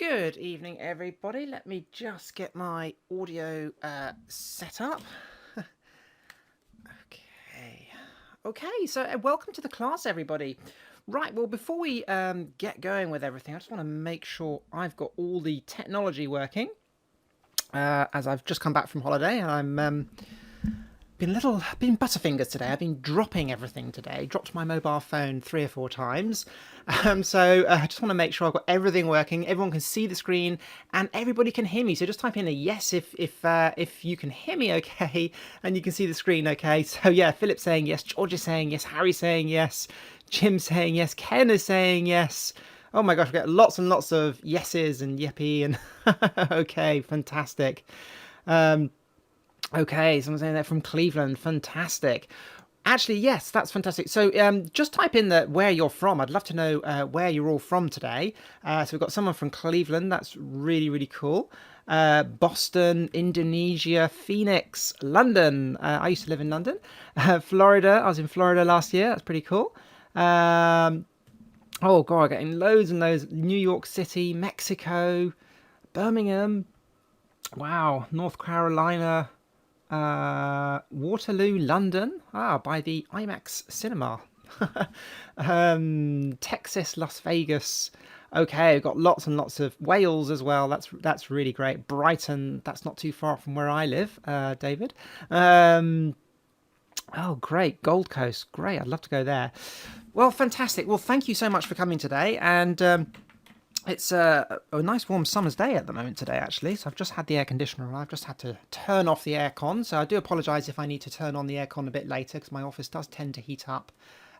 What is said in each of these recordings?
Good evening, everybody. Let me just get my audio set up. Okay. Okay, so welcome to the class, everybody. Right, well, before we get going with everything, I just want to make sure I've got all the technology working. As I've just come back from holiday and I'm been butterfingers today. I've been dropping everything today. Dropped my mobile phone 3 or 4 times. So I just want to make sure I've got everything working. Everyone can see the screen and everybody can hear me. So just type in a yes if you can hear me okay and you can see the screen okay. So yeah, Philip's saying yes, George is saying yes, Harry's saying yes, Jim's saying yes, Ken is saying yes. Oh my gosh, we get lots and lots of yeses and yippee and okay, fantastic. Okay, someone's saying that from Cleveland. Fantastic. Actually, yes, that's fantastic. So just type in where you're from. I'd love to know where you're all from today. So we've got someone from Cleveland. That's really, really cool. Boston, Indonesia, Phoenix, London. I used to live in London. Florida. I was in Florida last year. That's pretty cool. Oh, God, getting loads and loads. New York City, Mexico, Birmingham. Wow, North Carolina. Waterloo, London. By the IMAX cinema. Texas, Las Vegas. Okay, we've got lots and lots of Wales as well. That's really great. Brighton. That's not too far from where I live, David. Oh, great. Gold Coast. Great. I'd love to go there. Well, fantastic. Well, thank you so much for coming today. And it's a nice warm summer's day at the moment today, actually. So I've just had the air conditioner on. I've just had to turn off the aircon. So I do apologise if I need to turn on the aircon a bit later because my office does tend to heat up.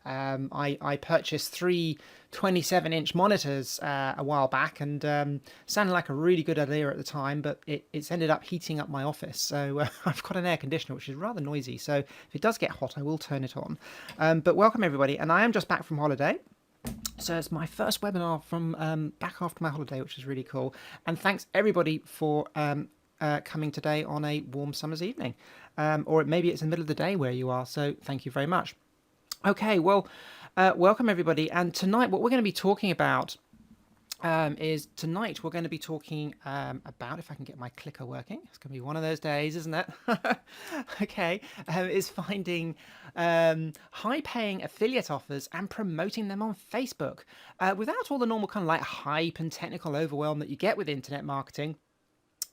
I purchased three 27-inch monitors a while back and sounded like a really good idea at the time, but it's ended up heating up my office. So I've got an air conditioner, which is rather noisy. So if it does get hot, I will turn it on. But welcome, everybody. And I am just back from holiday. So it's my first webinar from back after my holiday, which is really cool. And thanks everybody for coming today on a warm summer's evening. Or maybe it's in the middle of the day where you are. So thank you very much. Okay, well, welcome everybody. And tonight what we're going to be talking about is tonight we're going to be talking about, if I can get my clicker working, it's going to be one of those days, isn't it? Okay, is finding high-paying affiliate offers and promoting them on Facebook without all the normal kind of like hype and technical overwhelm that you get with internet marketing.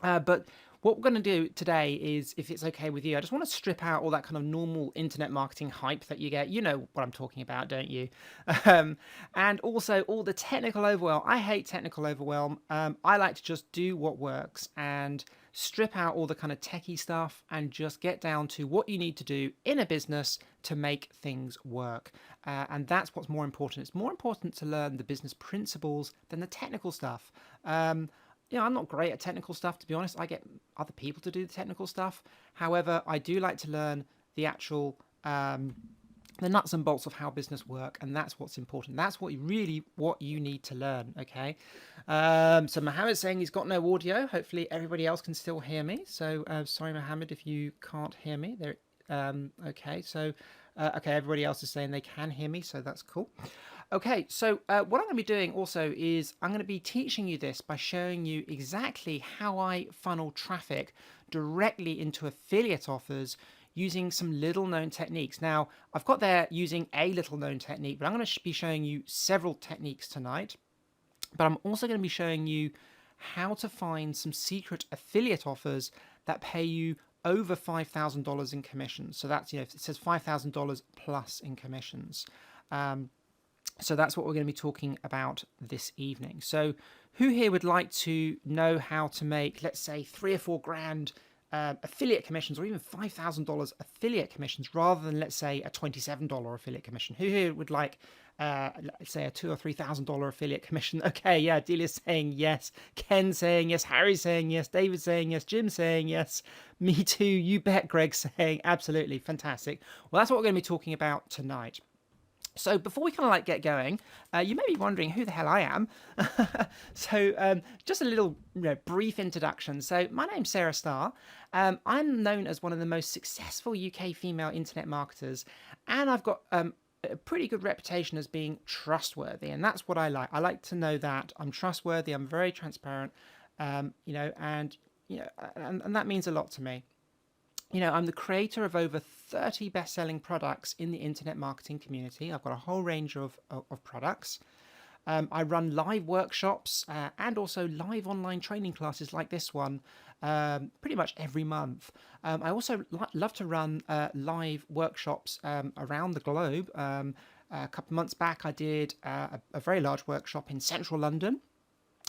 But what we're going to do today is, if it's okay with you, I just want to strip out all that kind of normal internet marketing hype that you get. You know what I'm talking about, don't you? And also all the technical overwhelm. I hate technical overwhelm. I like to just do what works and strip out all the kind of techie stuff and just get down to what you need to do in a business to make things work. And that's what's more important. It's more important to learn the business principles than the technical stuff. I'm not great at technical stuff, to be honest. I get other people to do the technical stuff. However, I do like to learn the actual, the nuts and bolts of how business work, and that's what's important. That's what you need to learn, okay? So Mohammed's saying he's got no audio. Hopefully everybody else can still hear me. So sorry, Mohammed, if you can't hear me. Okay, so okay, everybody else is saying they can hear me, so that's cool. Okay, so what I'm going to be doing also is I'm going to be teaching you this by showing you exactly how I funnel traffic directly into affiliate offers using some little known techniques. Now, I've got there using a little known technique, but I'm going to be showing you several techniques tonight. But I'm also going to be showing you how to find some secret affiliate offers that pay you over $5,000 in commissions. So that's, it says $5,000 plus in commissions. So that's what we're going to be talking about this evening. So who here would like to know how to make, let's say, 3 or 4 grand affiliate commissions, or even $5,000 affiliate commissions, rather than, let's say, a $27 affiliate commission? Who here would like, let's say, a $2,000 or $3,000 affiliate commission? Okay, yeah, Delia's saying yes, Ken saying yes, Harry's saying yes, David saying yes, Jim saying yes, me too, you bet, Greg saying absolutely, fantastic. Well, that's what we're going to be talking about tonight. So before we kind of like get going, you may be wondering who the hell I am. So just a little brief introduction. So my name's Sarah Starr. I'm known as one of the most successful UK female internet marketers, and I've got a pretty good reputation as being trustworthy, and that's what I like. I like to know that I'm trustworthy. I'm very transparent, and and that means a lot to me. I'm the creator of over 30 best-selling products in the internet marketing community. I've got a whole range of products. I run live workshops and also live online training classes like this one pretty much every month. I also love to run live workshops around the globe. A couple of months back, I did a very large workshop in central London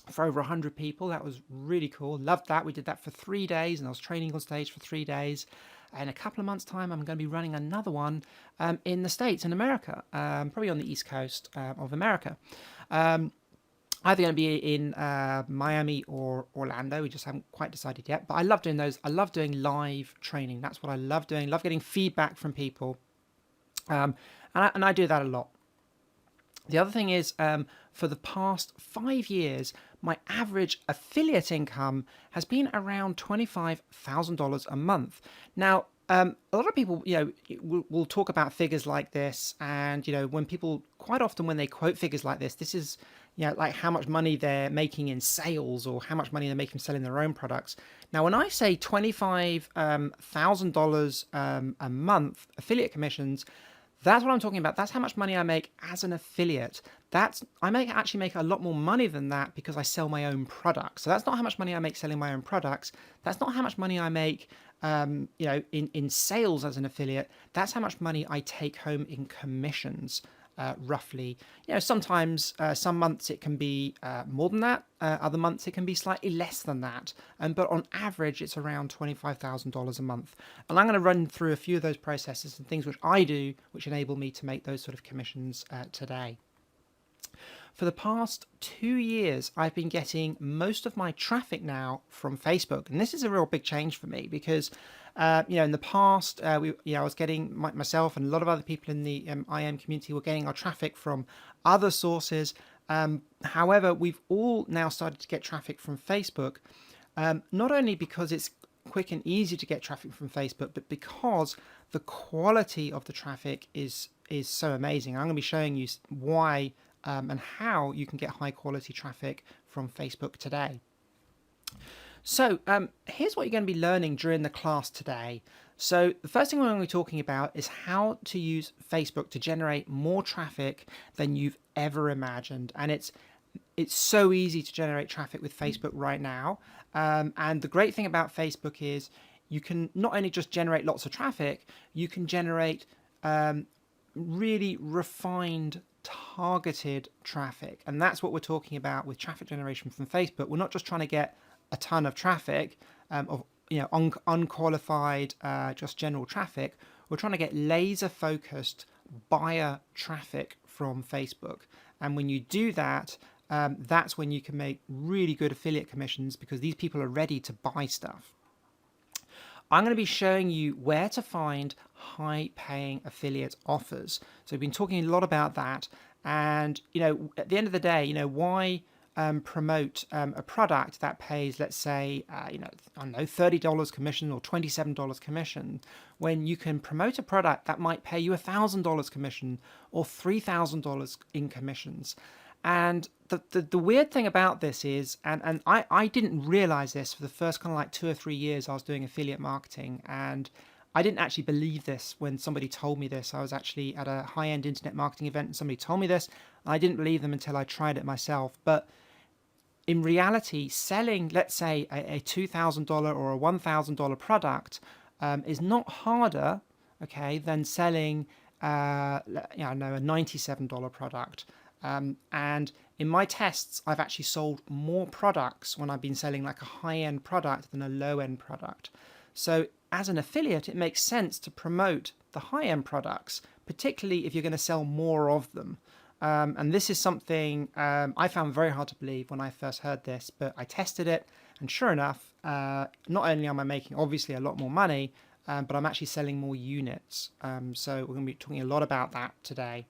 for over 100 people. That was really cool. Loved that. We did that for 3 days, and I was training on stage for 3 days. In a couple of months' time, I'm going to be running another one in the States, in America, probably on the East Coast of America. Either going to be in Miami or Orlando. We just haven't quite decided yet. But I love doing those. I love doing live training. That's what I love doing. Love getting feedback from people. And I do that a lot. The other thing is, for the past 5 years, my average affiliate income has been around $25,000 a month. Now, a lot of people, will talk about figures like this, and when people quite often when they quote figures like this is, like how much money they're making in sales or how much money they're making selling their own products. Now, when I say $25,000 a month affiliate commissions, that's what I'm talking about. That's how much money I make as an affiliate. Actually make a lot more money than that because I sell my own products. So that's not how much money I make selling my own products. That's not how much money I make, in sales as an affiliate. That's how much money I take home in commissions. Roughly, sometimes some months it can be more than that. Other months it can be slightly less than that. But on average, it's around $25,000 a month. And I'm going to run through a few of those processes and things which I do, which enable me to make those sort of commissions today. For the past 2 years, I've been getting most of my traffic now from Facebook, and this is a real big change for me because, in the past, I was getting myself and a lot of other people in the IM community were getting our traffic from other sources. However, we've all now started to get traffic from Facebook, not only because it's quick and easy to get traffic from Facebook, but because the quality of the traffic is so amazing. I'm going to be showing you why. And how you can get high quality traffic from Facebook today. So here's what you're going to be learning during the class today. So the first thing we're going to be talking about is how to use Facebook to generate more traffic than you've ever imagined. And it's so easy to generate traffic with Facebook right now. And the great thing about Facebook is you can not only just generate lots of traffic, you can generate really refined targeted traffic, and that's what we're talking about with traffic generation from Facebook. We're not just trying to get a ton of traffic of unqualified just general traffic. We're trying to get laser focused buyer traffic from Facebook, and when you do that, that's when you can make really good affiliate commissions because these people are ready to buy stuff. I'm going to be showing you where to find high-paying affiliate offers. So we've been talking a lot about that, and at the end of the day, why promote a product that pays, let's say, I don't know, $30 commission or $27 commission, when you can promote a product that might pay you $1,000 commission or $3,000 in commissions. And the weird thing about this is, and I didn't realize this for the first kind of like 2 or 3 years I was doing affiliate marketing, and I didn't actually believe this when somebody told me this. I was actually at a high-end internet marketing event and somebody told me this, and I didn't believe them until I tried it myself. But in reality, selling, let's say, a $2,000 or a $1,000 product is not harder, okay, than selling, a $97 product. And in my tests, I've actually sold more products when I've been selling like a high-end product than a low-end product. So as an affiliate, it makes sense to promote the high-end products, particularly if you're going to sell more of them. And this is something I found very hard to believe when I first heard this, but I tested it, and sure enough, not only am I making obviously a lot more money, but I'm actually selling more units. So we're going to be talking a lot about that today.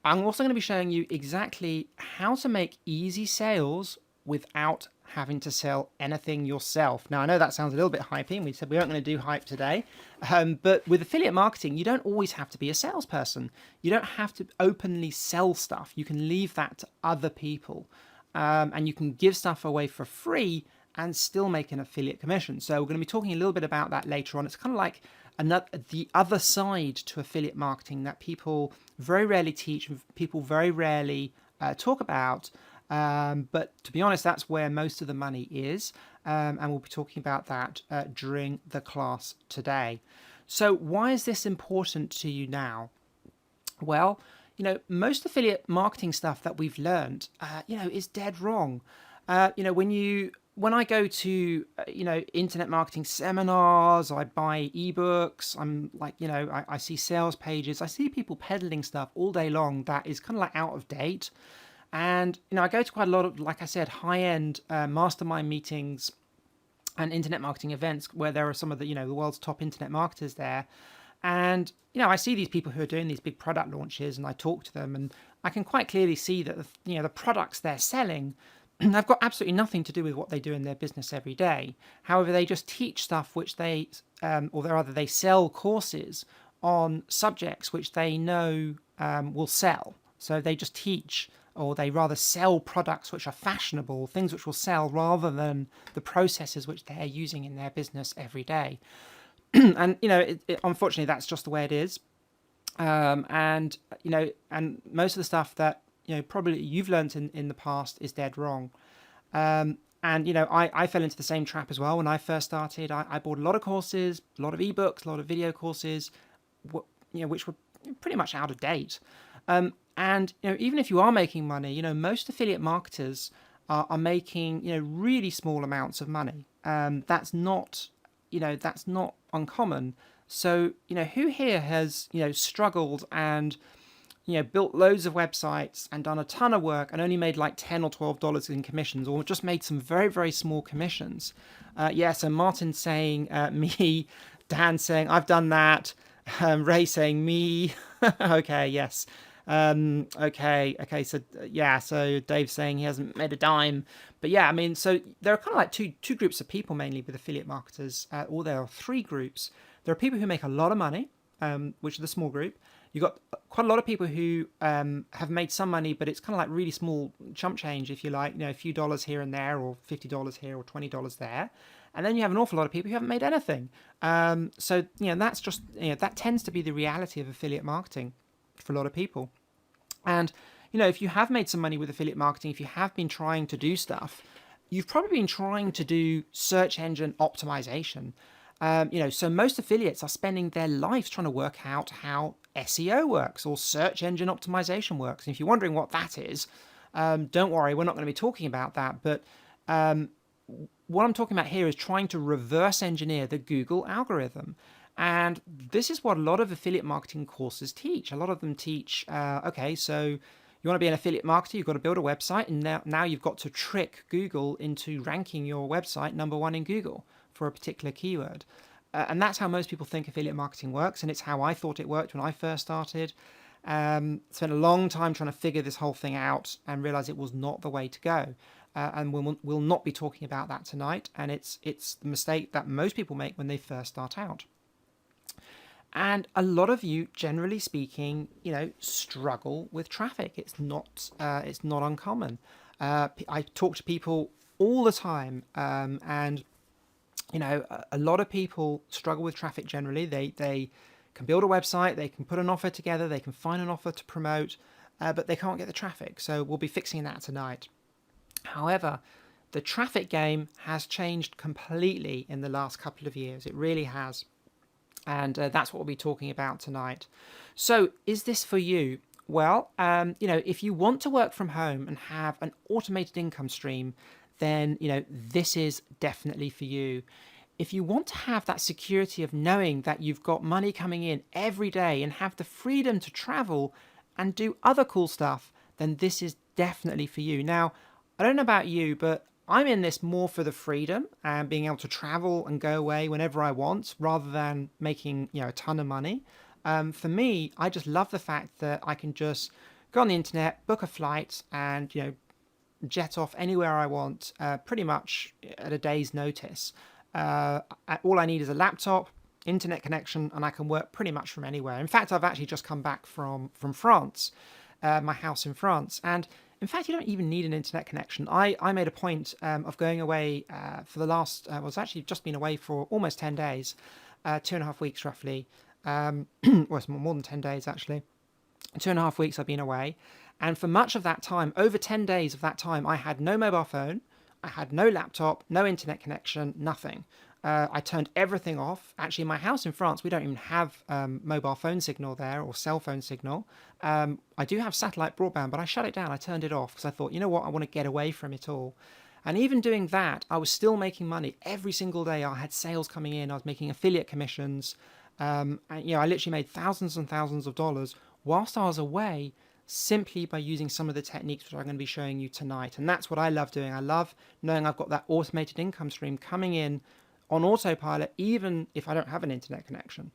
I'm also going to be showing you exactly how to make easy sales without having to sell anything yourself. Now, I know that sounds a little bit hypey, and we said we weren't going to do hype today. But with affiliate marketing, you don't always have to be a salesperson. You don't have to openly sell stuff. You can leave that to other people. And you can give stuff away for free and still make an affiliate commission. So we're going to be talking a little bit about that later on. It's kind of like the other side to affiliate marketing that people very rarely teach, people very rarely talk about. But to be honest, that's where most of the money is. And we'll be talking about that during the class today. So why is this important to you now? Well, most affiliate marketing stuff that we've learned, is dead wrong. When I go to, internet marketing seminars, I buy ebooks, I'm like, I see sales pages, I see people peddling stuff all day long that is kind of like out of date. And, I go to quite a lot of, like I said, high-end mastermind meetings and internet marketing events where there are some of the, the world's top internet marketers there. And, I see these people who are doing these big product launches and I talk to them and I can quite clearly see that, the products they're selling have got absolutely nothing to do with what they do in their business every day. However, they just teach stuff which they sell courses on subjects which they know will sell. So they just teach, or they rather sell products which are fashionable, things which will sell, rather than the processes which they're using in their business every day. And unfortunately, that's just the way it is. And most of the stuff that probably you've learned in the past is dead wrong. And I fell into the same trap as well when I first started. I bought a lot of courses, a lot of ebooks, a lot of video courses, which were pretty much out of date. And even if you are making money, most affiliate marketers are making really small amounts of money. That's not uncommon. So who here has struggled and built loads of websites and done a ton of work and only made like $10 or $12 in commissions, or just made some very, very small commissions? So Martin's saying me, Dan saying I've done that, Ray saying me. Okay, yes. Okay. So Dave's saying he hasn't made a dime, but yeah, so there are kind of like two groups of people mainly with affiliate marketers, or there are three groups. There are people who make a lot of money, which are the small group. You've got quite a lot of people who have made some money, but it's kind of like really small chump change, if you like, a few dollars here and there, or $50 here or $20 there. And then you have an awful lot of people who haven't made anything. So that's just, that tends to be the reality of affiliate marketing for a lot of people. And, if you have made some money with affiliate marketing, if you have been trying to do stuff, you've probably been trying to do search engine optimization. So most affiliates are spending their lives trying to work out how SEO works, or search engine optimization works. And if you're wondering what that is, don't worry, we're not going to be talking about that. But what I'm talking about here is trying to reverse engineer the Google algorithm. And this is what a lot of affiliate marketing courses teach. A lot of them teach, okay, so you want to be an affiliate marketer, you've got to build a website, and now you've got to trick Google into ranking your website number one in Google for a particular keyword. And that's how most people think affiliate marketing works, and it's how I thought it worked when I first started. Spent a long time trying to figure this whole thing out and realize it was not the way to go. And we'll not be talking about that tonight, and it's the mistake that most people make when they first start out. And a lot of you, generally speaking, struggle with traffic. It's not uncommon. I talk to people all the time, and a lot of people struggle with traffic generally. They can build a website, they can put an offer together, they can find an offer to promote, but they can't get the traffic. So we'll be fixing that tonight. However, the traffic game has changed completely in the last couple of years. It really has. And that's what we'll be talking about tonight. So is this for you? Well, if you want to work from home and have an automated income stream, then, this is definitely for you. If you want to have that security of knowing that you've got money coming in every day and have the freedom to travel and do other cool stuff, then this is definitely for you. Now, I don't know about you, but I'm in this more for the freedom and being able to travel and go away whenever I want, rather than making a ton of money. For me, I just love the fact that I can just go on the internet, book a flight, and jet off anywhere I want, pretty much at a day's notice. Uh, all I need is a laptop, internet connection, and I can work pretty much from anywhere. In fact, I've actually just come back from France, my house in France, and in fact, you don't even need an internet connection. I made a point of going away for the last, well, it's actually just been away for almost 10 days, 2.5 weeks roughly. Well, it's more than 10 days actually. 2.5 weeks I've been away. And for much of that time, over 10 days of that time, I had no mobile phone, I had no laptop, no internet connection, nothing. I turned everything off. Actually, in my house in France, we don't even have mobile phone signal there or cell phone signal. I do have satellite broadband, but I shut it down. I turned it off because I thought, you know what, I want to get away from it all. And even doing that, I was still making money every single day. I had sales coming in. I was making affiliate commissions. And, I literally made thousands and thousands of dollars whilst I was away, simply by using some of the techniques which I'm going to be showing you tonight. And that's what I love doing. I love knowing I've got that automated income stream coming in on autopilot, even if I don't have an internet connection.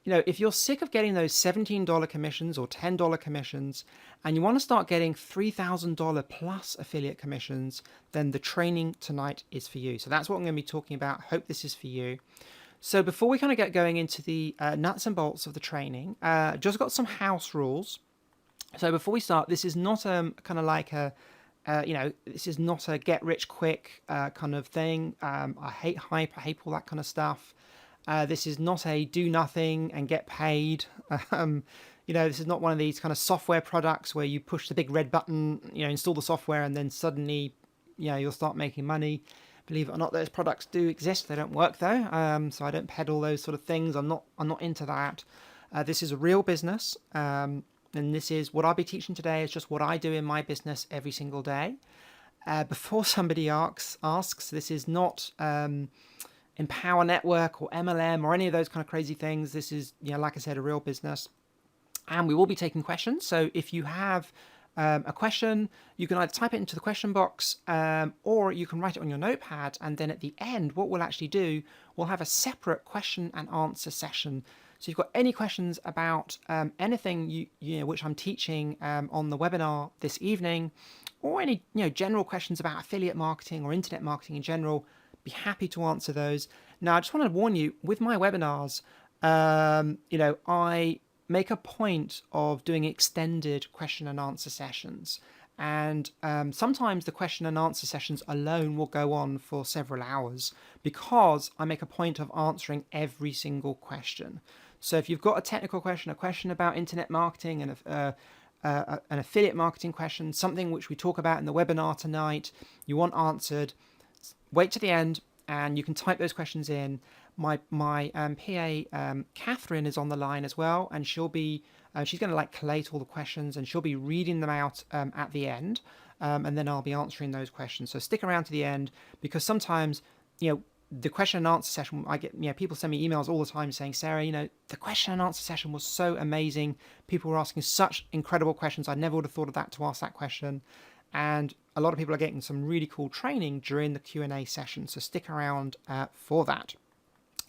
If you're sick of getting those $17 commissions or $10 commissions, and you want to start getting $3,000 plus affiliate commissions, then the training tonight is for you. So that's what I'm going to be talking about. Hope this is for you. So before we kind of get going into the nuts and bolts of the training, just got some house rules. So before we start, this is not kind of like this is not a get rich quick kind of thing. I hate hype. I hate all that kind of stuff. This is not a do nothing and get paid. This is not one of these kind of software products where you push the big red button, install the software, and then suddenly, you'll start making money. Believe it or not, those products do exist. They don't work though, so I don't peddle those sort of things. I'm not into that. This is a real business, and this is what I'll be teaching today. Is just what I do in my business every single day. Before somebody asks, this is not Empower Network or MLM or any of those kind of crazy things. This is, like I said, a real business, and we will be taking questions. So if you have a question, you can either type it into the question box or you can write it on your notepad, and then at the end what we'll actually do, we'll have a separate question and answer session. So if you've got any questions about anything which I'm teaching on the webinar this evening, or any general questions about affiliate marketing or internet marketing in general, be happy to answer those. Now I just want to warn you, with my webinars, I make a point of doing extended question and answer sessions. And sometimes the question and answer sessions alone will go on for several hours because I make a point of answering every single question. So if you've got a technical question, a question about internet marketing, and an affiliate marketing question, something which we talk about in the webinar tonight, you want answered, wait to the end and you can type those questions in. My PA Catherine is on the line as well, and she'll be she's going to collate all the questions, and she'll be reading them out at the end, and then I'll be answering those questions. So stick around to the end, because sometimes the question and answer session, I get people send me emails all the time saying, Sarah, the question and answer session was so amazing. People were asking such incredible questions. I never would have thought of that to ask that question. And a lot of people are getting some really cool training during the Q&A session. So stick around for that.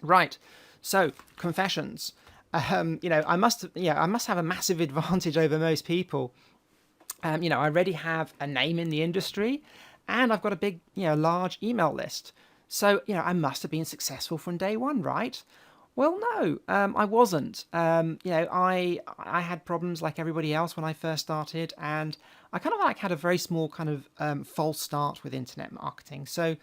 Right, so confessions. I must have a massive advantage over most people. I already have a name in the industry, and I've got a big, large email list. So, I must have been successful from day one, right? Well, no, I wasn't. I had problems like everybody else when I first started, and I kind of had a very small kind of false start with internet marketing. So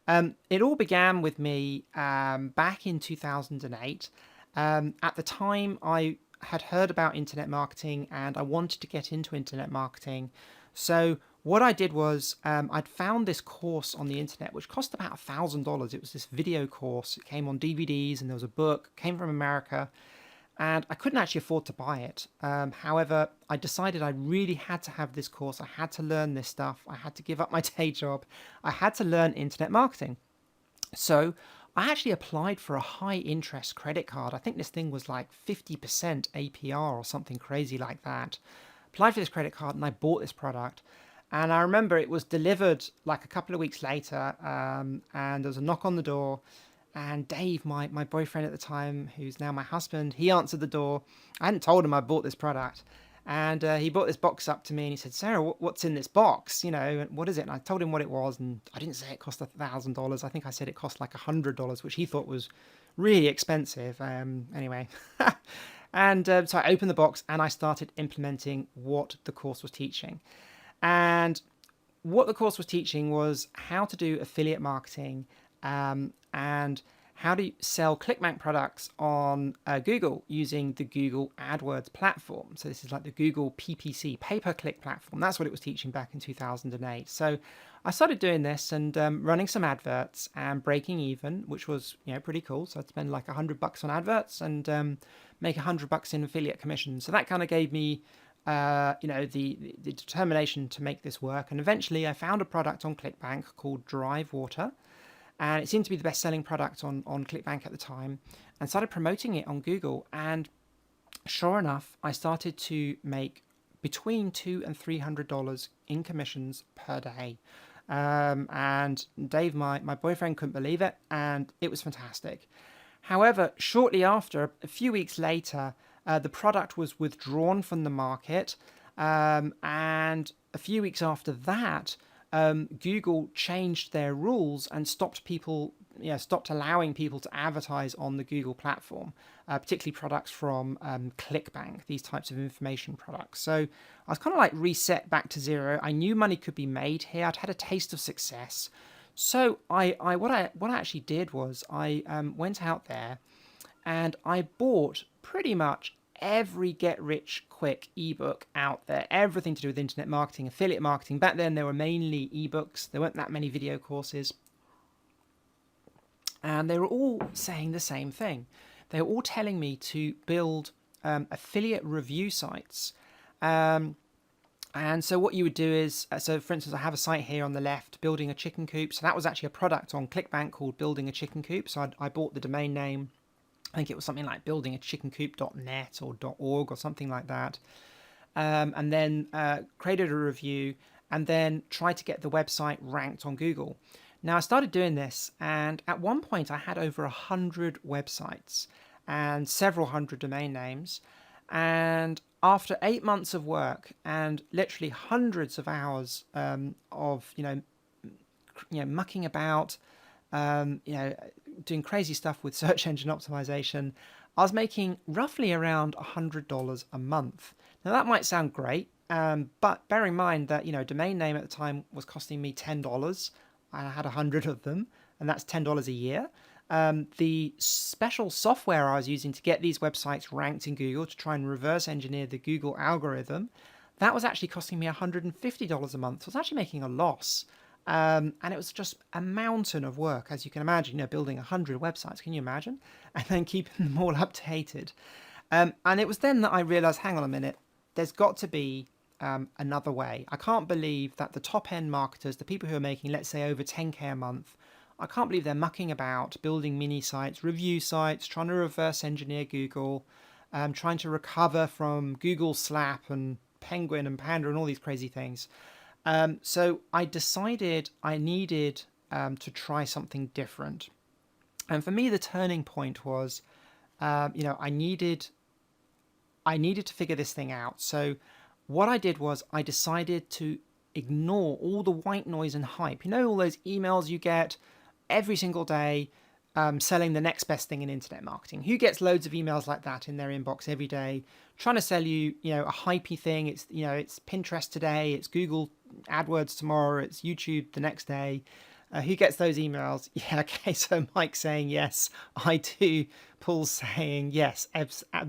it all began with me back in 2008. At the time, I had heard about internet marketing and I wanted to get into internet marketing. So what I did was I'd found this course on the internet which cost about $1,000. It was this video course. It came on DVDs and there was a book, came from America, and I couldn't actually afford to buy it. However, I decided I really had to have this course. I had to learn this stuff. I had to give up my day job. I had to learn internet marketing. So I actually applied for a high interest credit card. I think this thing was like 50% APR or something crazy like that. Applied for this credit card and I bought this product. And I remember it was delivered like a couple of weeks later, and there was a knock on the door. And Dave, my boyfriend at the time, who's now my husband, he answered the door. I hadn't told him I bought this product. And he brought this box up to me and he said, Sarah, what's in this box? You know, and what is it? And I told him what it was. And I didn't say it cost $1,000. I think I said it cost like $100, which he thought was really expensive. Anyway. And so I opened the box and I started implementing what the course was teaching. And what the course was teaching was how to do affiliate marketing and how to sell ClickBank products on Google using the Google AdWords platform. So this is like the Google PPC, pay-per-click platform. That's what it was teaching back in 2008. So I started doing this and running some adverts and breaking even, which was pretty cool. So I'd spend like $100 on adverts and make $100 in affiliate commissions. So that kind of gave me the determination to make this work. And eventually I found a product on ClickBank called Drive Water. And it seemed to be the best-selling product on ClickBank at the time, and started promoting it on Google. And sure enough, I started to make between $200 and $300 in commissions per day. And Dave, my boyfriend, couldn't believe it, and it was fantastic. However, shortly after, a few weeks later, the product was withdrawn from the market, and a few weeks after that, Google changed their rules and stopped allowing people to advertise on the Google platform, particularly products from ClickBank, these types of information products. So I was kind of like reset back to zero. I knew money could be made here. I'd had a taste of success. So what I actually did was I went out there and I bought pretty much every get rich quick ebook out there, everything to do with internet marketing, affiliate marketing. Back then there were mainly ebooks, there weren't that many video courses, and they were all saying the same thing. They were all telling me to build affiliate review sites. And so what you would do is, so for instance, I have a site here on the left, Building a Chicken Coop. So that was actually a product on ClickBank called Building a Chicken Coop. So I bought the domain name. I think it was something like buildingachickencoop.net or .org or something like that. And then created a review and then tried to get the website ranked on Google. Now I started doing this, and at one point I had over 100 websites and several hundred domain names. And after 8 months of work and literally hundreds of hours of mucking about, doing crazy stuff with search engine optimization, I was making roughly around $100 a month. Now that might sound great, but bear in mind that domain name at the time was costing me $10. I had 100 of them, and that's $10 a year. The special software I was using to get these websites ranked in Google to try and reverse engineer the Google algorithm, that was actually costing me $150 a month. So I was actually making a loss. And it was just a mountain of work, as you can imagine, building 100 websites. Can you imagine? And then keeping them all updated. And it was then that I realized, hang on a minute, there's got to be another way. I can't believe that the top end marketers, the people who are making, let's say, over 10K a month, I can't believe they're mucking about, building mini sites, review sites, trying to reverse engineer Google, trying to recover from Google Slap and Penguin and Panda and all these crazy things. So I decided I needed to try something different. And for me, the turning point was, I needed to figure this thing out. So what I did was I decided to ignore all the white noise and hype. All those emails you get every single day selling the next best thing in internet marketing. Who gets loads of emails like that in their inbox every day, trying to sell you, a hypey thing? It's, it's Pinterest today, it's Google AdWords tomorrow, it's YouTube the next day. Who gets those emails? Yeah, okay, so Mike saying yes, I do. Paul's saying yes,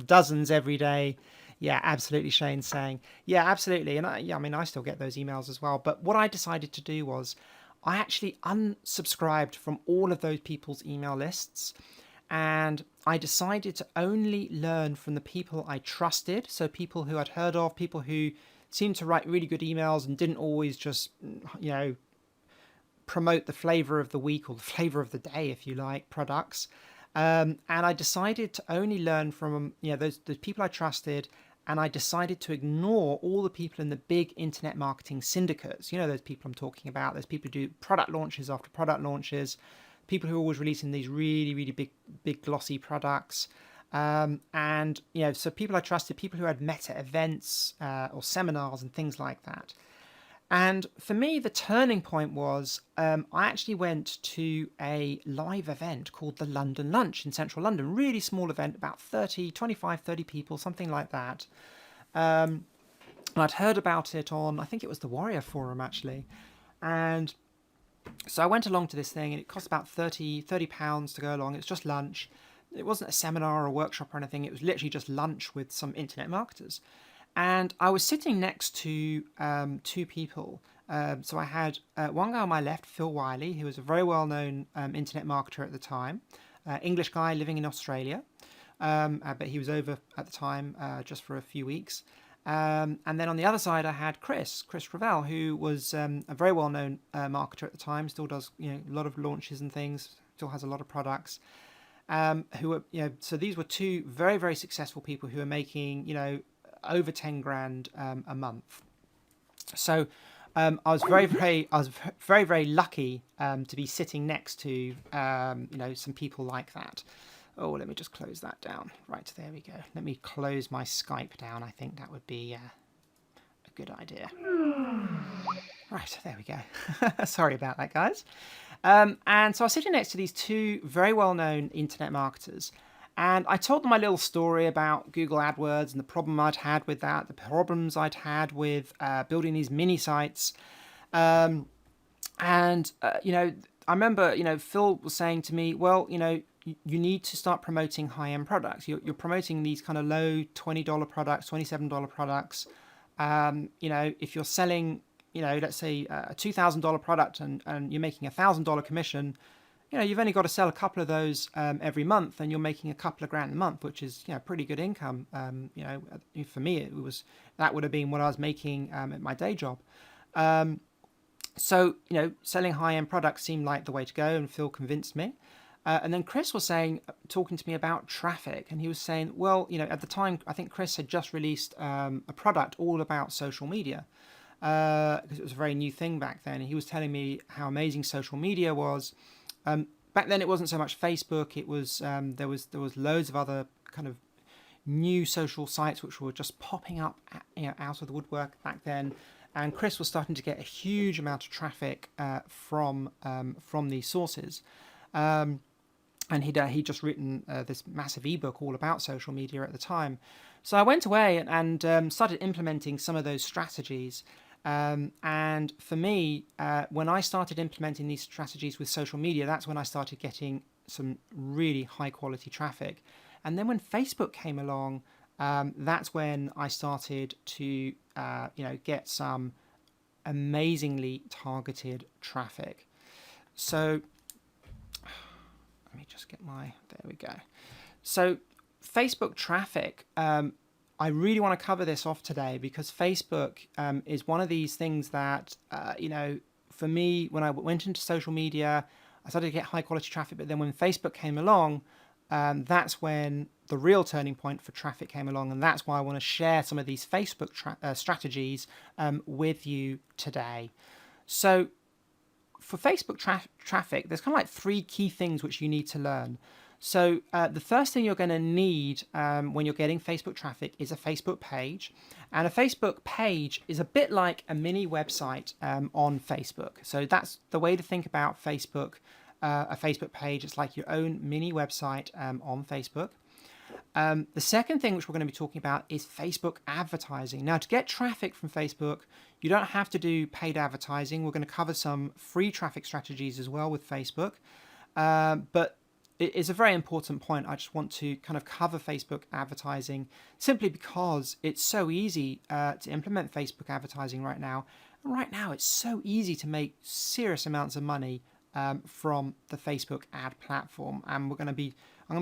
dozens every day. Yeah, absolutely. Shane's saying, yeah, absolutely. And I still get those emails as well. But what I decided to do was I actually unsubscribed from all of those people's email lists. And I decided to only learn from the people I trusted. So people who I'd heard of, people who seemed to write really good emails and didn't always just, promote the flavor of the week or the flavor of the day, if you like, products. And I decided to only learn from those people I trusted, and I decided to ignore all the people in the big internet marketing syndicates. Those people I'm talking about. There's people who do product launches after product launches, people who are always releasing these really, really big glossy products. And so people I trusted, people who had meta events or seminars and things like that. And for me, the turning point was I actually went to a live event called the London Lunch in central London. Really small event, about 30 people, something like that. And I'd heard about it on, I think it was the Warrior Forum actually. And so I went along to this thing, and it cost about £30 to go along. It's just lunch. It wasn't a seminar or a workshop or anything. It was literally just lunch with some internet marketers. And I was sitting next to two people. So I had one guy on my left, Phil Wiley, who was a very well-known internet marketer at the time, English guy living in Australia, but he was over at the time just for a few weeks. And then on the other side, I had Chris Ravel, who was a very well-known marketer at the time, still does a lot of launches and things, still has a lot of products. Who were so these were two very, very successful people who are making over 10 grand a month. So I was very, very lucky to be sitting next to some people like that. Oh, let me just close that down. Right, there we go. Let me close my Skype down. I think that would be a good idea. Right, there we go. Sorry about that, guys. And so I was sitting next to these two very well-known internet marketers, and I told them my little story about Google AdWords and the problem I'd had with that, the problems I'd had with building these mini sites. I remember, Phil was saying to me, well, you need to start promoting high-end products. You're promoting these kind of low $20 products, $27 products. If you're selling, let's say a $2,000 product and you're making $1,000 commission, you've only got to sell a couple of those every month, and you're making a couple of grand a month, which is pretty good income. For me, that would have been what I was making at my day job. So selling high-end products seemed like the way to go, and Phil convinced me. And then Chris was talking to me about traffic, and he was saying, well, at the time, I think Chris had just released a product all about social media, because it was a very new thing back then. And he was telling me how amazing social media was. Back then, it wasn't so much Facebook. It was there was loads of other kind of new social sites which were just popping up, out of the woodwork back then. And Chris was starting to get a huge amount of traffic from these sources. And he'd just written this massive ebook all about social media at the time. So I went away and started implementing some of those strategies. And for me, when I started implementing these strategies with social media, that's when I started getting some really high quality traffic. And then when Facebook came along, that's when I started to get some amazingly targeted traffic. So let me just get there we go. So Facebook traffic, I really want to cover this off today, because Facebook is one of these things that, for me, when I went into social media, I started to get high quality traffic. But then when Facebook came along, that's when the real turning point for traffic came along. And that's why I want to share some of these Facebook strategies with you today. So for Facebook traffic, there's kind of like three key things which you need to learn. So the first thing you're going to need when you're getting Facebook traffic is a Facebook page. And a Facebook page is a bit like a mini website on Facebook. So that's the way to think about Facebook, a Facebook page. It's like your own mini website on Facebook. The second thing which we're going to be talking about is Facebook advertising. Now, to get traffic from Facebook, you don't have to do paid advertising. We're going to cover some free traffic strategies as well with Facebook. But it is a very important point. I just want to kind of cover Facebook advertising simply because it's so easy to implement Facebook advertising right now. And right now, it's so easy to make serious amounts of money from the Facebook ad platform. And I'm going to be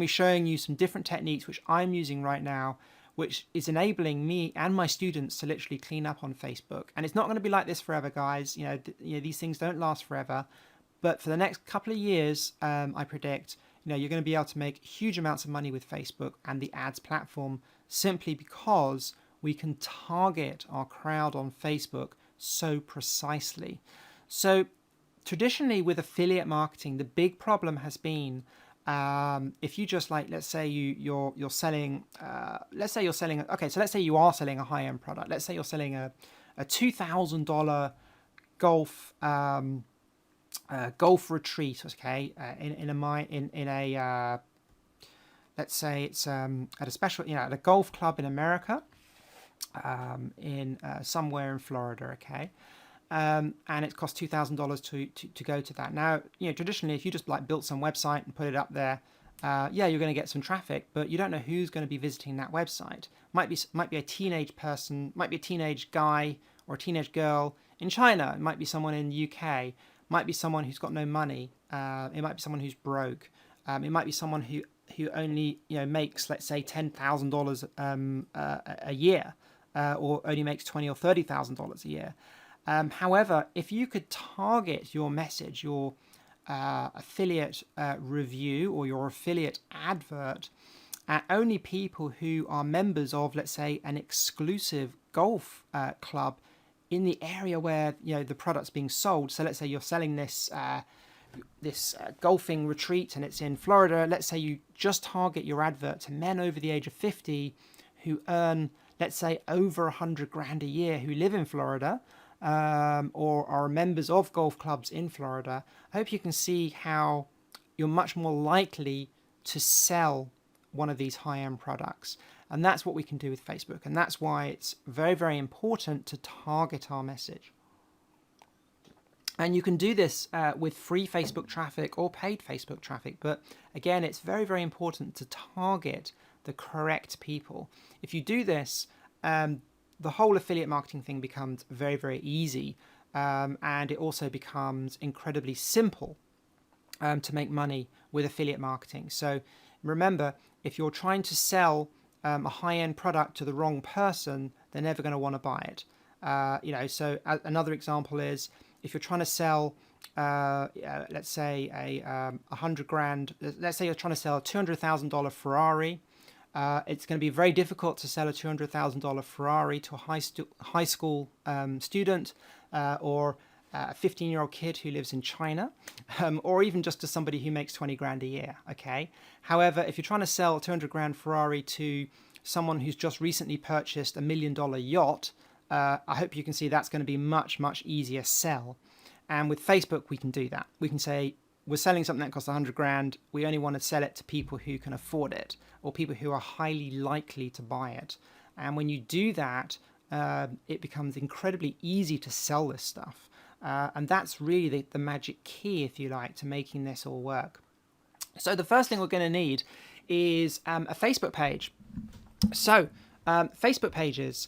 showing you some different techniques which I'm using right now, which is enabling me and my students to literally clean up on Facebook. And it's not going to be like this forever, guys. These things don't last forever. But for the next couple of years, I predict, you're going to be able to make huge amounts of money with Facebook and the ads platform, simply because we can target our crowd on Facebook so precisely. So traditionally with affiliate marketing, the big problem has been if you just like, let's say you're selling, let's say you're selling, okay, so let's say you are selling a high-end product. Let's say you're selling a $2,000 golf golf retreat, okay, in a let's say it's at a special, at a golf club in America, in somewhere in Florida, okay. And it costs $2,000 to go to that. Now, traditionally, if you just like built some website and put it up there, yeah, you're going to get some traffic, but you don't know who's going to be visiting that website. Might be a teenage person, might be a teenage guy or a teenage girl in China. It might be someone in the UK. Might be someone who's got no money. It might be someone who's broke. It might be someone who only makes, let's say, $10,000 a year, or only makes $20,000 or $30,000 a year. However, if you could target your message, your affiliate review or your affiliate advert at only people who are members of, let's say, an exclusive golf club in the area where the product's being sold. So let's say you're selling this golfing retreat and it's in Florida. Let's say you just target your advert to men over the age of 50 who earn, let's say, over $100,000 a year, who live in Florida, or are members of golf clubs in Florida. I hope you can see how you're much more likely to sell one of these high-end products. And that's what we can do with Facebook. And that's why it's very, very important to target our message. And you can do this with free Facebook traffic or paid Facebook traffic. But again, it's very, very important to target the correct people. If you do this, the whole affiliate marketing thing becomes very, very easy. And it also becomes incredibly simple to make money with affiliate marketing. So remember, if you're trying to sell a high-end product to the wrong person, they're never going to want to buy it. So another example is if you're trying to sell, let's say $100,000. Let's say you're trying to sell a $200,000 Ferrari. It's going to be very difficult to sell a $200,000 Ferrari to a high school student, or a 15-year-old kid who lives in China, or even just to somebody who makes $20,000 a year. Okay. However, if you're trying to sell a $200,000 Ferrari to someone who's just recently purchased $1 million yacht, I hope you can see that's going to be much, much easier sell. And with Facebook, we can do that. We can say, we're selling something that costs $100,000. We only want to sell it to people who can afford it, or people who are highly likely to buy it. And when you do that, it becomes incredibly easy to sell this stuff. And that's really the magic key, if you like, to making this all work. So the first thing we're going to need is a Facebook page. So Facebook pages.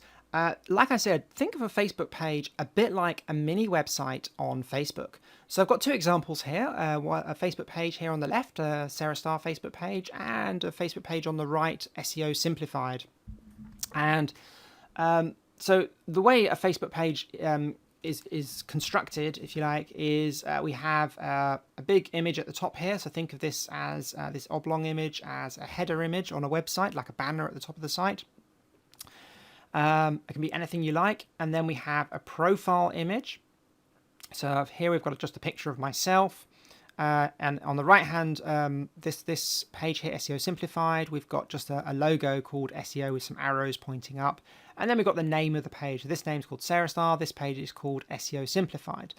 Like I said, think of a Facebook page a bit like a mini website on Facebook. So I've got two examples here, a Facebook page here on the left, a Sarah Starr Facebook page, and a Facebook page on the right, SEO Simplified. And so the way a Facebook page is constructed, if you like, is we have a big image at the top here. So think of this as this oblong image as a header image on a website, like a banner at the top of the site. It can be anything you like. And then we have a profile image. So here we've got just a picture of myself. And on the right hand, this page here, SEO Simplified, we've got just a logo called SEO with some arrows pointing up. And then we've got the name of the page. This name's called Sarah Starr. This page is called SEO Simplified.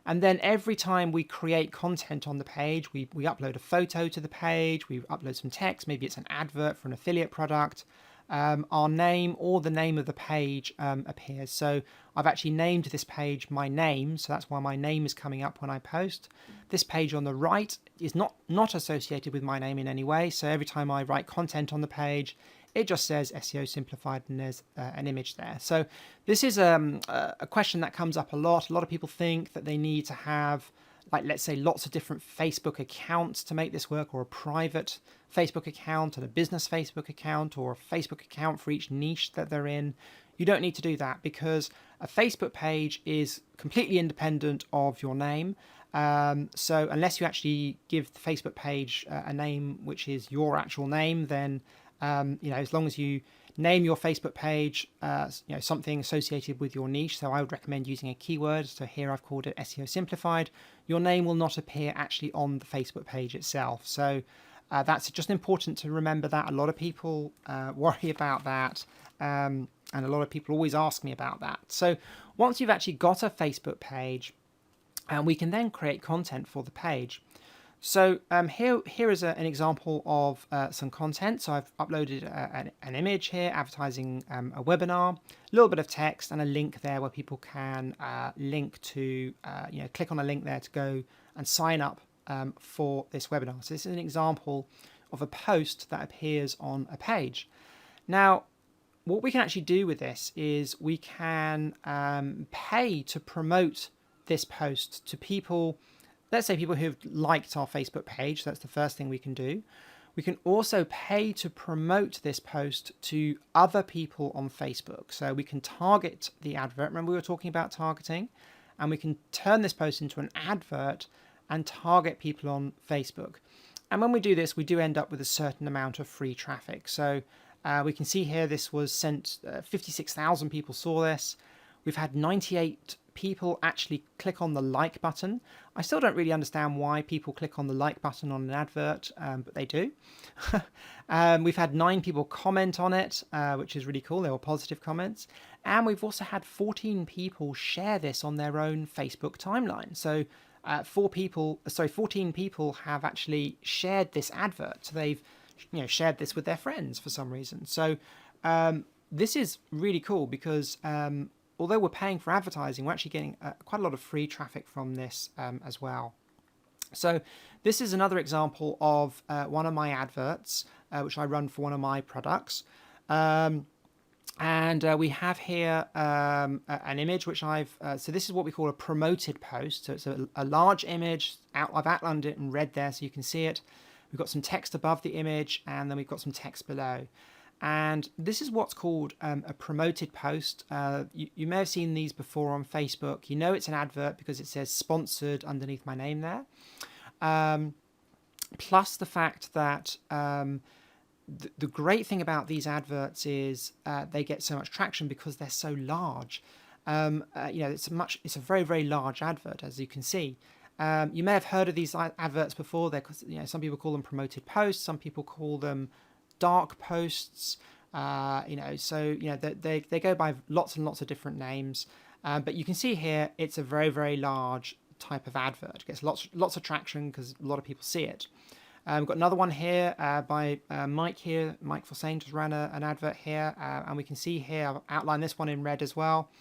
And then every time we create content on the page, we upload a photo to the page, we upload some text, maybe it's an advert for an affiliate product. Our name or the name of the page appears. So I've actually named this page my name, so that's why my name is coming up when I post. This page on the right is not associated with my name in any way, so every time I write content on the page, it just says SEO Simplified and there's an image there. So this is a question that comes up a lot. A lot of people think that they need to have, like, let's say, lots of different Facebook accounts to make this work, or a private Facebook account and a business Facebook account, or a Facebook account for each niche that they're in. You don't need to do that, because a Facebook page is completely independent of your name. So unless you actually give the Facebook page a name which is your actual name, then as long as you name your Facebook page something associated with your niche, so I would recommend using a keyword. So here I've called it SEO Simplified. Your name will not appear actually on the Facebook page itself. So That's just important to remember that. A lot of people worry about that, and a lot of people always ask me about that. So once you've actually got a Facebook page, we can then create content for the page. So here is an example of some content. So I've uploaded an image here advertising a webinar, a little bit of text, and a link there where people can link to, click on a link there to go and sign up for this webinar. So this is an example of a post that appears on a page. Now, what we can actually do with this is we can pay to promote this post to people. Let's say people who've liked our Facebook page. That's the first thing we can do. We can also pay to promote this post to other people on Facebook. So we can target the advert. Remember we were talking about targeting, and we can turn this post into an advert and target people on Facebook. And when we do this, we do end up with a certain amount of free traffic. So we can see here this was sent, 56,000 people saw this. We've had 98 people actually click on the like button. I still don't really understand why people click on the like button on an advert, but they do. We've had 9 people comment on it, which is really cool. They were positive comments. And we've also had 14 people share this on their own Facebook timeline. So 14 people have actually shared this advert. So they've shared this with their friends for some reason. So this is really cool because although we're paying for advertising, we're actually getting quite a lot of free traffic from this as well. So this is another example of one of my adverts, which I run for one of my products. And we have here an image which so this is what we call a promoted post. So it's a large image. I've outlined it in red there so you can see it. We've got some text above the image, and then we've got some text below. And this is what's called a promoted post. You may have seen these before on Facebook. You know it's an advert because it says sponsored underneath my name there. Plus the fact that the great thing about these adverts is they get so much traction because they're so large. It's a very, very large advert, as you can see. You may have heard of these adverts before. Some people call them promoted posts. Some people call them dark posts. They go by lots and lots of different names. But you can see here it's a very, very large type of advert. It gets lots of traction because a lot of people see it. We've got another one here by Mike here. Mike Fossane just ran an advert here, and we can see here, I've outlined this one in red as well.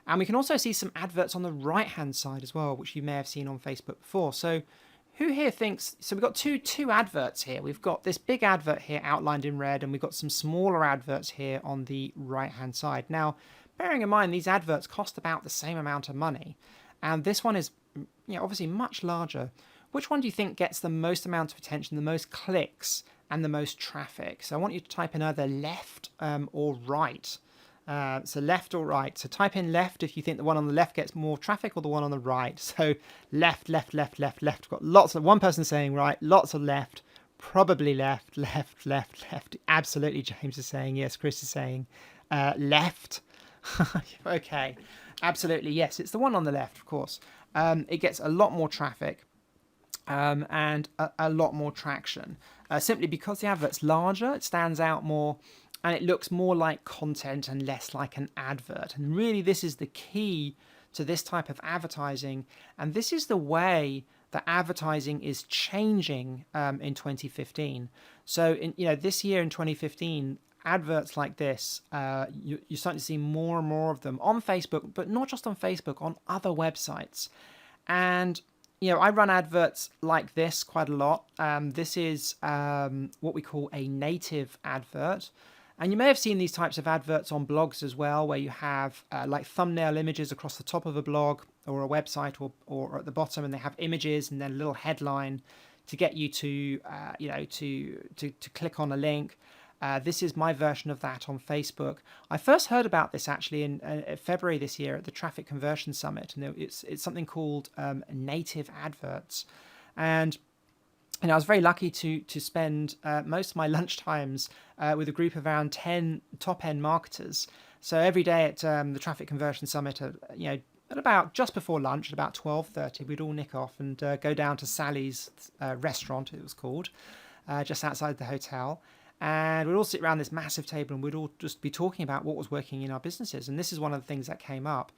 And we can also see some adverts on the right-hand side as well, which you may have seen on Facebook before. So who here thinks, so we've got two adverts here. We've got this big advert here outlined in red, and we've got some smaller adverts here on the right-hand side. Now, bearing in mind, these adverts cost about the same amount of money, and this one is obviously much larger. Which one do you think gets the most amount of attention, the most clicks, and the most traffic? So I want you to type in either left or right. So left or right. So type in left if you think the one on the left gets more traffic, or the one on the right. So left, left, left, left, left. We've got one person saying right, lots of left, probably left, left, left, left. Absolutely, James is saying yes. Chris is saying left. Okay, absolutely, yes. It's the one on the left, of course. It gets a lot more traffic. And a lot more traction, simply because the advert's larger, it stands out more, and it looks more like content and less like an advert. And really, this is the key to this type of advertising, and this is the way that advertising is changing in 2015. So, this year in 2015, adverts like this, you're starting to see more and more of them on Facebook, but not just on Facebook, on other websites. And I run adverts like this quite a lot. This is what we call a native advert. And you may have seen these types of adverts on blogs as well, where you have like thumbnail images across the top of a blog or a website, or at the bottom, and they have images and then a little headline to get you to click on a link. This is my version of that on Facebook. I first heard about this actually in February this year at the Traffic Conversion Summit, and it's something called native adverts. And I was very lucky to spend most of my lunch times with a group of around 10 top-end marketers. So every day at the Traffic Conversion Summit, at about just before lunch, at about 12:30, we'd all nick off and go down to Sally's restaurant, it was called. just outside the hotel. And we'd all sit around this massive table and we'd all just be talking about what was working in our businesses. And this is one of the things that came up.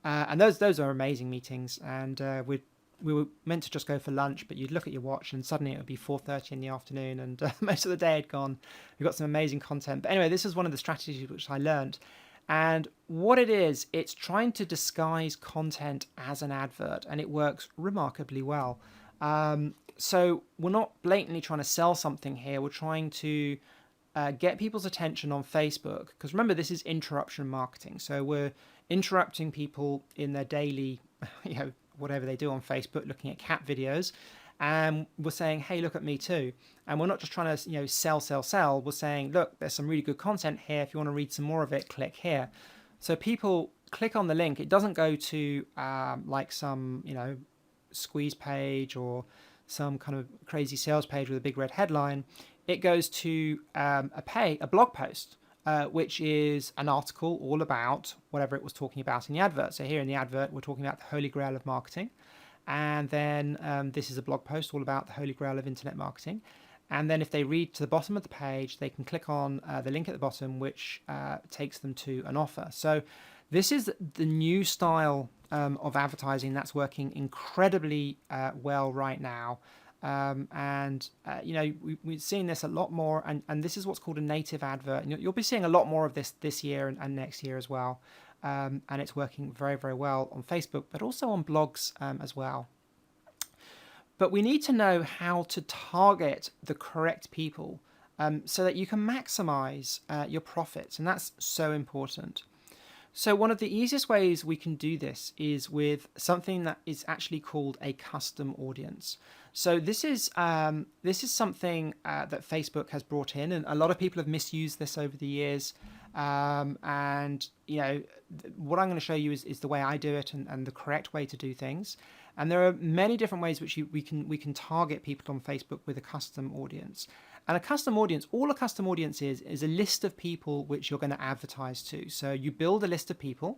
And those are amazing meetings. And we were meant to just go for lunch, but you'd look at your watch and suddenly it would be 4:30 in the afternoon, and most of the day had gone. We've got some amazing content. But anyway, this is one of the strategies which I learned. And what it is, it's trying to disguise content as an advert, and it works remarkably well. So we're not blatantly trying to sell something here. We're trying to get people's attention on Facebook, because remember, this is interruption marketing. So we're interrupting people in their daily, whatever they do on Facebook, looking at cat videos, and we're saying, hey, look at me too. And we're not just trying to sell. We're saying, look, there's some really good content here. If you want to read some more of it, click here. So people click on the link. It doesn't go to like some squeeze page or some kind of crazy sales page with a big red headline. It goes to a blog post, which is an article all about whatever it was talking about in the advert. So here in the advert, we're talking about the Holy Grail of marketing. And then this is a blog post all about the Holy Grail of internet marketing. And then if they read to the bottom of the page, they can click on the link at the bottom, which takes them to an offer. So this is the new style of advertising that's working incredibly well right now. We've seen this a lot more, and this is what's called a native advert. And you'll be seeing a lot more of this year and next year as well. And it's working very, very well on Facebook, but also on blogs as well. But we need to know how to target the correct people so that you can maximize your profits. And that's so important. So one of the easiest ways we can do this is with something that is actually called a custom audience. So this is something that Facebook has brought in, and a lot of people have misused this over the years. What I'm going to show you is the way I do it and the correct way to do things. And there are many different ways which we can target people on Facebook with a custom audience. And a custom audience, all a custom audience is a list of people which you're going to advertise to. So you build a list of people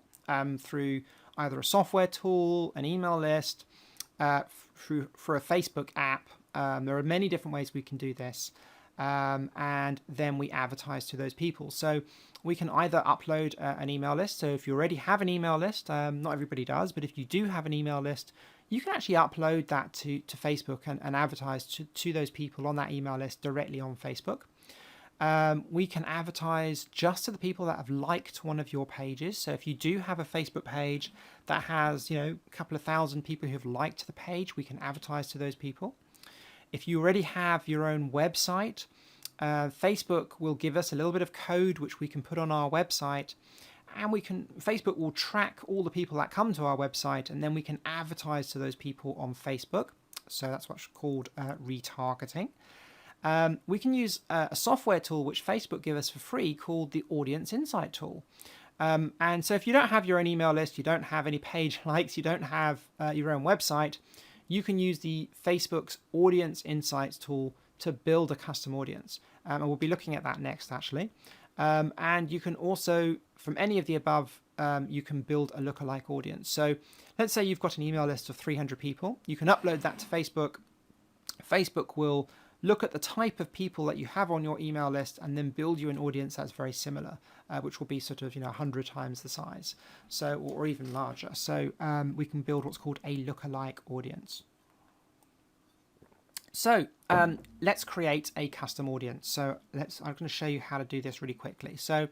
through either a software tool, an email list, for a Facebook app. There are many different ways we can do this. And then we advertise to those people. So we can either upload an email list. So if you already have an email list, not everybody does, but if you do have an email list, you can actually upload that to Facebook and advertise to those people on that email list directly on Facebook. We can advertise just to the people that have liked one of your pages. So if you do have a Facebook page that has, a couple of thousand people who have liked the page, we can advertise to those people. If you already have your own website, Facebook will give us a little bit of code which we can put on our website, and Facebook will track all the people that come to our website, and then we can advertise to those people on Facebook. So that's what's called retargeting. We can use a software tool which Facebook give us for free called the Audience Insight tool. And so if you don't have your own email list, you don't have any page likes, you don't have your own website, you can use the Facebook's Audience Insights tool to build a custom audience. And we'll be looking at that next, actually. And you can also, from any of the above, you can build a lookalike audience. So let's say you've got an email list of 300 people. You can upload that to Facebook. Facebook will look at the type of people that you have on your email list and then build you an audience that's very similar, which will be sort of 100 times the size, so or even larger. So we can build what's called a lookalike audience. So let's create a custom audience. So I'm going to show you how to do this really quickly. So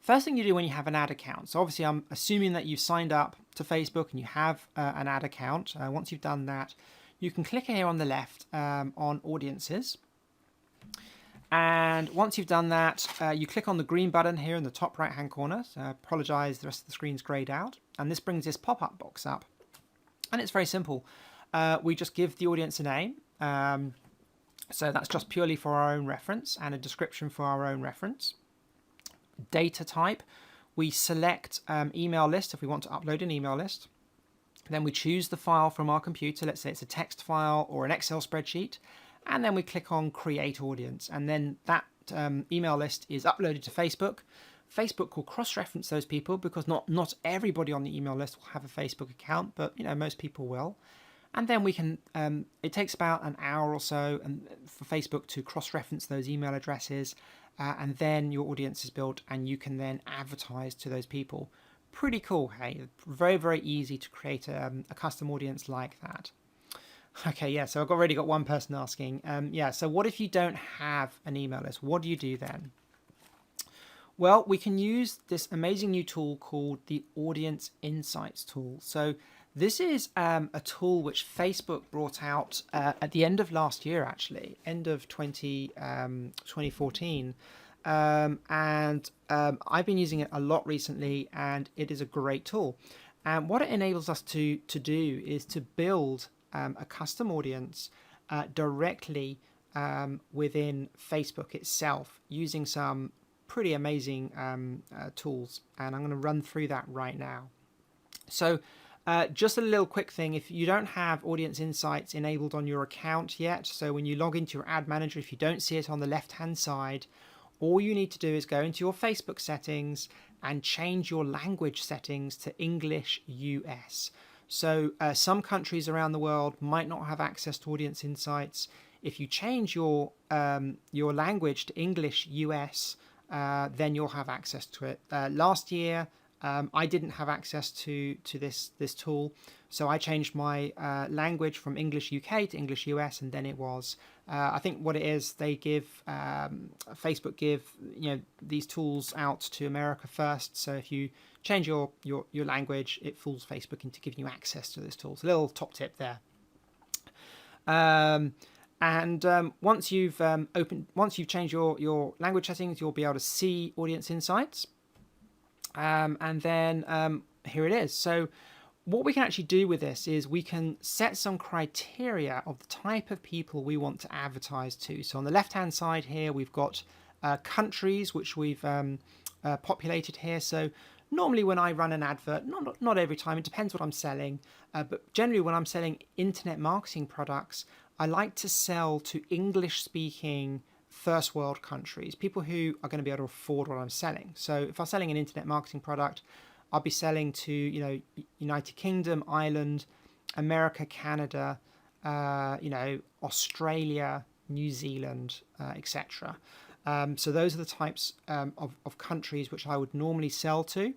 first thing you do when you have an ad account. So obviously I'm assuming that you've signed up to Facebook and you have an ad account. Once you've done that, you can click here on the left on audiences. And once you've done that, you click on the green button here in the top right hand corner. So I apologize, the rest of the screen's grayed out. And this brings this pop-up box up. And it's very simple. We just give the audience a name. So that's just purely for our own reference, and a description for our own reference. Data type, we select email list if we want to upload an email list. Then we choose the file from our computer. Let's say it's a text file or an Excel spreadsheet. And then we click on Create Audience. And then that email list is uploaded to Facebook. Facebook will cross-reference those people because not everybody on the email list will have a Facebook account, but most people will. and then we can, it takes about an hour or so and for Facebook to cross-reference those email addresses, and then your audience is built and you can then advertise to those people. Pretty cool, hey? Very, very easy to create a custom audience like that. Okay, yeah, so I've already got one person asking, yeah, so what if you don't have an email list? What do you do then? Well, we can use this amazing new tool called the Audience Insights tool. So this is a tool which Facebook brought out at the end of last year, actually, end of 2014. And I've been using it a lot recently, and it is a great tool. And what it enables us to do is to build a custom audience directly within Facebook itself using some pretty amazing tools. And I'm going to run through that right now. So just a little quick thing, if you don't have Audience Insights enabled on your account yet, so when you log into your ad manager, if you don't see it on the left hand side, all you need to do is go into your Facebook settings and change your language settings to English US. So some countries around the world might not have access to Audience Insights. If you change your language to English US, then you'll have access to it. Last year, I didn't have access to this tool, so I changed my language from English UK to English US, and then it was. I think what it is, they give Facebook give these tools out to America first. So if you change your language, it fools Facebook into giving you access to this tool. So a little top tip there. Once you've changed your language settings, you'll be able to see Audience Insights. And then here it is. So what we can actually do with this is we can set some criteria of the type of people we want to advertise to. So on the left hand side here, we've got countries which we've populated here. So normally when I run an advert, not every time, it depends what I'm selling, but generally when I'm selling internet marketing products, I like to sell to English speaking first world countries, people who are going to be able to afford what I'm selling. So if I'm selling an internet marketing product, I'll be selling to United Kingdom, Ireland, America, Canada, Australia, New Zealand, etc. So those are the types of countries which I would normally sell to,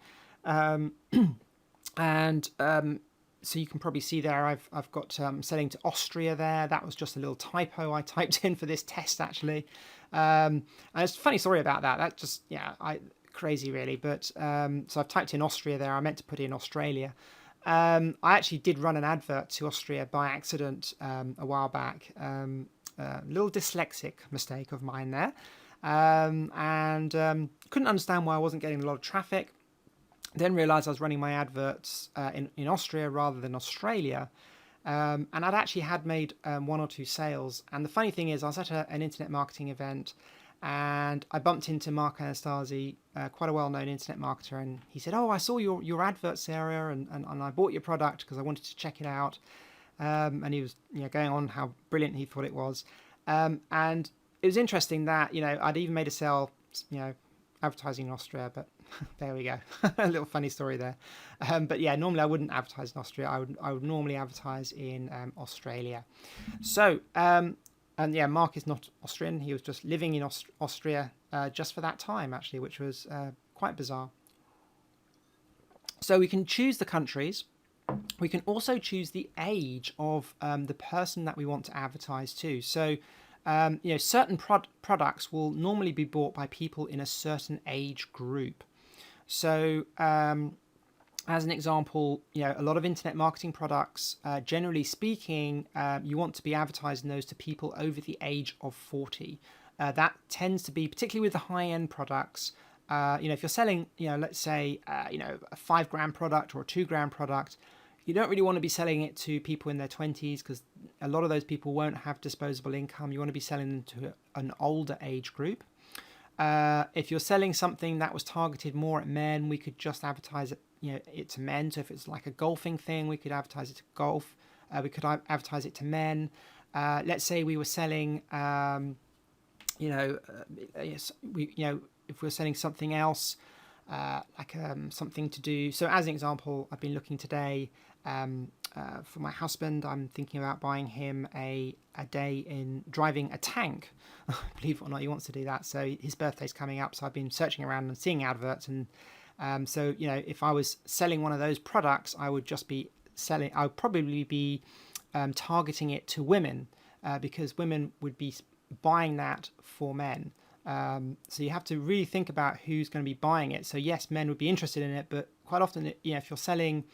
so you can probably see there I've got selling to Austria there. That was just a little typo I typed in for this test actually, and it's a funny story about that. That just crazy really. But so I've typed in Austria there. I meant to put in Australia. I actually did run an advert to Austria by accident a while back. A little dyslexic mistake of mine there, and couldn't understand why I wasn't getting a lot of traffic. Then realised I was running my adverts in Austria rather than Australia, and I'd actually had made 1 or 2 sales. And the funny thing is, I was at an internet marketing event, and I bumped into Mark Anastasi, quite a well-known internet marketer, and he said, "Oh, I saw your adverts, Sarah, and I bought your product because I wanted to check it out." And he was going on how brilliant he thought it was, and it was interesting that I'd even made a sale, advertising in Austria, but there we go. A little funny story there. But yeah, normally I wouldn't advertise in Austria. I would normally advertise in Australia. So, and yeah, Mark is not Austrian. He was just living in Austria just for that time, actually, which was quite bizarre. So we can choose the countries. We can also choose the age of the person that we want to advertise to. So, certain products will normally be bought by people in a certain age group. So, as an example, a lot of internet marketing products, generally speaking, you want to be advertising those to people over the age of 40. That tends to be, particularly with the high-end products, if you're selling, let's say, a $5,000 product or a $2,000 product, you don't really want to be selling it to people in their 20s because a lot of those people won't have disposable income. You want to be selling them to an older age group. If you're selling something that was targeted more at men, we could just advertise it, it to men. So if it's like a golfing thing, we could advertise it to golf. We could advertise it to men. Let's say we were selling, if we're selling something else, like something to do. So as an example, I've been looking today for my husband, I'm thinking about buying him a day in driving a tank. Believe it or not, he wants to do that. So his birthday's coming up. So I've been searching around and seeing adverts. And so, if I was selling one of those products, I would probably be targeting it to women because women would be buying that for men. So you have to really think about who's going to be buying it. So yes, men would be interested in it, but quite often, if you're selling,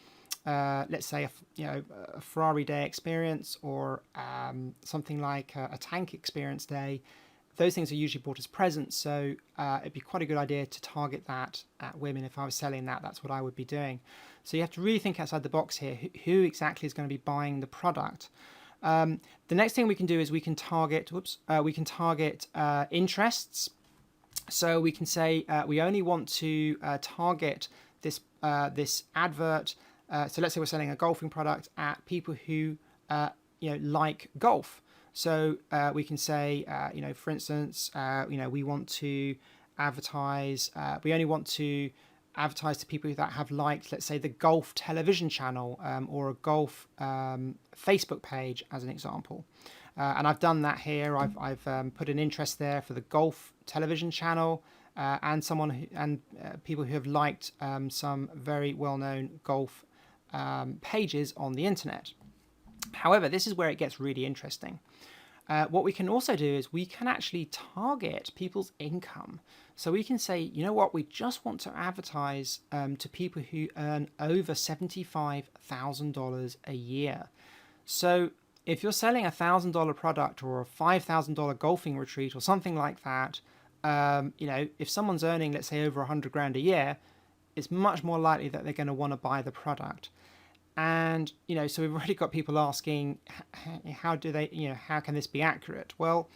let's say, a Ferrari day experience or something like a tank experience day, those things are usually bought as presents. So it'd be quite a good idea to target that at women. If I was selling that, that's what I would be doing. So you have to really think outside the box here. Who exactly is going to be buying the product? The next thing we can do is we can target interests. So we can say we only want to target this advert. So let's say we're selling a golfing product at people who like golf. So we can say for instance we want to advertise. We only want to advertise to people that have liked, let's say, the golf television channel or a golf Facebook page, as an example. And I've done that here. I've put an interest there for the golf television channel and people who have liked some very well-known golf pages on the internet. However, this is where it gets really interesting. What we can also do is we can actually target people's income. So we can say, you know what, we just want to advertise to people who earn over $75,000 a year. So if you're selling $1,000 product or a $5,000 golfing retreat or something like that, if someone's earning, let's say, over $100,000 a year, it's much more likely that they're going to want to buy the product. And so we've already got people asking, how can this be accurate? Well,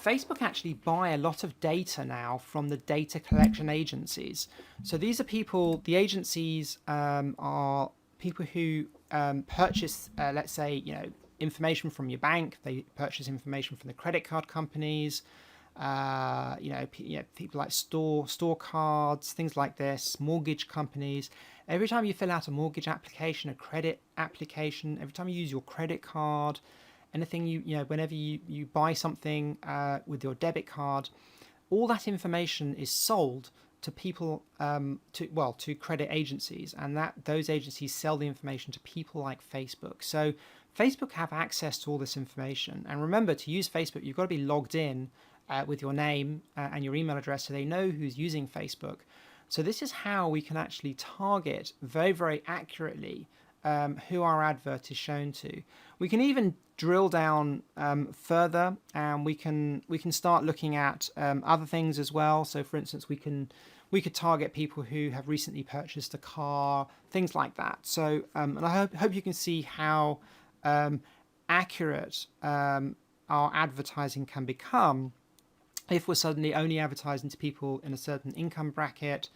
Facebook actually buy a lot of data now from the data collection agencies. So these are the agencies are people who purchase, let's say, information from your bank. They purchase information from the credit card companies. People like store cards, things like this, mortgage companies. Every time you fill out a mortgage application, a credit application, every time you use your credit card, anything whenever you buy something with your debit card, all that information is sold to people, to credit agencies, and those agencies sell the information to people like Facebook. So Facebook have access to all this information. And remember, to use Facebook, you've got to be logged in with your name and your email address, so they know who's using Facebook. So this is how we can actually target very, very accurately who our advert is shown to. We can even drill down further, and we can start looking at other things as well. So, for instance, we could target people who have recently purchased a car, things like that. So, and I hope you can see how accurate our advertising can become if we're suddenly only advertising to people in a certain income bracket.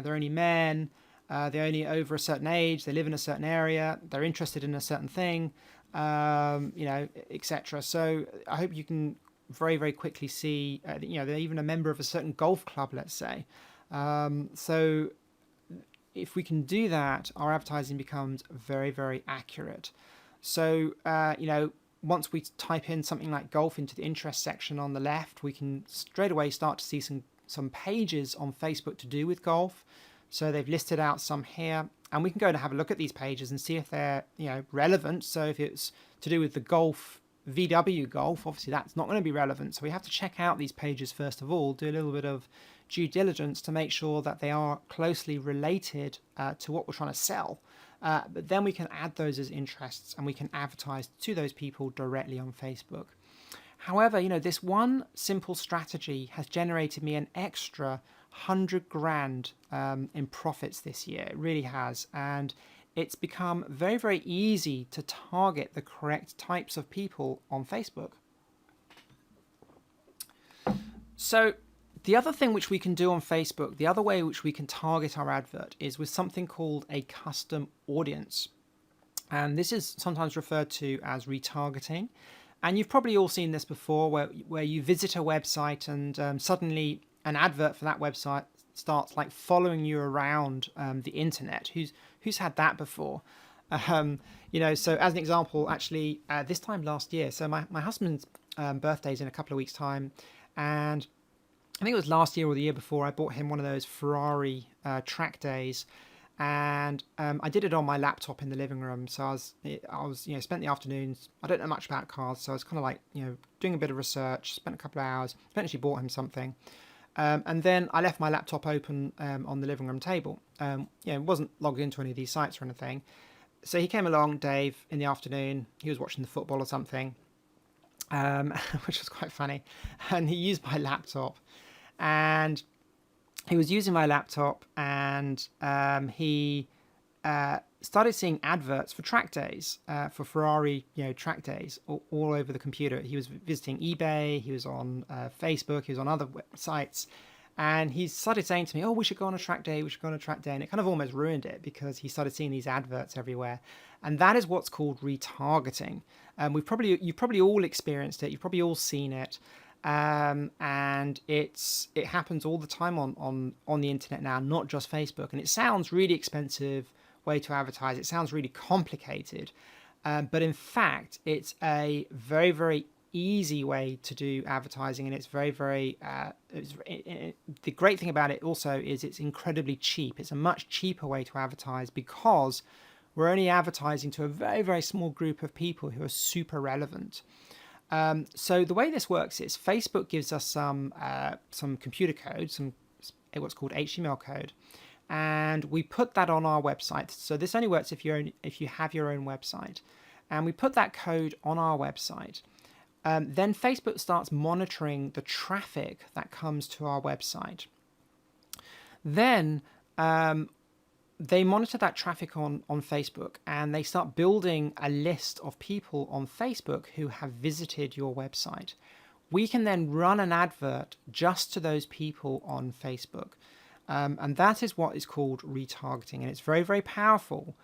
They're only men, they're only over a certain age, they live in a certain area, they're interested in a certain thing, etc. So I hope you can very, very quickly see, they're even a member of a certain golf club, let's say. So if we can do that, our advertising becomes very, very accurate. So, once we type in something like golf into the interest section on the left, we can straight away start to see some pages on Facebook to do with golf. So they've listed out some here, and we can go and have a look at these pages and see if they're relevant. So if it's to do with the golf, VW golf, obviously that's not going to be relevant. So we have to check out these pages first of all, do a little bit of due diligence to make sure that they are closely related to what we're trying to sell. But then we can add those as interests, and we can advertise to those people directly on Facebook. However, this one simple strategy has generated me an extra $100,000 in profits this year. It really has. And it's become very, very easy to target the correct types of people on Facebook. So the other thing which we can do on Facebook, the other way which we can target our advert, is with something called a custom audience. And this is sometimes referred to as retargeting. And you've probably all seen this before, where you visit a website and suddenly an advert for that website starts like following you around the internet. Who's had that before? So as an example, actually, this time last year, so my husband's birthday's in a couple of weeks' time, and I think it was last year or the year before, I bought him one of those Ferrari track days, and I did it on my laptop in the living room. So spent the afternoons. I don't know much about cars, so I was kind of like, doing a bit of research. Spent a couple of hours. Eventually bought him something, and then I left my laptop open on the living room table. Wasn't logged into any of these sites or anything. So he came along, Dave, in the afternoon. He was watching the football or something, which was quite funny, and he used my laptop, and he was using my laptop, and he started seeing adverts for track days, for Ferrari, track days all over the computer. He was visiting eBay, he was on Facebook, he was on other sites, and he started saying to me, "Oh, we should go on a track day. We should go on a track day." And it kind of almost ruined it because he started seeing these adverts everywhere, and that is what's called retargeting. You've probably all experienced it. You've probably all seen it. And it happens all the time on the internet now, not just Facebook. And it sounds really expensive way to advertise. It sounds really complicated, but in fact, it's a very, very easy way to do advertising, and it's very, very. The great thing about it also is it's incredibly cheap. It's a much cheaper way to advertise because we're only advertising to a very, very small group of people who are super relevant. So the way this works is Facebook gives us some computer code, some what's called HTML code, and we put that on our website. So this only works if you have your own website, and we put that code on our website. Then Facebook starts monitoring the traffic that comes to our website. Then they monitor that traffic on Facebook, and they start building a list of people on Facebook who have visited your website. We can then run an advert just to those people on Facebook. And that is what is called retargeting. And it's very, very powerful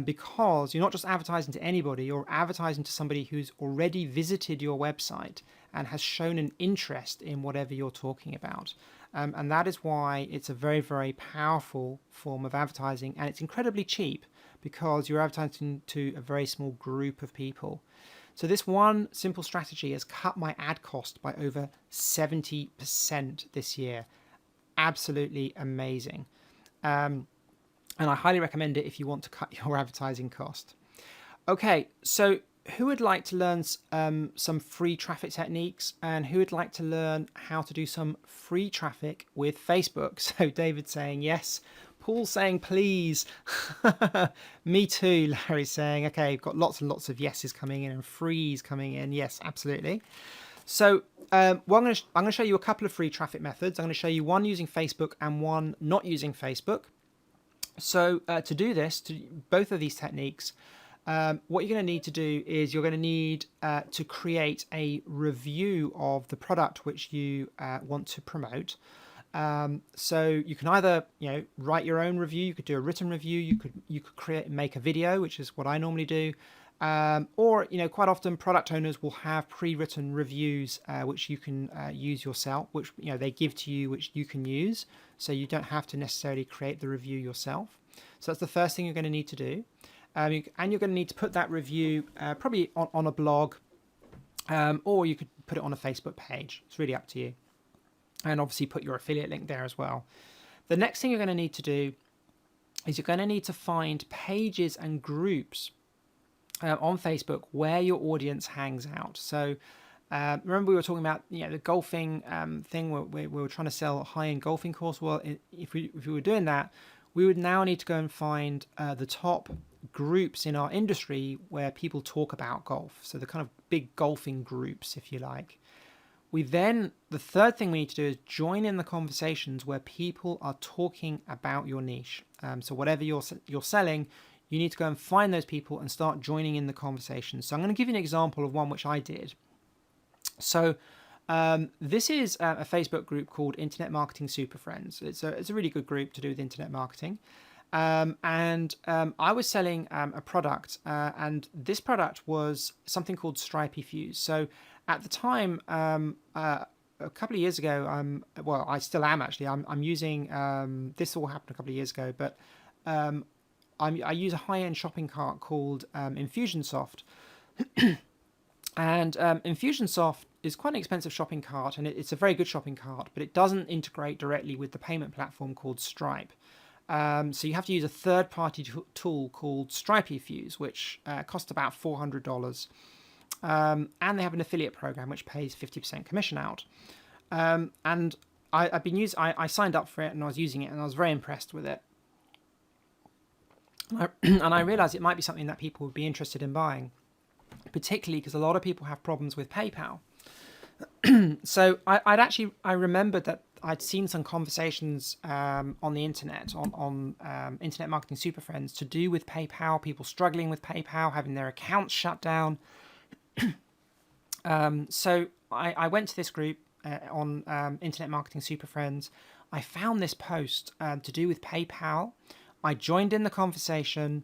because you're not just advertising to anybody, you're advertising to somebody who's already visited your website and has shown an interest in whatever you're talking about. And that is why it's a very, very powerful form of advertising, and it's incredibly cheap because you're advertising to a very small group of people. So this one simple strategy has cut my ad cost by over 70% this year. Absolutely amazing. And I highly recommend it if you want to cut your advertising cost. Okay, so who would like to learn some free traffic techniques, and who would like to learn how to do some free traffic with Facebook? So David's saying yes. Paul's saying please. Me too, Larry's saying. Okay, got lots and lots of yeses coming in and frees coming in. Yes, absolutely. So I'm going to show you a couple of free traffic methods. I'm going to show you one using Facebook and one not using Facebook. So to do this, to both of these techniques, what you're going to need to do is you're going to need to create a review of the product which you want to promote. So you can either write your own review, you could do a written review, you could make a video, which is what I normally do, or quite often product owners will have pre-written reviews which you can use yourself, which they give to you, which you can use, so you don't have to necessarily create the review yourself. So that's the first thing you're going to need to do. And you're going to need to put that review probably on a blog, or you could put it on a Facebook page. It's really up to you. And obviously put your affiliate link there as well. The next thing you're going to need to do is you're going to need to find pages and groups on Facebook where your audience hangs out. So remember we were talking about the golfing thing where we were trying to sell a high-end golfing course. Well, if we were doing that, we would now need to go and find the top groups in our industry where people talk about golf. So the kind of big golfing groups, if you like. The third thing we need to do is join in the conversations where people are talking about your niche. So whatever you're selling, you need to go and find those people and start joining in the conversation. So I'm going to give you an example of one which I did. So this is a Facebook group called Internet Marketing Super Friends. It's a really good group to do with internet marketing. And I was selling a product, and this product was something called Stripey Fuse. So at the time, a couple of years ago, I still am actually. I'm using this all happened a couple of years ago, but I use a high-end shopping cart called Infusionsoft, and Infusionsoft is quite an expensive shopping cart, and it's a very good shopping cart, but it doesn't integrate directly with the payment platform called Stripe. So you have to use a third-party tool called Stripeifuse, which costs about $400. And they have an affiliate program which pays 50% commission out. And I signed up for it and I was using it and I was very impressed with it. And I realized it might be something that people would be interested in buying, particularly because a lot of people have problems with PayPal. So I remembered that I'd seen some conversations on the internet, on Internet Marketing Super Friends, to do with PayPal, people struggling with PayPal, having their accounts shut down. So I went to this group on Internet Marketing Super Friends. I found this post to do with PayPal. I joined in the conversation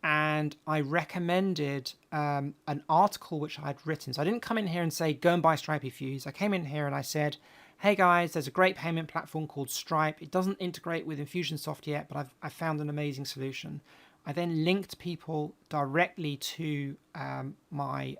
and I recommended an article which I'd written. So I didn't come in here and say, go and buy Stripeifuse. I came in here and I said, hey guys, there's a great payment platform called Stripe. It doesn't integrate with Infusionsoft yet, but I've found an amazing solution. I then linked people directly to my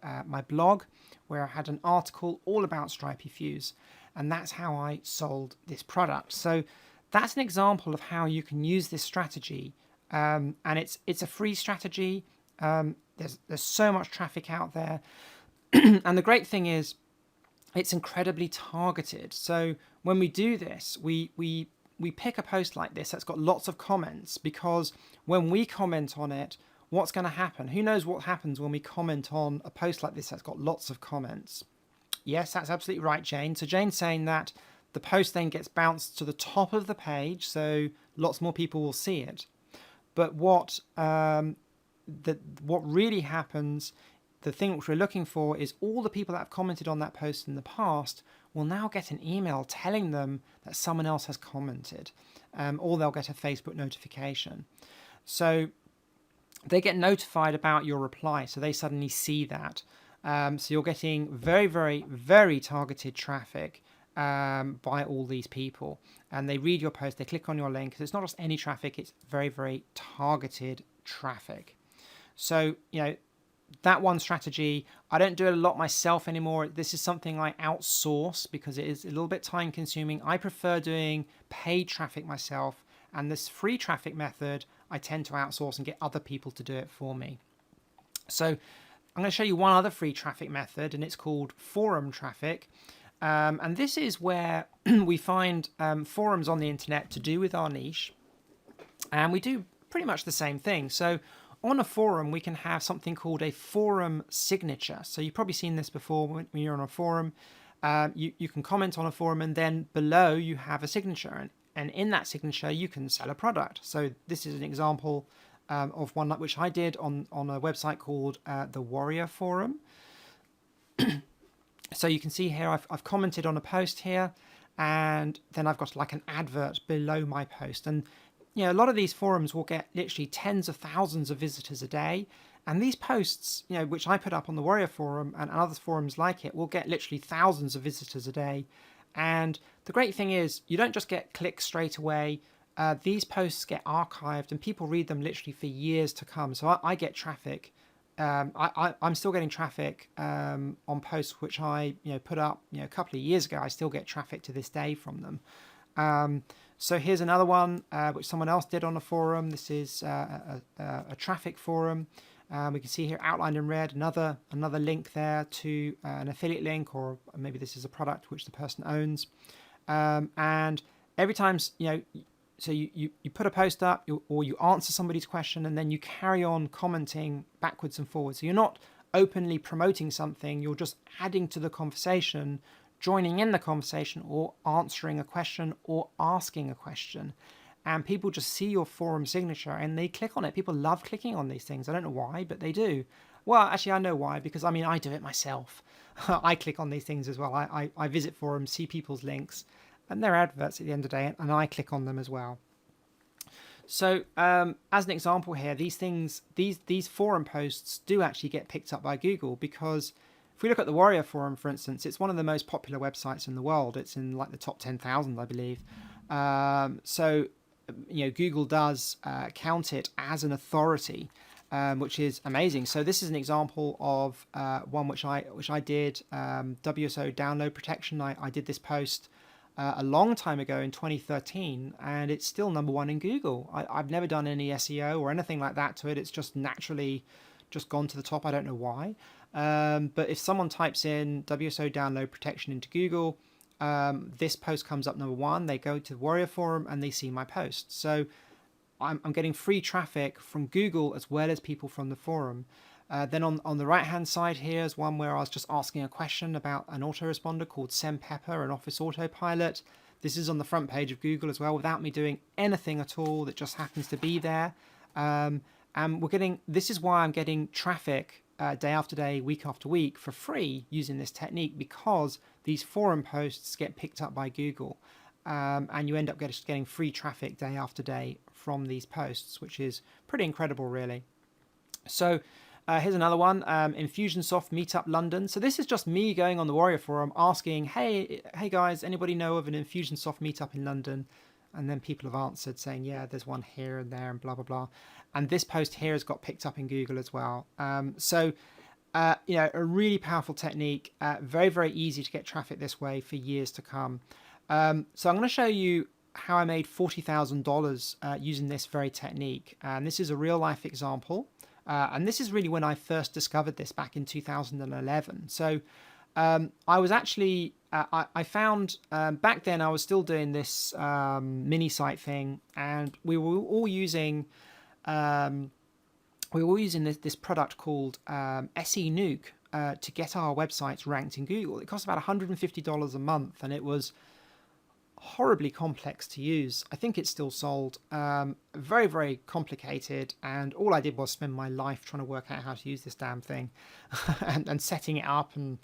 blog, where I had an article all about Stripeifuse, and that's how I sold this product. So that's an example of how you can use this strategy, and it's a free strategy. There's so much traffic out there, and the great thing is, it's incredibly targeted. So when we do this, we pick a post like this that's got lots of comments, because when we comment on it, what's going to happen? Who knows what happens when we comment on a post like this that's got lots of comments? Yes, that's absolutely right, Jane. So Jane's saying that the post then gets bounced to the top of the page, so lots more people will see it. But what really happens, the thing which we're looking for, is all the people that have commented on that post in the past will now get an email telling them that someone else has commented, or they'll get a Facebook notification. So they get notified about your reply, so they suddenly see that. So you're getting very, very, very targeted traffic by all these people, and they read your post, they click on your link. It's not just any traffic, it's very, very targeted traffic. So, that one strategy, I don't do it a lot myself anymore. This is something I outsource because it is a little bit time consuming. I prefer doing paid traffic myself, and this free traffic method I tend to outsource and get other people to do it for me. So I'm going to show you one other free traffic method, and it's called forum traffic. And this is where we find forums on the internet to do with our niche, and we do pretty much the same thing. So on a forum, we can have something called a forum signature. So you've probably seen this before when you're on a forum. You can comment on a forum, and then below you have a signature. And in that signature, you can sell a product. So this is an example of one which I did on a website called the Warrior Forum. So you can see here, I've commented on a post here, and then I've got like an advert below my post. And a lot of these forums will get literally tens of thousands of visitors a day. And these posts, which I put up on the Warrior Forum and other forums like it, will get literally thousands of visitors a day. And the great thing is, you don't just get clicks straight away. These posts get archived and people read them literally for years to come. So I get traffic. I'm still getting traffic on posts which I put up a couple of years ago. I still get traffic to this day from them. So here's another one which someone else did on a forum. This is a traffic forum. We can see here outlined in red another link there to an affiliate link, or maybe this is a product which the person owns. And every time, so you put a post up, or you answer somebody's question, and then you carry on commenting backwards and forwards. So you're not openly promoting something, you're just adding to the conversation, joining in the conversation, or answering a question or asking a question. And people just see your forum signature and they click on it. People love clicking on these things. I don't know why, but they do. Well, actually, I know why, because I do it myself. I click on these things as well. I visit forums, see people's links, and they're adverts at the end of the day, and I click on them as well. So as an example here, these forum posts do actually get picked up by Google, because if we look at the Warrior Forum, for instance, it's one of the most popular websites in the world. It's in like the top 10,000, I believe. So Google does count it as an authority, which is amazing. So this is an example of one which I did, WSO download protection. I did this post a long time ago in 2013, and it's still #1 in Google. I've never done any SEO or anything like that to it. It's just naturally just gone to the top. I don't know why. But if someone types in WSO download protection into Google, this post comes up #1. They go to the Warrior Forum and they see my post. So I'm getting free traffic from Google as well as people from the forum. Then on the right hand side here is one where I was just asking a question about an autoresponder called SendPepper and Office Autopilot. This is on the front page of Google as well without me doing anything at all. That just happens to be there. And this is why I'm getting traffic day after day, week after week for free using this technique, because these forum posts get picked up by Google. And you end up getting free traffic day after day from these posts, which is pretty incredible, really. So here's another one, Infusionsoft Meetup London. So this is just me going on the Warrior Forum asking, hey guys, anybody know of an Infusionsoft meetup in London? And then people have answered saying, yeah, there's one here and there and blah, blah, blah. And this post here has got picked up in Google as well. A really powerful technique, very, very easy to get traffic this way for years to come. So I'm going to show you how I made $40,000 using this very technique. And this is a real life example. And this is really when I first discovered this back in 2011. So I was actually, I found back then I was still doing this mini site thing, and we were all using this product called SE Nuke to get our websites ranked in Google. It cost about $150 a month, and it was horribly complex to use. I think it's still sold. Very, very complicated, and all I did was spend my life trying to work out how to use this damn thing and setting it up and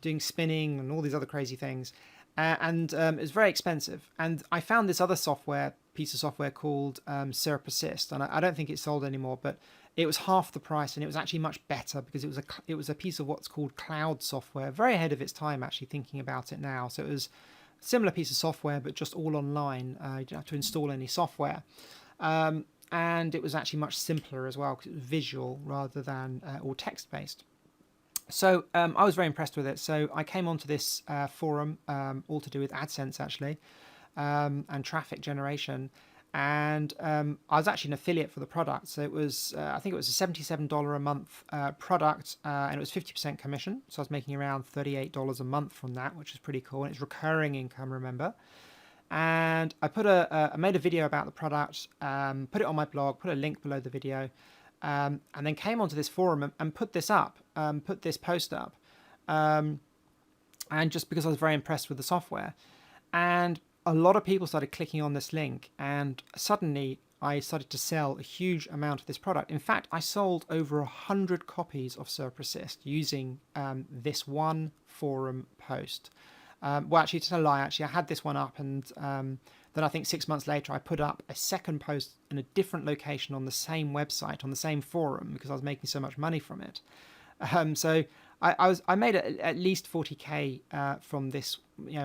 doing spinning and all these other crazy things. It was very expensive. And I found this other piece of software called SERP Assist, and I don't think it's sold anymore, but it was half the price, and it was actually much better because it was a piece of what's called cloud software, very ahead of its time, actually, thinking about it now. So it was similar piece of software, but just all online. You didn't have to install any software. And it was actually much simpler as well because it was visual rather than all text-based. So I was very impressed with it. So I came onto this forum, all to do with AdSense, actually, and traffic generation. And I was actually an affiliate for the product. So it was, I think it was a $77 a month product, and it was 50% commission. So I was making around $38 a month from that, which is pretty cool. And it's recurring income, remember. And I made a video about the product, put it on my blog, put a link below the video, and then came onto this forum and put this post up. And just because I was very impressed with the software. And a lot of people started clicking on this link, and suddenly I started to sell a huge amount of this product. In fact, I sold over 100 copies of SERP Assist using this one forum post. Well, actually, to tell a lie, actually, I had this one up, and then I think 6 months later, I put up a second post in a different location on the same website, on the same forum, because I was making so much money from it. So I made at least 40k from this,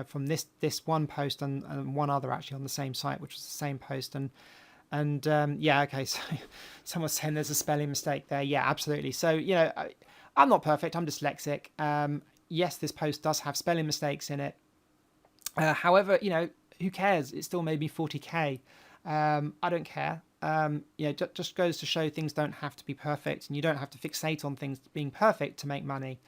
from this one post and one other actually on the same site, which was the same post. And yeah, okay. So someone's saying there's a spelling mistake there. Yeah, absolutely. So I'm not perfect. I'm dyslexic. Yes, this post does have spelling mistakes in it. However, who cares? It still made me 40k. I don't care. Just goes to show things don't have to be perfect, and you don't have to fixate on things being perfect to make money.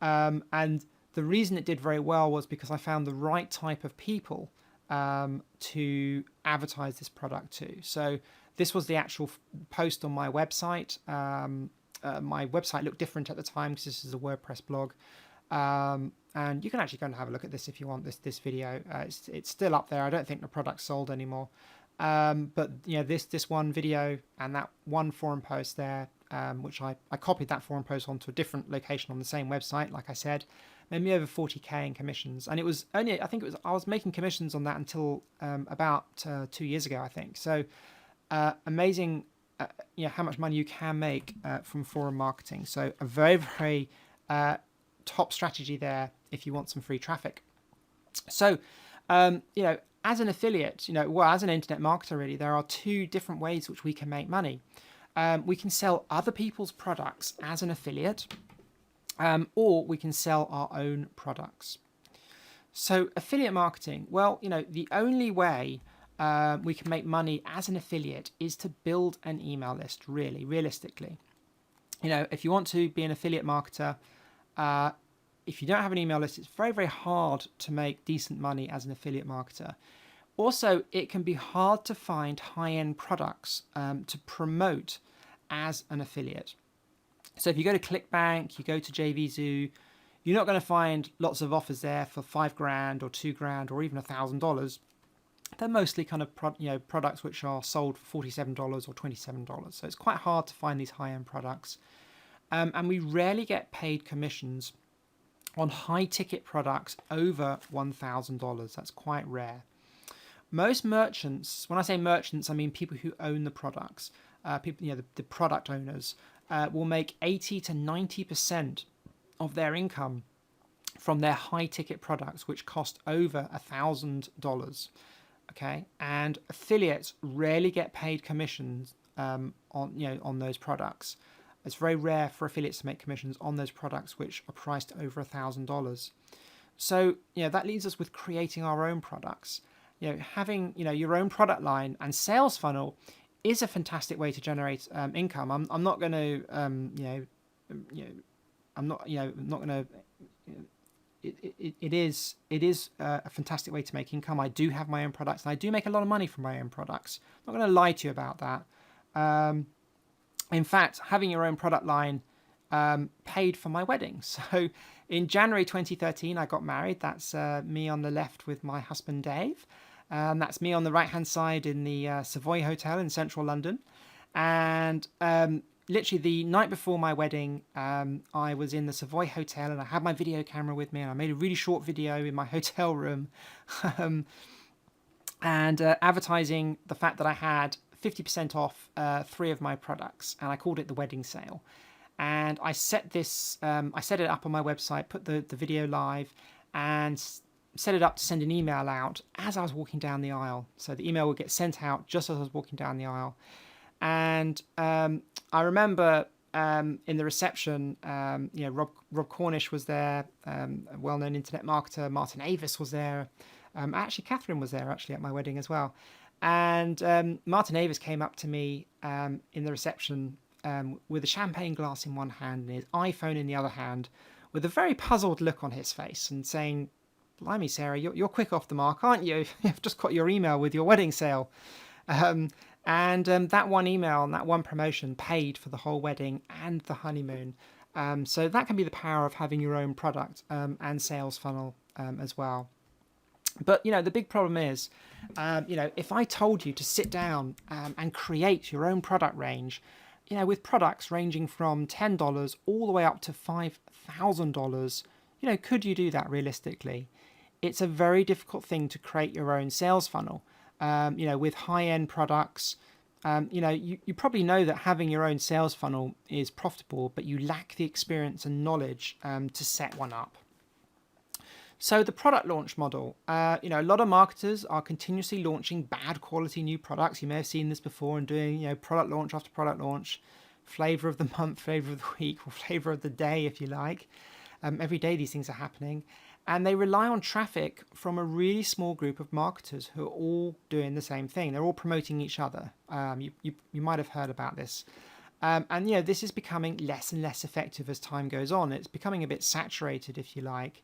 And the reason it did very well was because I found the right type of people to advertise this product to. So this was the actual post on my website. My website looked different at the time because this is a WordPress blog. And you can actually go and have a look at this if you want this video. It's still up there. I don't think the product's sold anymore. But this one video and that one forum post there, which I copied that forum post onto a different location on the same website, like I said, made me over 40k in commissions. And it was only, I was making commissions on that until about 2 years ago, I think. So amazing, how much money you can make from forum marketing. So a very, very top strategy there if you want some free traffic. So, as an affiliate, well, as an internet marketer, really, there are two different ways which we can make money. We can sell other people's products as an affiliate, or we can sell our own products. So affiliate marketing, well, the only way we can make money as an affiliate is to build an email list, really, realistically. If you want to be an affiliate marketer, if you don't have an email list, it's very, very hard to make decent money as an affiliate marketer. Also, it can be hard to find high-end products to promote as an affiliate. So if you go to ClickBank, you go to JVZoo, you're not going to find lots of offers there for $5,000 or $2,000 or even $1,000. They're mostly kind of products which are sold for $47 or $27. So it's quite hard to find these high-end products. And we rarely get paid commissions on high-ticket products over $1,000. That's quite rare. Most merchants, when I say merchants, I mean people who own the products, the product owners, will make 80 to 90% of their income from their high-ticket products, which cost over $1,000. Okay, and affiliates rarely get paid commissions on those products. It's very rare for affiliates to make commissions on those products which are priced over $1,000. So that leaves us with creating our own products. Having your own product line and sales funnel is a fantastic way to generate income. I'm not going to I'm not going to. It is a fantastic way to make income. I do have my own products, and I do make a lot of money from my own products. I'm not going to lie to you about that. In fact, having your own product line paid for my wedding. So in January 2013, I got married. That's me on the left with my husband, Dave. That's me on the right-hand side in the Savoy Hotel in central London. And literally the night before my wedding, I was in the Savoy Hotel and I had my video camera with me, and I made a really short video in my hotel room and advertising the fact that I had 50% off 3 of my products, and I called it the wedding sale. And I set it up on my website, put the video live, and set it up to send an email out as I was walking down the aisle. So the email would get sent out just as I was walking down the aisle. And I remember in the reception, Rob Cornish was there, a well-known internet marketer. Martin Avis was there. Actually, Catherine was there at my wedding as well. And Martin Avis came up to me in the reception with a champagne glass in one hand and his iPhone in the other hand, with a very puzzled look on his face, and saying, "Blimey, Sarah, you're quick off the mark, aren't you? You've just got your email with your wedding sale." And that one email and that one promotion paid for the whole wedding and the honeymoon. So that can be the power of having your own product and sales funnel as well. But, the big problem is, if I told you to sit down and create your own product range, with products ranging from $10 all the way up to $5,000, could you do that realistically? It's a very difficult thing to create your own sales funnel. With high-end products, you probably know that having your own sales funnel is profitable, but you lack the experience and knowledge to set one up. So the product launch model, a lot of marketers are continuously launching bad quality new products. You may have seen this before, and doing, product launch after product launch, flavor of the month, flavor of the week, or flavor of the day, if you like. Every day these things are happening. And they rely on traffic from a really small group of marketers who are all doing the same thing. They're all promoting each other. You might have heard about this. And this is becoming less and less effective as time goes on. It's becoming a bit saturated, if you like.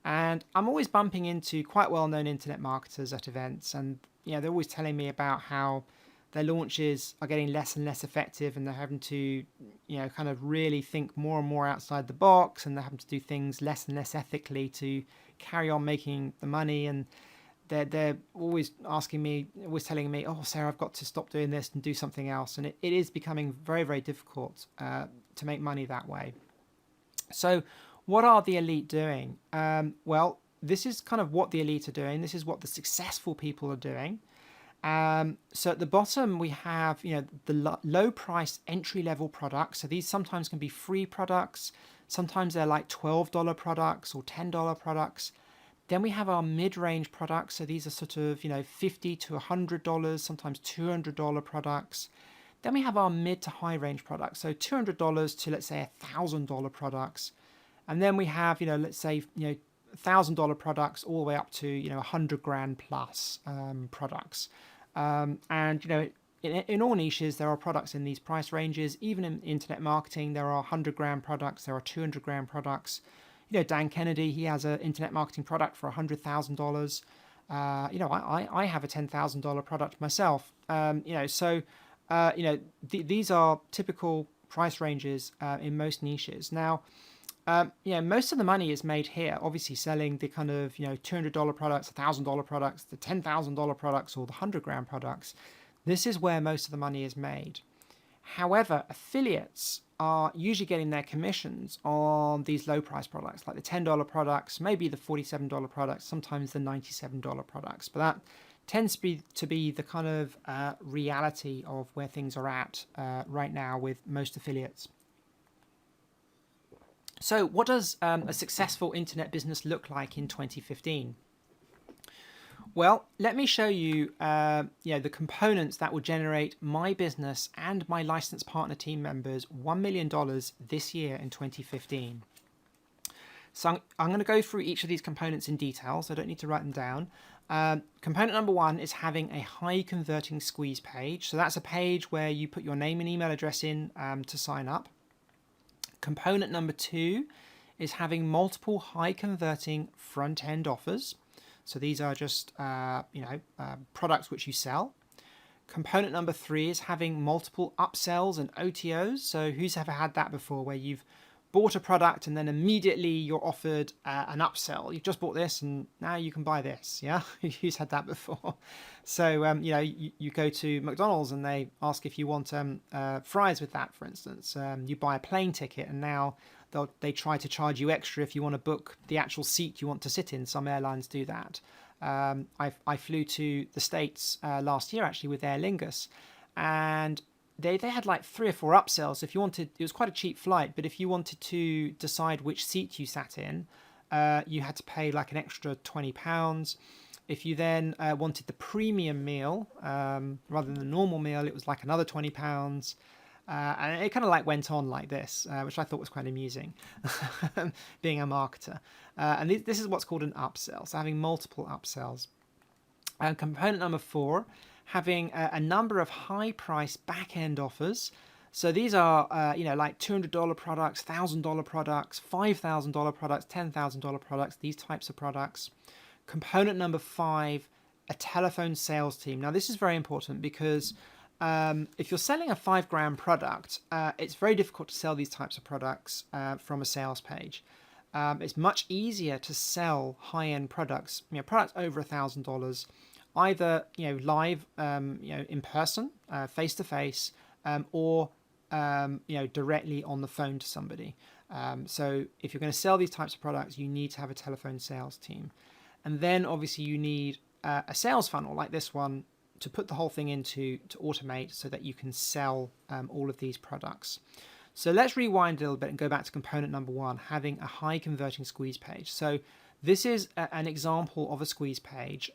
And I'm always bumping into quite well-known internet marketers at events, and they're always telling me about how their launches are getting less and less effective, and they're having to kind of really think more and more outside the box, and they're having to do things less and less ethically to carry on making the money. And they're always asking me, always telling me, "Oh, Sarah, I've got to stop doing this and do something else." And it is becoming very, very difficult to make money that way. So what are the elite doing? Well, this is kind of what the elite are doing. This is what the successful people are doing. So at the bottom, we have, the low price entry level products. So these sometimes can be free products. Sometimes they're like $12 products or $10 products. Then we have our mid-range products. So these are sort of, $50 to $100, sometimes $200 products. Then we have our mid to high range products. So $200 to, let's say, $1,000 products. And then we have, let's say, $1,000 products all the way up to, 100 grand plus products. And, in all niches, there are products in these price ranges. Even in internet marketing, there are 100 grand products, there are 200 grand products. Dan Kennedy, he has an internet marketing product for $100,000. I have a $10,000 product myself. These are typical price ranges in most niches. Now, most of the money is made here, obviously selling the kind of, $200 products, $1,000 products, the $10,000 products, or the 100 grand products. This is where most of the money is made. However, affiliates are usually getting their commissions on these low price products, like the $10 products, maybe the $47 products, sometimes the $97 products. But that tends to be the kind of reality of where things are at right now with most affiliates. So what does a successful internet business look like in 2015? Well, let me show you, the components that will generate my business and my licensed partner team members $1 million this year in 2015. So I'm going to go through each of these components in detail, so I don't need to write them down. Component number one is having a high converting squeeze page. So that's a page where you put your name and email address in to sign up. Component number two is having multiple high converting front end offers. So these are just, products which you sell. Component number three is having multiple upsells and OTOs. So who's ever had that before, where you've bought a product and then immediately you're offered an upsell? You've just bought this and now you can buy this. Yeah, who's had that before? So you go to McDonald's and they ask if you want fries with that, for instance. You buy a plane ticket and now they try to charge you extra if you want to book the actual seat you want to sit in. Some airlines do that. I flew to the States last year actually with Aer Lingus, and they had like 3 or 4 upsells. If you wanted, it was quite a cheap flight, but if you wanted to decide which seat you sat in, you had to pay like an extra £20. If you then wanted the premium meal rather than the normal meal, it was like another £20. And it kind of like went on like this, which I thought was quite amusing, being a marketer. And this is what's called an upsell, so having multiple upsells. Component number 4, having a number of high-price back-end offers. So these are, like $200 products, $1,000 products, $5,000 products, $10,000 products, these types of products. Component number 5, a telephone sales team. Now, this is very important because if you're selling a $5,000 product, it's very difficult to sell these types of products from a sales page. It's much easier to sell high-end products, products over $1,000, either live, in person, face to face, or directly on the phone to somebody. So if you're going to sell these types of products, you need to have a telephone sales team, and then obviously you need a sales funnel like this one to put the whole thing into to automate so that you can sell all of these products. So let's rewind a little bit and go back to component number 1, having a high converting squeeze page. So this is an example of a squeeze page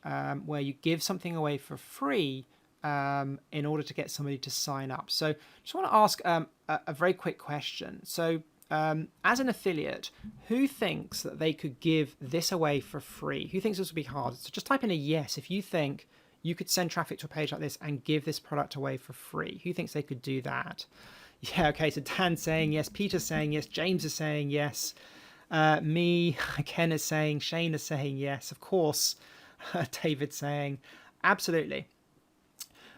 where you give something away for free in order to get somebody to sign up. So just want to ask a very quick question. So as an affiliate, who thinks that they could give this away for free? Who thinks this would be hard? So just type in a yes if you think you could send traffic to a page like this and give this product away for free. Who thinks they could do that? Yeah, okay, so Dan's saying yes, Peter's saying yes, James is saying yes, me, Ken is saying, Shane is saying yes, of course, David's saying, absolutely.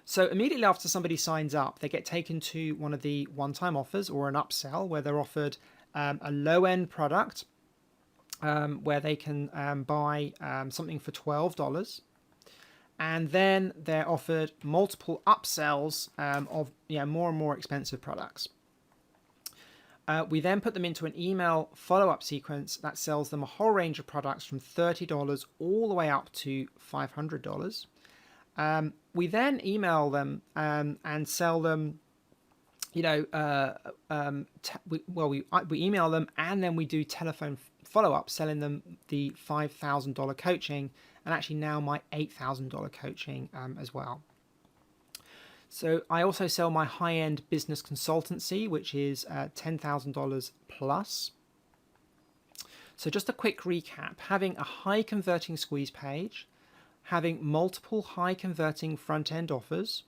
So immediately after somebody signs up, they get taken to one of the one-time offers or an upsell where they're offered a low-end product where they can buy something for $12. And then they're offered multiple upsells of more and more expensive products. We then put them into an email follow-up sequence that sells them a whole range of products from $30 all the way up to $500. We then email them and sell them, we email them and then we do telephone follow up selling them the $5,000 coaching, and actually now my $8,000 coaching as well. So I also sell my high-end business consultancy, which is $10,000 plus. So just a quick recap: having a high converting squeeze page, having multiple high converting front end offers,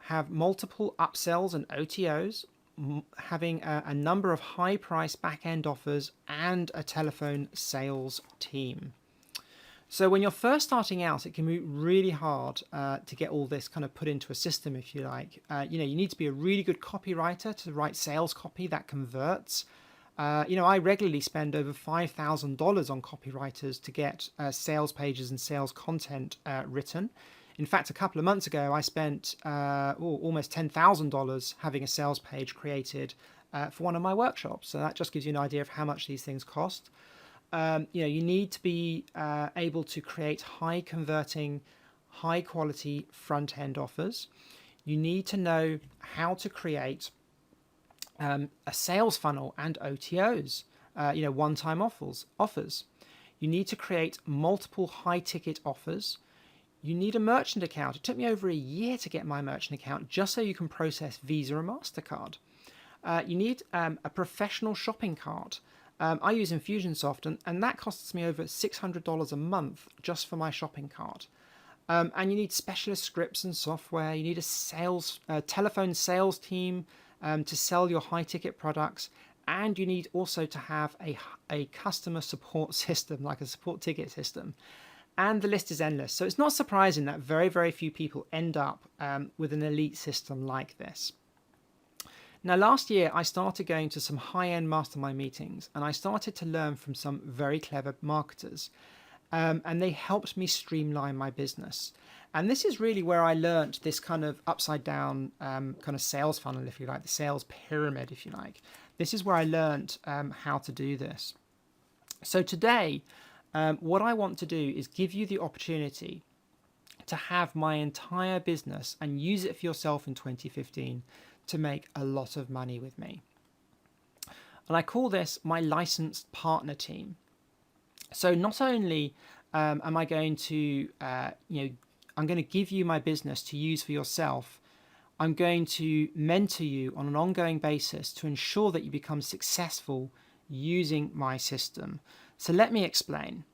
have multiple upsells and OTOs, having a number of high price back end offers, and a telephone sales team. So when you're first starting out, it can be really hard to get all this kind of put into a system, if you like. You need to be a really good copywriter to write sales copy that converts. I regularly spend over $5,000 on copywriters to get sales pages and sales content written. In fact, a couple of months ago, I spent almost $10,000 having a sales page created for one of my workshops. So that just gives you an idea of how much these things cost. You need to be able to create high converting, high quality front end offers. You need to know how to create a sales funnel and OTOs, one-time offers. You need to create multiple high ticket offers. You need a merchant account. It took me over a year to get my merchant account just so you can process Visa and MasterCard. You need a professional shopping cart. I use Infusionsoft, and that costs me over $600 a month just for my shopping cart. And you need specialist scripts and software. You need a telephone sales team to sell your high-ticket products. And you need also to have a customer support system, like a support ticket system. And the list is endless. So it's not surprising that very, very few people end up with an elite system like this. Now, last year, I started going to some high-end mastermind meetings, and I started to learn from some very clever marketers, and they helped me streamline my business. And this is really where I learned this kind of upside-down kind of sales funnel, if you like, the sales pyramid, if you like. This is where I learned how to do this. So today, what I want to do is give you the opportunity to have my entire business and use it for yourself in 2015 to make a lot of money with me. And I call this my licensed partner team. So not only am I going to, I'm going to give you my business to use for yourself, I'm going to mentor you on an ongoing basis to ensure that you become successful using my system. So let me explain.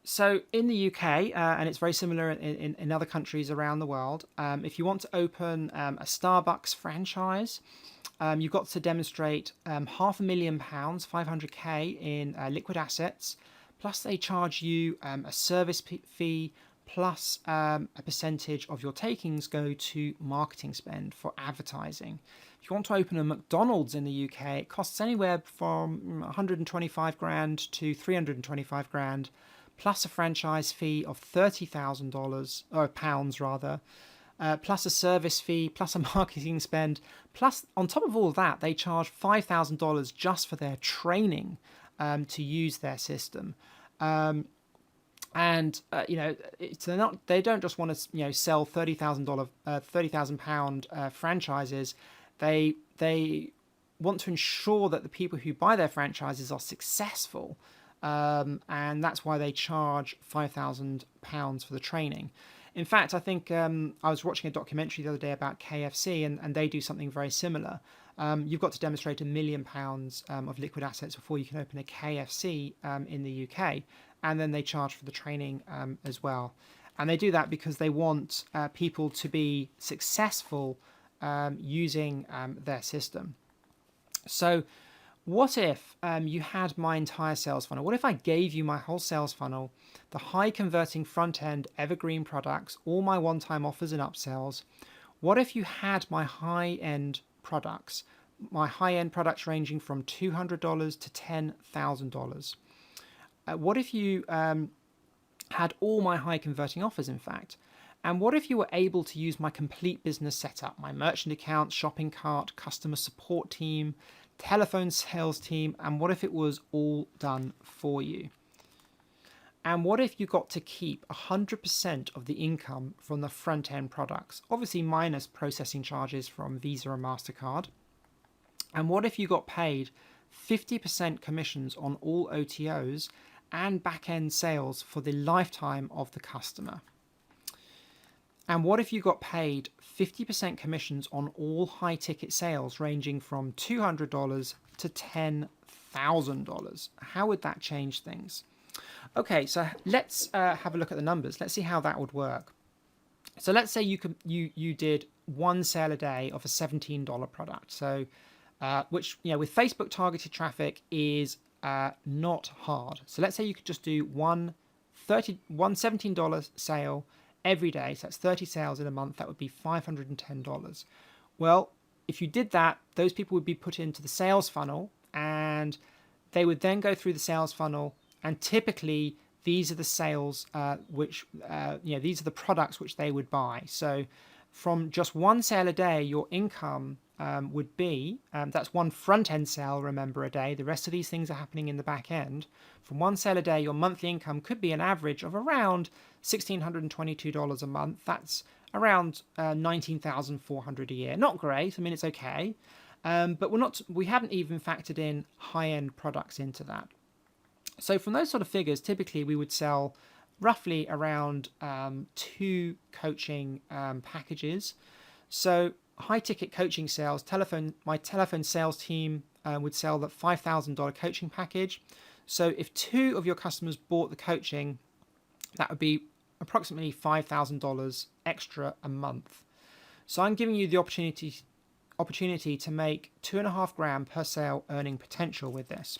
So in the UK, and it's very similar in other countries around the world, if you want to open a Starbucks franchise, you've got to demonstrate £500,000, 500k in liquid assets, plus they charge you a service fee, plus a percentage of your takings go to marketing spend for advertising. If you want to open a McDonald's in the UK, it costs anywhere from 125 grand to 325 grand, plus a franchise fee of $30,000 or pounds rather, plus a service fee, plus a marketing spend, plus on top of all of that, they charge $5,000 just for their training to use their system. They don't just want to sell £30,000 franchises. They want to ensure that the people who buy their franchises are successful. And that's why they charge £5,000 for the training. In fact, I think I was watching a documentary the other day about KFC, and they do something very similar. You've got to demonstrate £1 million of liquid assets before you can open a KFC in the UK, and then they charge for the training as well. And they do that because they want people to be successful using their system. So what if you had my entire sales funnel? What if I gave you my whole sales funnel, the high converting front end evergreen products, all my one-time offers and upsells? What if you had my high-end products, ranging from $200 to $10,000? What if you had all my high converting offers, in fact? And what if you were able to use my complete business setup, my merchant account, shopping cart, customer support team, telephone sales team, and what if it was all done for you? And what if you got to keep 100% of the income from the front end products, obviously minus processing charges from Visa and MasterCard? And what if you got paid 50% commissions on all OTOs and back-end sales for the lifetime of the customer. And what if you got paid 50% commissions on all high ticket sales ranging from $200 to $10,000? How would that change things? Okay, so let's have a look at the numbers. Let's see how that would work. So let's say you did one sale a day of a $17 product. So which, with Facebook targeted traffic is not hard. So let's say you could just do one $17 sale every day. So that's 30 sales in a month. That would be $510. Well, if you did that, those people would be put into the sales funnel, and they would then go through the sales funnel. And typically, these are the sales these are the products which they would buy. So from just one sale a day, your income would be, that's one front end sale, remember, a day. The rest of these things are happening in the back end. From one sale a day, your monthly income could be an average of around $1,622 a month. That's around $19,400 a year. Not great. I mean, it's okay. But we haven't even factored in high-end products into that. So from those sort of figures, typically we would sell roughly around 2 coaching packages. So high ticket coaching sales, my telephone sales team would sell the $5,000 coaching package. So if 2 of your customers bought the coaching, that would be approximately $5,000 extra a month. So I'm giving you the opportunity to make 2.5 grand per sale earning potential with this.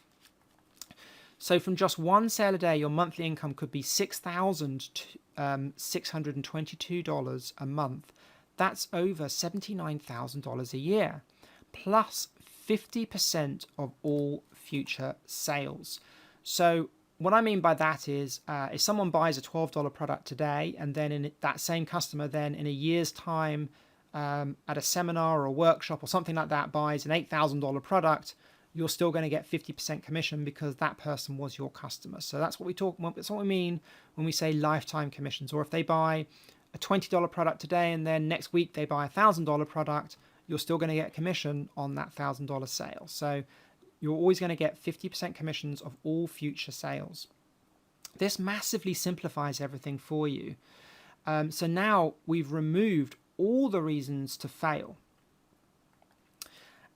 So from just one sale a day, your monthly income could be $6,622 a month. That's over $79,000 a year, plus 50% of all future sales. So what I mean by that is if someone buys a $12 product today, and then that same customer then in a year's time at a seminar or a workshop or something like that buys an $8,000 product, you're still going to get 50% commission because that person was your customer. So that's what that's what we mean when we say lifetime commissions. Or if they buy a $20 product today and then next week they buy a $1,000 product, you're still going to get commission on that $1,000 sale. So you're always going to get 50% commissions of all future sales. This massively simplifies everything for you. So now we've removed all the reasons to fail.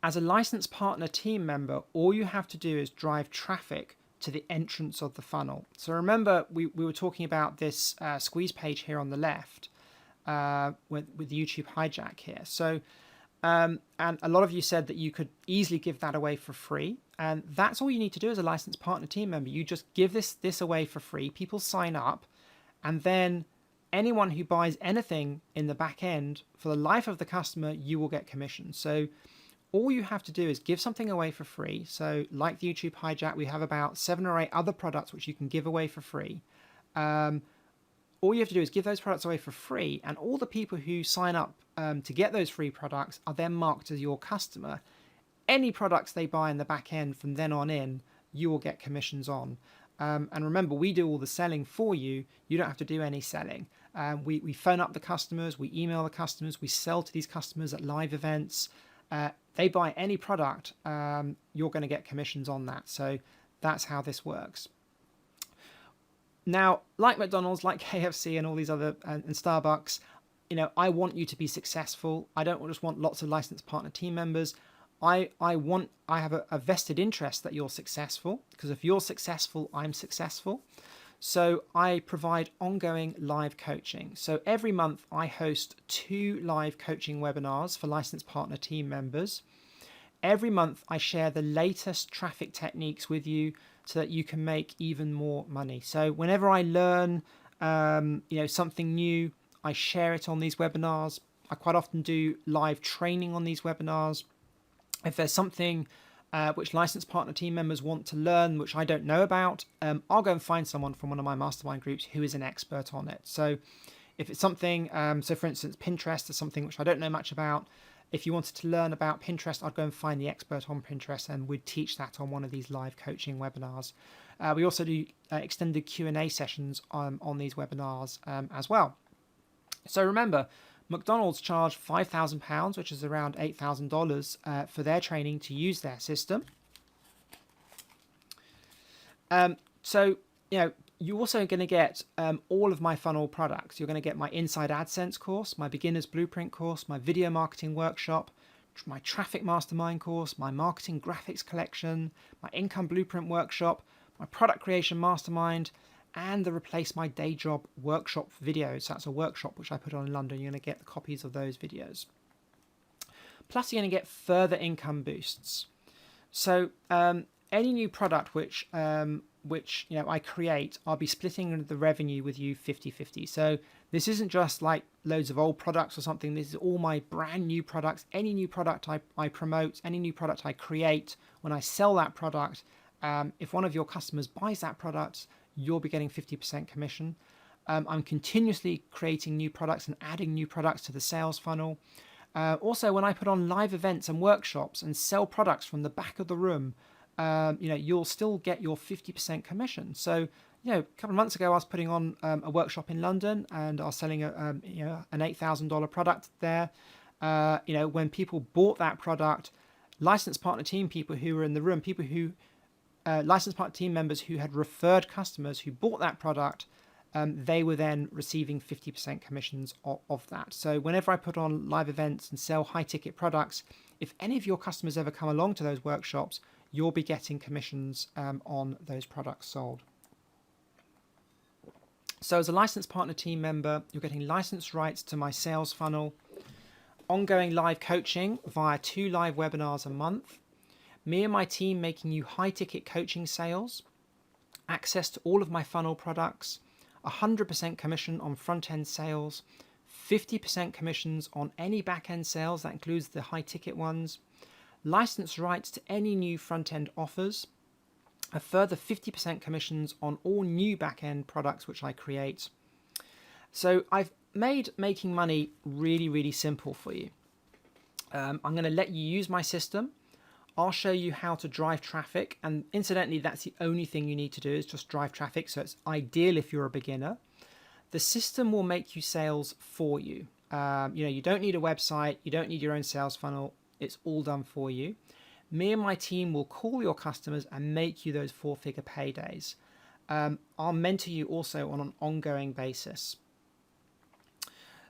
As a licensed partner team member, all you have to do is drive traffic to the entrance of the funnel. So remember, we were talking about this squeeze page here on the left with YouTube Hijack here. So, and a lot of you said that you could easily give that away for free. And that's all you need to do as a licensed partner team member. You just give this away for free. People sign up, and then anyone who buys anything in the back end, for the life of the customer, you will get commission. So all you have to do is give something away for free. So like the YouTube Hijack, we have about 7 or 8 other products which you can give away for free. All you have to do is give those products away for free, and all the people who sign up to get those free products are then marked as your customer. Any products they buy in the back end from then on in, you will get commissions on. And remember, we do all the selling for you. You don't have to do any selling. We phone up the customers, we email the customers, we sell to these customers at live events. They buy any product, you're going to get commissions on that. So that's how this works. Now, like McDonald's, like KFC and all these other, and Starbucks, I want you to be successful. I don't just want lots of licensed partner team members. I have a vested interest that you're successful, because if you're successful, I'm successful. So I provide ongoing live coaching. So every month I host 2 live coaching webinars for licensed partner team members. Every month I share the latest traffic techniques with you so that you can make even more money. So whenever I learn something new, I share it on these webinars. I quite often do live training on these webinars. If there's something which licensed partner team members want to learn, which I don't know about, I'll go and find someone from one of my mastermind groups who is an expert on it. So if it's something, so for instance, Pinterest is something which I don't know much about. If you wanted to learn about Pinterest, I'd go and find the expert on Pinterest, and we'd teach that on one of these live coaching webinars. We also do extended Q&A sessions on these webinars as well. So remember, McDonald's charge £5,000, which is around $8,000 for their training to use their system. So, you're also going to get all of my funnel products. You're going to get my Inside AdSense course, my Beginner's Blueprint course, my Video Marketing Workshop, my Traffic Mastermind course, my Marketing Graphics Collection, my Income Blueprint Workshop, my Product Creation Mastermind, and the Replace My Day Job workshop videos. So that's a workshop which I put on in London. You're going to get the copies of those videos. Plus, you're going to get further income boosts. So any new product which I create, I'll be splitting the revenue with you 50-50. So this isn't just like loads of old products or something. This is all my brand new products. Any new product I promote, any new product I create, when I sell that product, if one of your customers buys that product, you'll be getting 50% commission. I'm continuously creating new products and adding new products to the sales funnel. Also, when I put on live events and workshops and sell products from the back of the room, you'll still get your 50% commission. So, a couple of months ago, I was putting on a workshop in London, and I was selling an $8,000 product there. When people bought that product, licensed partner team people who were in the room, people who licensed partner team members who had referred customers who bought that product, they were then receiving 50% commissions of that. So whenever I put on live events and sell high ticket products, if any of your customers ever come along to those workshops, you'll be getting commissions on those products sold. So as a licensed partner team member, you're getting license rights to my sales funnel, ongoing live coaching via 2 live webinars a month, me and my team making you high ticket coaching sales, access to all of my funnel products, 100% commission on front end sales, 50% commissions on any back end sales, that includes the high ticket ones, license rights to any new front end offers, a further 50% commissions on all new back end products which I create. So I've made making money really, really simple for you. I'm going to let you use my system. I'll show you how to drive traffic, and incidentally, that's the only thing you need to do is just drive traffic, so it's ideal if you're a beginner. The system will make you sales for you. You don't need a website, you don't need your own sales funnel, it's all done for you. Me and my team will call your customers and make you those 4-figure paydays. I'll mentor you also on an ongoing basis.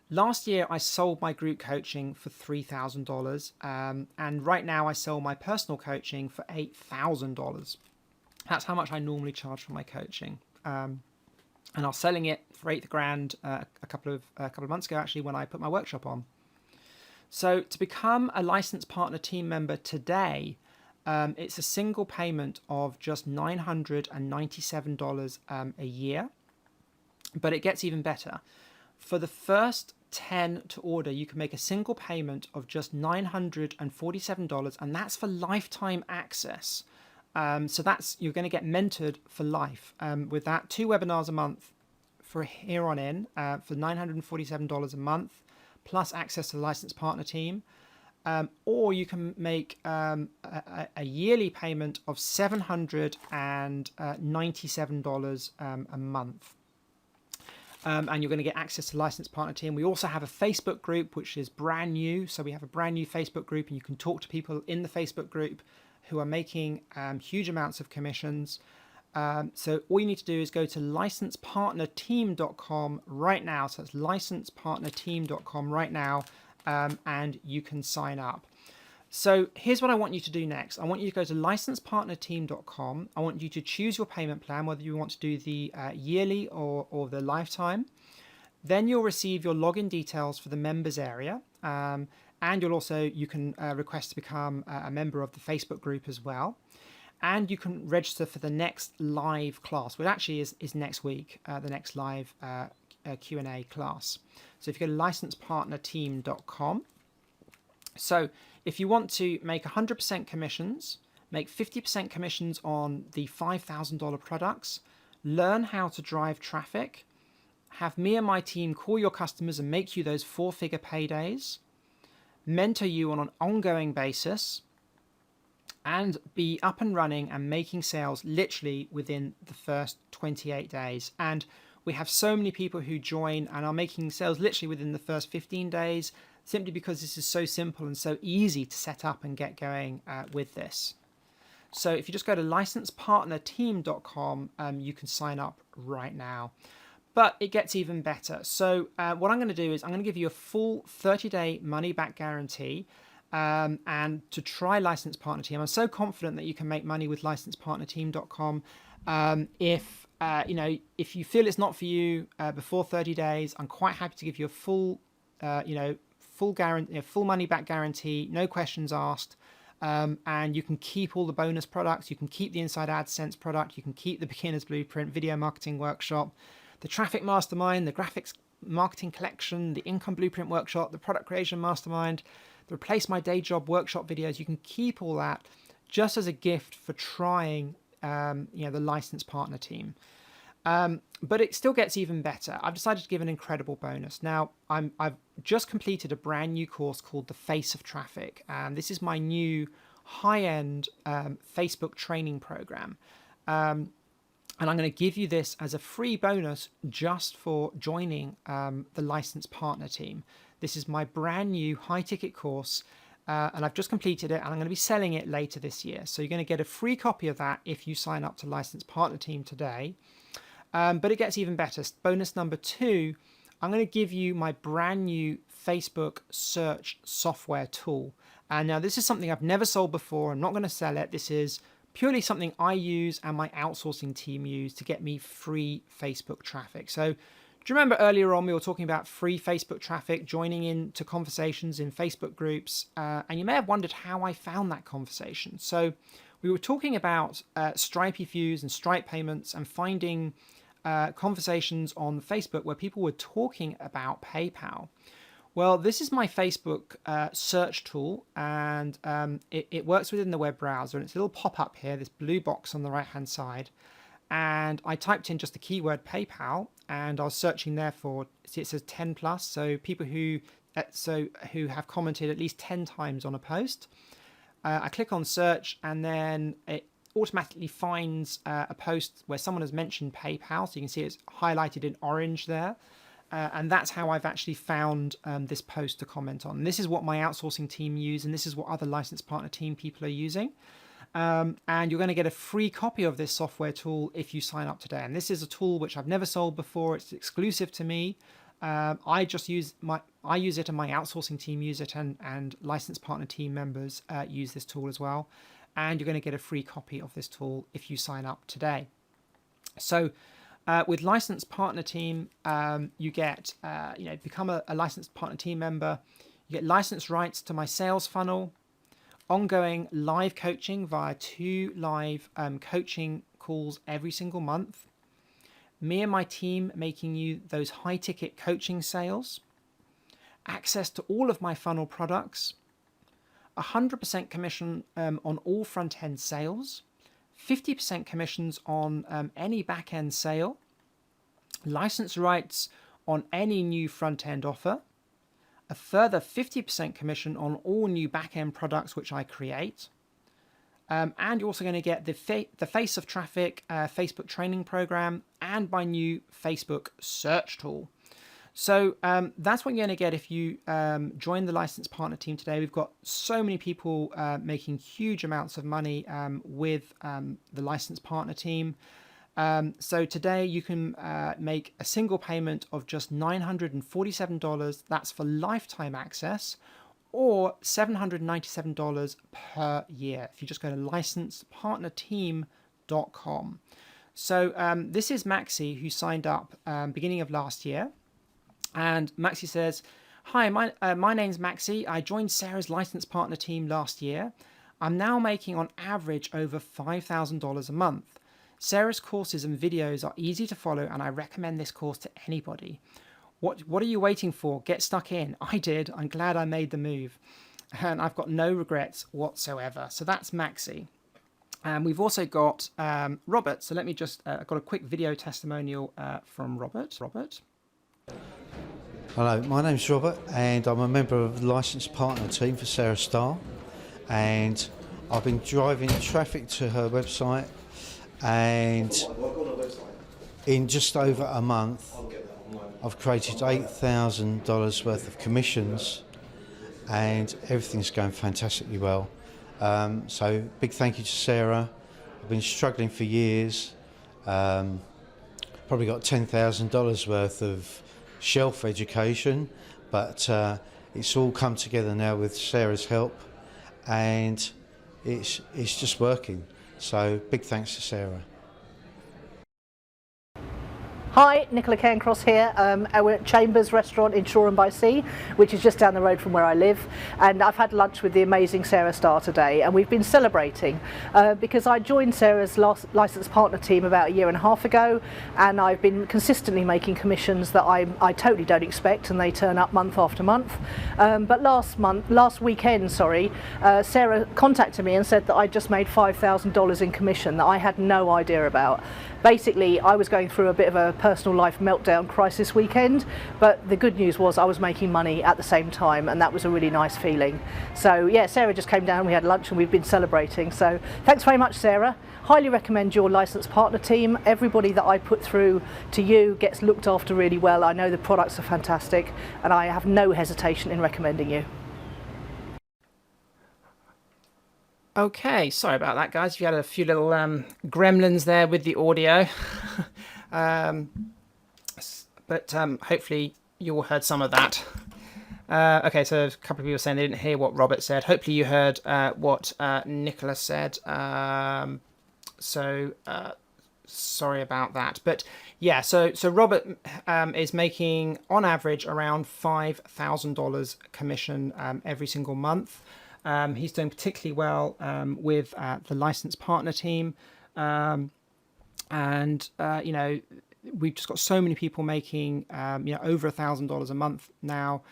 Last year, I sold my group coaching for $3,000, and right now I sell my personal coaching for $8,000. That's how much I normally charge for my coaching, and I was selling it for $8,000 a couple of months ago, actually, when I put my workshop on. So to become a licensed partner team member today, it's a single payment of just $997 a year, but it gets even better. For the first 10 to order, you can make a single payment of just $947, and that's for lifetime access. So you're going to get mentored for life with that. 2 webinars a month for here on in for $947 a month, plus access to the licensed partner team. Or you can make a yearly payment of $797 a month. And you're going to get access to licensed partner team. We also have a Facebook group, which is brand new. So we have a brand new Facebook group, and you can talk to people in the Facebook group who are making huge amounts of commissions. So all you need to do is go to licensepartnerteam.com right now. So that's licensepartnerteam.com right now, and you can sign up. So here's what I want you to do next. I want you to go to licensepartnerteam.com. I want you to choose your payment plan, whether you want to do the yearly or the lifetime. Then you'll receive your login details for the members area. And you can request to become a member of the Facebook group as well. And you can register for the next live class, which actually is next week, the next live Q&A class. So if you go to licensepartnerteam.com. So if you want to make 100% commissions, make 50% commissions on the $5,000 products, learn how to drive traffic, have me and my team call your customers and make you those 4-figure paydays, mentor you on an ongoing basis, and be up and running and making sales literally within the first 28 days. And we have so many people who join and are making sales literally within the first 15 days, simply because this is so simple and so easy to set up and get going with this. So if you just go to licensepartnerteam.com, you can sign up right now. But it gets even better. So what I'm going to do is I'm going to give you a full 30-day money-back guarantee. And to try License Partner Team, I'm so confident that you can make money with licensepartnerteam.com. If you feel it's not for you before 30 days, I'm quite happy to give you a full guarantee, full money back guarantee, no questions asked. And you can keep all the bonus products. You can keep the Inside AdSense product. You can keep the Beginner's Blueprint video marketing workshop, the Traffic Mastermind, the Graphics Marketing Collection, the Income Blueprint workshop, the Product Creation Mastermind, the Replace My Day Job workshop videos. You can keep all that just as a gift for trying the License Partner Team. But it still gets even better. I've decided to give an incredible bonus. Now, I've just completed a brand new course called The Face of Traffic, and this is my new high-end Facebook training program. And I'm going to give you this as a free bonus just for joining the License Partner Team. This is my brand new high-ticket course, and I've just completed it, and I'm going to be selling it later this year. So you're going to get a free copy of that if you sign up to License Partner Team today. But it gets even better. Bonus number 2, I'm going to give you my brand new Facebook search software tool. And now this is something I've never sold before. I'm not going to sell it. This is purely something I use and my outsourcing team use to get me free Facebook traffic. So do you remember earlier on we were talking about free Facebook traffic, joining into conversations in Facebook groups? And you may have wondered how I found that conversation. So we were talking about Stripe views and Stripe payments and finding conversations on Facebook where people were talking about PayPal. Well, this is my Facebook search tool, and it works within the web browser, and it's a little pop-up here, this blue box on the right-hand side. And I typed in just the keyword PayPal, and I was searching there for, see, it says 10 plus, so people who have commented at least 10 times on a post. I click on search, and then it automatically finds a post where someone has mentioned PayPal, so you can see it's highlighted in orange there. And that's how I've actually found this post to comment on. And this is what my outsourcing team use, and this is what other License Partner Team people are using. And you're going to get a free copy of this software tool if you sign up today. And this is a tool which I've never sold before. It's exclusive to me. I use it, and my outsourcing team use it, and License Partner Team members use this tool as well. And you're going to get a free copy of this tool if you sign up today. So with License Partner Team, you get, become a License Partner Team member. You get license rights to my sales funnel, ongoing live coaching via 2 live coaching calls every single month, me and my team making you those high-ticket coaching sales, access to all of my funnel products, 100% commission on all front-end sales, 50% commissions on any back-end sale, license rights on any new front-end offer, a further 50% commission on all new back-end products which I create, and you're also going to get the Face of Traffic Facebook training program and my new Facebook search tool. So that's what you're going to get if you join the License Partner Team today. We've got so many people making huge amounts of money with the License Partner Team. So today you can make a single payment of just $947. That's for lifetime access, or $797 per year if you just go to licensepartnerteam.com. So this is Maxi, who signed up beginning of last year. And Maxi says, "Hi, my name's Maxi. I joined Sarah's License Partner Team last year. I'm now making on average over $5,000 a month. Sarah's courses and videos are easy to follow, and I recommend this course to anybody. What are you waiting for? Get stuck in. I did. I'm glad I made the move, and I've got no regrets whatsoever." So that's Maxi. And we've also got Robert. So let me just, I've got a quick video testimonial from Robert. Robert. Hello, my name's Robert, and I'm a member of the License Partner Team for Sarah Starr, and I've been driving traffic to her website, and in just over a month I've created $8,000 worth of commissions, and everything's going fantastically well. So big thank you to Sarah. I've been struggling for years. Probably got $10,000 worth of shelf education, but it's all come together now with Sarah's help, and it's just working. So big thanks to Sarah. Hi, Nicola Cairncross here. We're at Chambers Restaurant in Shoreham by Sea, which is just down the road from where I live. And I've had lunch with the amazing Sarah Starr today, and we've been celebrating because I joined Sarah's licensed partner team about 1.5 years ago, and I've been consistently making commissions that I totally don't expect, and they turn up month after month. But last weekend, Sarah contacted me and said that I just made $5,000 in commission that I had no idea about. Basically, I was going through a bit of a personal life meltdown crisis weekend, but the good news was I was making money at the same time, and that was a really nice feeling. So yeah, Sarah just came down, we had lunch, and we've been celebrating. So thanks very much, Sarah. Highly recommend your licensed partner team. Everybody that I put through to you gets looked after really well. I know the products are fantastic, and I have no hesitation in recommending you. Okay, sorry about that, guys. You had a few little gremlins there with the audio. But hopefully you all heard some of that. Okay, so a couple of people saying they didn't hear what Robert said. Hopefully you heard what Nicola said. Sorry about that. But yeah, so Robert is making on average around $5,000 commission every single month. He's doing particularly well with the licensed partner team. You know, we've just got so many people making over $1,000 a month now,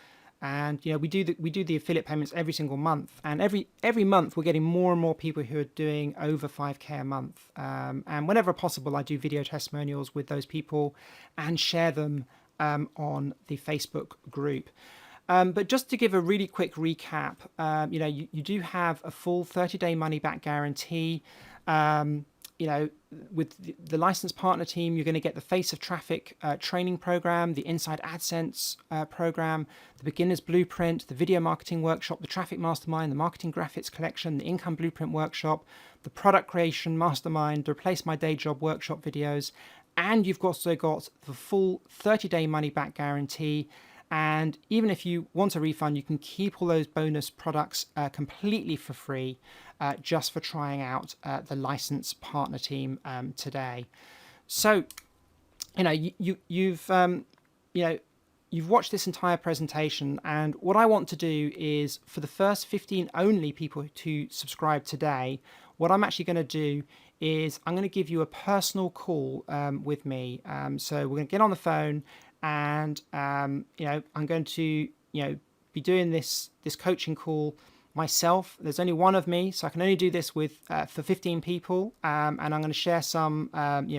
and you know we do the affiliate payments every single month, and every month we're getting more and more people who are doing over 5k a month, and whenever possible I do video testimonials with those people and share them on the Facebook group. But just to give a really quick recap, you do have a full 30-day money-back guarantee. With the licensed partner team, you're going to get the Face of Traffic training program, the Inside AdSense program, the Beginner's Blueprint, the Video Marketing Workshop, the Traffic Mastermind, the Marketing Graphics Collection, the Income Blueprint Workshop, the Product Creation Mastermind, the Replace My Day Job Workshop videos, and you've also got the full 30-day money-back guarantee. And even if you want a refund, you can keep all those bonus products completely for free, just for trying out the licensed partner team today. So, you've watched this entire presentation, and what I want to do is for the first 15 only people to subscribe today, what I'm actually going to do is I'm going to give you a personal call with me. So we're going to get on the phone. And I'm going to be doing this coaching call myself. There's only one of me, so I can only do this with for 15 people. And I'm going to share some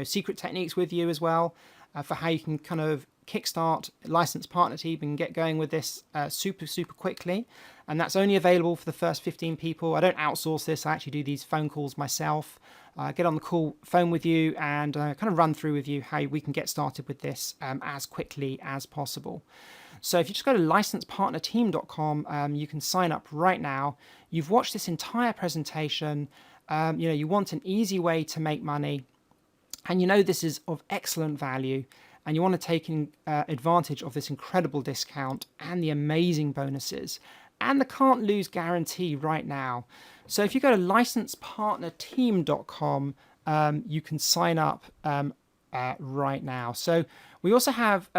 secret techniques with you as well for how you can kind of kickstart licensed partner team and get going with this super quickly. And that's only available for the first 15 people. I don't outsource this. I actually do these phone calls myself. Get on the phone with you and kind of run through with you how we can get started with this as quickly as possible. So if you just go to licensedpartnerteam.com, you can sign up right now. You've watched this entire presentation. You want an easy way to make money, and you know this is of excellent value, and you want to take advantage of this incredible discount and the amazing bonuses and the can't lose guarantee right now. So if you go to licensedpartnerteam.com, you can sign up right now. So we also have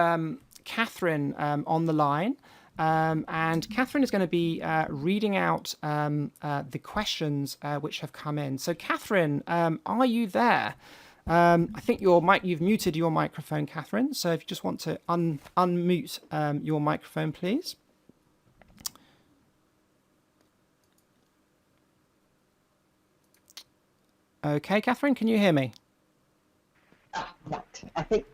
Catherine on the line, and Catherine is going to be reading out the questions which have come in. So Catherine, are you there? I think you've muted your microphone, Catherine. So if you just want to unmute your microphone, please. Okay, Catherine, can you hear me? Right. I think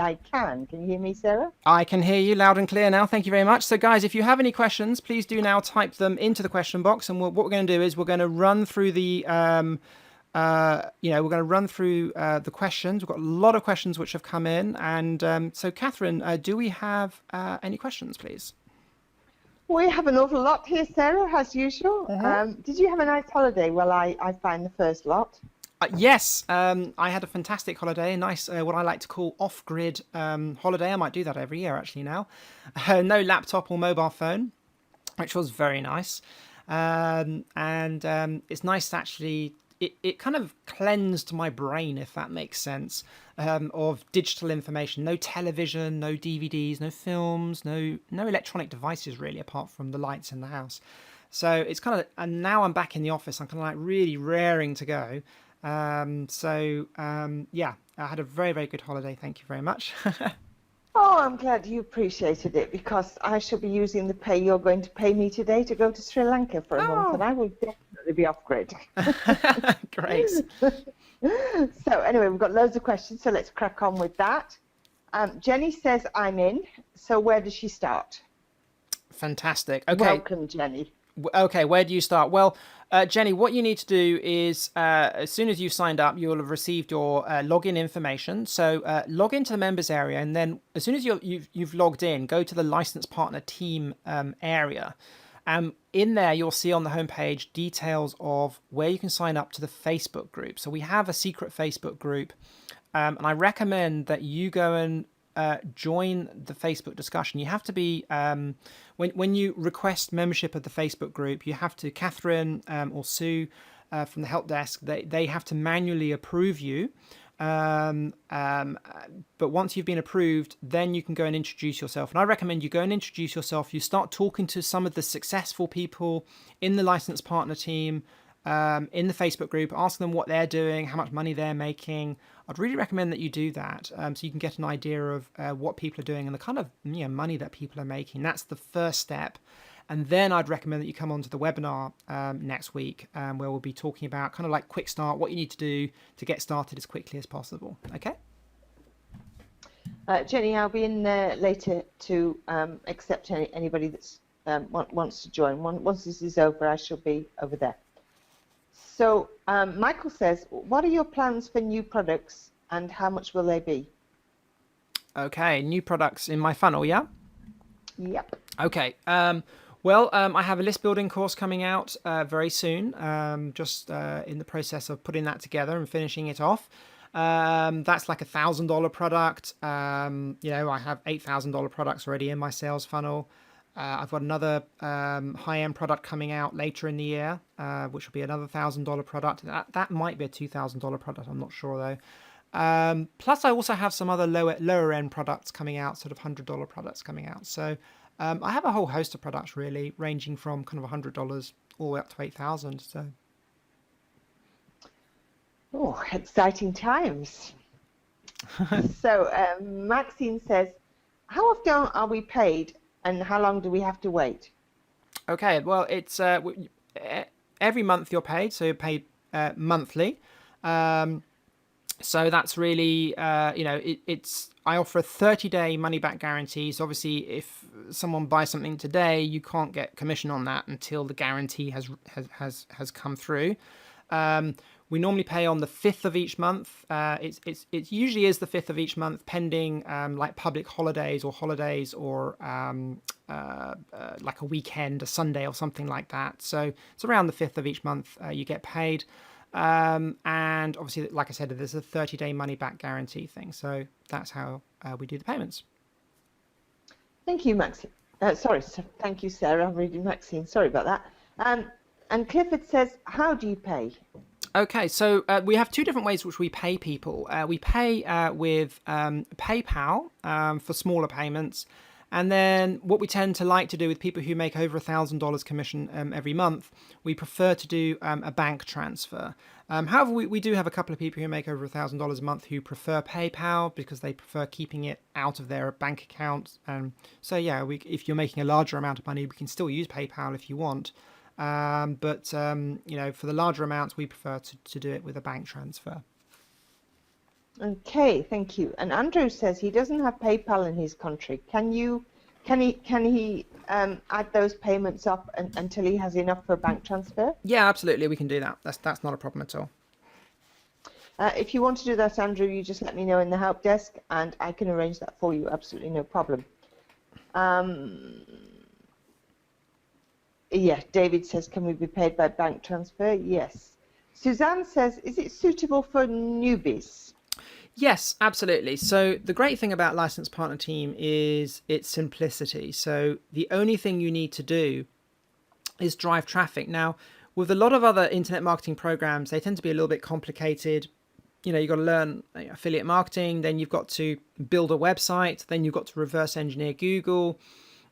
I can. Can you hear me, Sarah? I can hear you loud and clear now. Thank you very much. So, guys, if you have any questions, please do now type them into the question box. And what we're going to do is we're going to run through the, the questions. We've got a lot of questions which have come in. And so, Catherine, do we have any questions, please? We have an awful lot here, Sarah, as usual. Did you have a nice holiday? Well, I find the first lot. Yes, I had a fantastic holiday, a nice, what I like to call off-grid holiday. I might do that every year, actually, now. No laptop or mobile phone, which was very nice. It's nice to actually, it kind of cleansed my brain, if that makes sense, of digital information. No television, no DVDs, no films, no electronic devices, really, apart from the lights in the house. So it's kind of, and now I'm back in the office, I'm kind of like really raring to go. Yeah, I had a very, very good holiday. Thank you very much. Oh, I'm glad you appreciated it, because I shall be using the pay you're going to pay me today to go to Sri Lanka for a month, and I will definitely be off grid. Great. So anyway, we've got loads of questions, so let's crack on with that. Jenny says I'm in, so where does she start? Fantastic. Okay. Welcome, Jenny. Okay, where do you start? Well, Jenny, what you need to do is, as soon as you've signed up, you'll have received your login information. So log into the members area, and then as soon as you've logged in, go to the licensed partner team area. In there, you'll see on the homepage details of where you can sign up to the Facebook group. So we have a secret Facebook group, and I recommend that you go and join the Facebook discussion. You have to be when you request membership of the Facebook group, you have to, Catherine or Sue from the help desk, they have to manually approve you. But once you've been approved, then you can go and introduce yourself. And I recommend you go and introduce yourself. You start talking to some of the successful people in the licensed partner team, in the Facebook group, ask them what they're doing, how much money they're making. I'd really recommend that you do that, so you can get an idea of what people are doing and the kind of money that people are making. That's the first step. And then I'd recommend that you come onto the webinar next week, where we'll be talking about kind of like quick start, what you need to do to get started as quickly as possible. Okay? Jenny, I'll be in there later to accept anybody that's wants to join. Once this is over, I shall be over there. So Michael says, what are your plans for new products and how much will they be? Okay, new products in my funnel, yeah? Yep. Okay. I have a list building course coming out very soon. Just in the process of putting that together and finishing it off. That's like $1,000 product. I have $8,000 products already in my sales funnel. I've got another high-end product coming out later in the year, which will be another $1,000 product. That might be a $2,000 product. I'm not sure though. Plus, I also have some other lower-end products coming out, sort of $100 products coming out. So I have a whole host of products really, ranging from kind of $100 all the way up to $8,000. So. Oh, exciting times. So Maxine says, how often are we paid? And how long do we have to wait? Okay, well, it's every month you're paid, so you're paid monthly. So that's really, it's. I offer a 30-day money-back guarantee. So obviously, if someone buys something today, you can't get commission on that until the guarantee has come through. We normally pay on the 5th of each month. It usually is the 5th of each month, pending like public holidays or like a weekend, a Sunday or something like that. So it's around the 5th of each month you get paid. And obviously, like I said, there's a 30-day money-back guarantee thing. So that's how we do the payments. Thank you, Maxine. Thank you, Sarah. I'm reading Maxine. Sorry about that. And Clifford says, how do you pay? Okay, so we have two different ways which we pay people. We pay with PayPal for smaller payments. And then what we tend to like to do with people who make over $1,000 commission every month, we prefer to do a bank transfer. However, we do have a couple of people who make over $1,000 a month who prefer PayPal because they prefer keeping it out of their bank account. So yeah, if you're making a larger amount of money, we can still use PayPal if you want. But for the larger amounts, we prefer to do it with a bank transfer. Okay, thank you. And Andrew says he doesn't have PayPal in his country. Can he add those payments up until he has enough for a bank transfer? Yeah, absolutely, we can do that. That's not a problem at all. If you want to do that, Andrew, you just let me know in the help desk, and I can arrange that for you. Absolutely no problem. Yeah, David says, can we be paid by bank transfer? Yes. Suzanne says, is it suitable for newbies? Yes, absolutely. So the great thing about Licensed Partner Team is its simplicity. So the only thing you need to do is drive traffic. Now, with a lot of other internet marketing programs, they tend to be a little bit complicated. You've got to learn affiliate marketing, then you've got to build a website, then you've got to reverse engineer Google.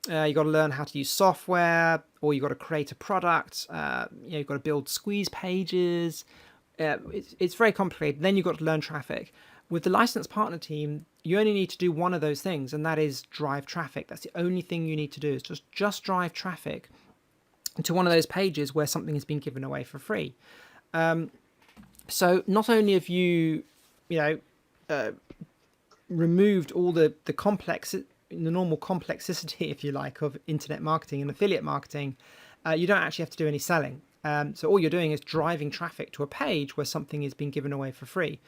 You've got to learn how to use software, or you've got to create a product. You've got to build squeeze pages. It's very complicated. Then you've got to learn traffic. With the Licensed Partner Team, you only need to do one of those things, and that is drive traffic. That's the only thing you need to do, is just drive traffic to one of those pages where something has been given away for free. So not only have you removed all the normal complexity, if you like, of internet marketing and affiliate marketing, you don't actually have to do any selling. So all you're doing is driving traffic to a page where something is being given away for free.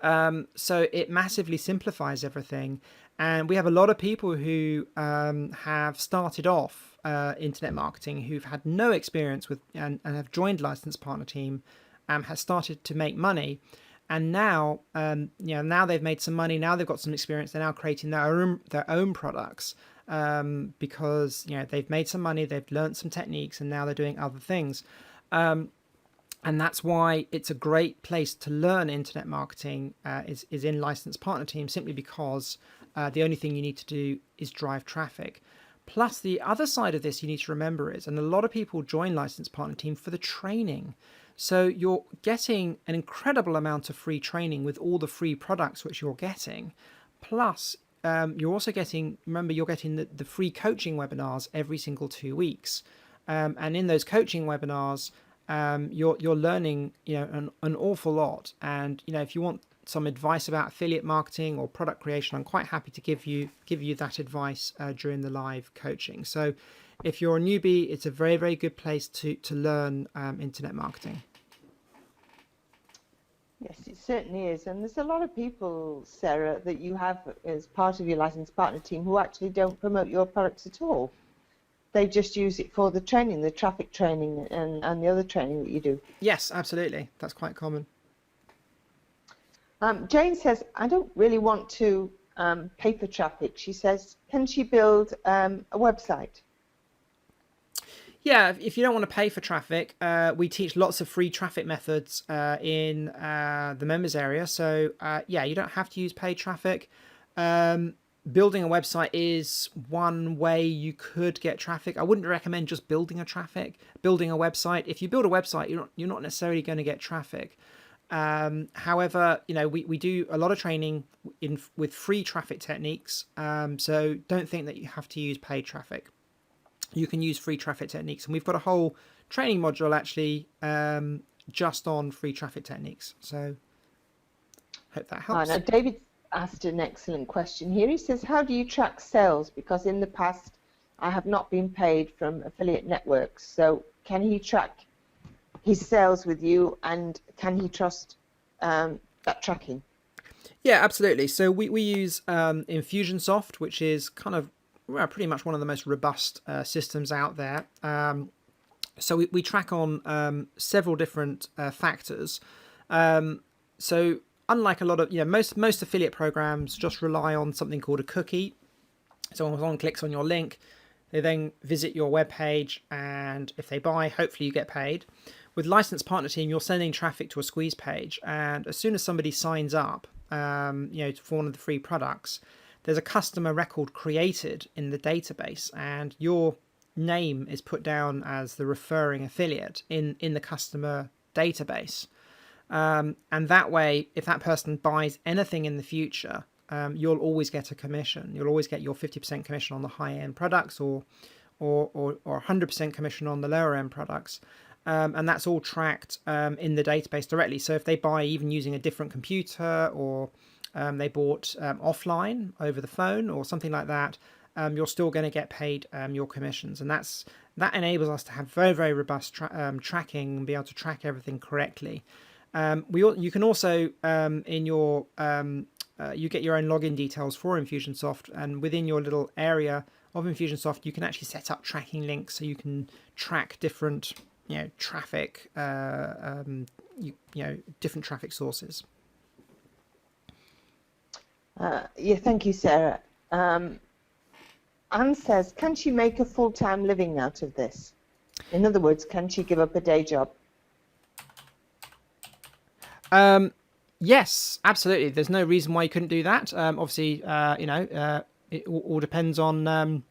So it massively simplifies everything. And we have a lot of people who have started off internet marketing, who've had no experience with and have joined Licensed Partner Team, has started to make money. And now, now they've made some money. Now they've got some experience. They're now creating their own products because they've made some money. They've learned some techniques, and now they're doing other things. And that's why it's a great place to learn internet marketing is in Licensed Partner Team, simply because the only thing you need to do is drive traffic. Plus, the other side of this you need to remember is, and a lot of people join Licensed Partner Team for the training. So you're getting an incredible amount of free training with all the free products which you're getting. Plus, you're also getting, you're getting the free coaching webinars every single 2 weeks. And in those coaching webinars, you're learning an awful lot. And if you want some advice about affiliate marketing or product creation, I'm quite happy to give you that advice during the live coaching. So if you're a newbie, it's a very, very good place to learn internet marketing. Yes, it certainly is. And there's a lot of people, Sarah, that you have as part of your Licensed Partner Team who actually don't promote your products at all. They just use it for the training, the traffic training and the other training that you do. Yes, absolutely. That's quite common. Jane says, I don't really want to pay for traffic. She says, can she build a website? Yeah, if you don't want to pay for traffic, we teach lots of free traffic methods in the members area. So yeah, you don't have to use paid traffic. Building a website is one way you could get traffic. I wouldn't recommend just building a website. If you build a website, you're not necessarily going to get traffic. However, we do a lot of training with free traffic techniques. So don't think that you have to use paid traffic. You can use free traffic techniques, and we've got a whole training module actually just on free traffic techniques. So hope that helps. Now David asked an excellent question here. He says, how do you track sales? Because in the past, I have not been paid from affiliate networks. So can he track his sales with you, and can he trust that tracking? Yeah, absolutely. So we use Infusionsoft, which is kind of pretty much one of the most robust systems out there. So we track on several different factors. So unlike a lot of, most affiliate programs just rely on something called a cookie. So when someone clicks on your link, they then visit your web page, and if they buy, hopefully you get paid. With Licensed Partner Team, you're sending traffic to a squeeze page, and as soon as somebody signs up, for one of the free products, there's a customer record created in the database, and your name is put down as the referring affiliate in the customer database. And that way, if that person buys anything in the future, you'll always get a commission. You'll always get your 50% commission on the high-end products, or 100% commission on the lower-end products. And that's all tracked in the database directly. So if they buy even using a different computer, or they bought offline over the phone or something like that, you're still going to get paid your commissions. And that enables us to have very, very robust tracking and be able to track everything correctly. You can also in your you get your own login details for Infusionsoft, and within your little area Infusionsoft, you can actually set up tracking links so you can track different, traffic, different traffic sources. Yeah, thank you, Sarah. Anne says, can she make a full-time living out of this? In other words, can she give up a day job? Yes, absolutely. There's no reason why you couldn't do that. Obviously, it all depends on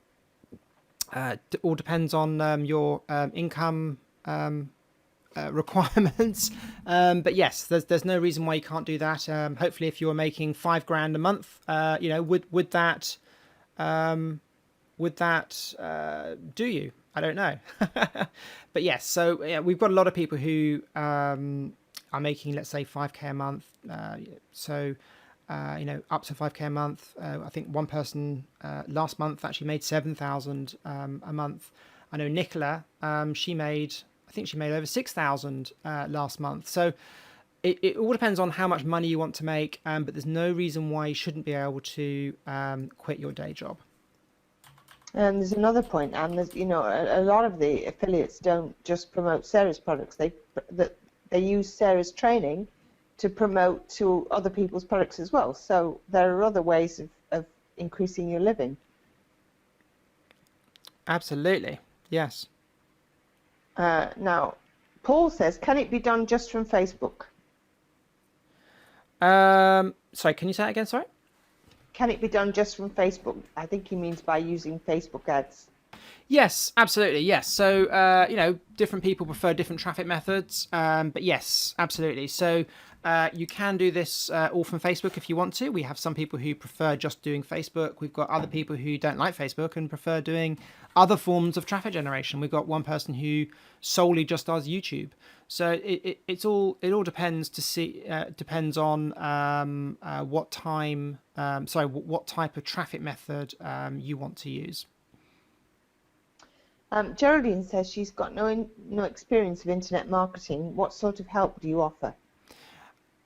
your income requirements. But yes, there's no reason why you can't do that. Hopefully, if you're making $5,000 a month, would that do you? I don't know. But yes, so yeah, we've got a lot of people who are making, let's say, 5K a month. Up to 5K a month. I think one person last month actually made 7,000 a month. I know Nicola, she made over 6,000 last month. So it all depends on how much money you want to make, but there's no reason why you shouldn't be able to quit your day job. And there's another point, and there's, a lot of the affiliates don't just promote Sarah's products. They use Sarah's training to promote to other people's products as well. So there are other ways of increasing your living. Absolutely, yes. Now, Paul says, can it be done just from Facebook? Sorry, can you say that again? Sorry. Can it be done just from Facebook? I think he means by using Facebook ads. Yes, absolutely. Yes. So, different people prefer different traffic methods. But yes, absolutely. So you can do this all from Facebook if you want to. We have some people who prefer just doing Facebook. We've got other people who don't like Facebook and prefer doing other forms of traffic generation. We've got one person who solely just does YouTube. So it all depends depends on what type of traffic method you want to use. Geraldine says she's got no experience of internet marketing. What sort of help do you offer?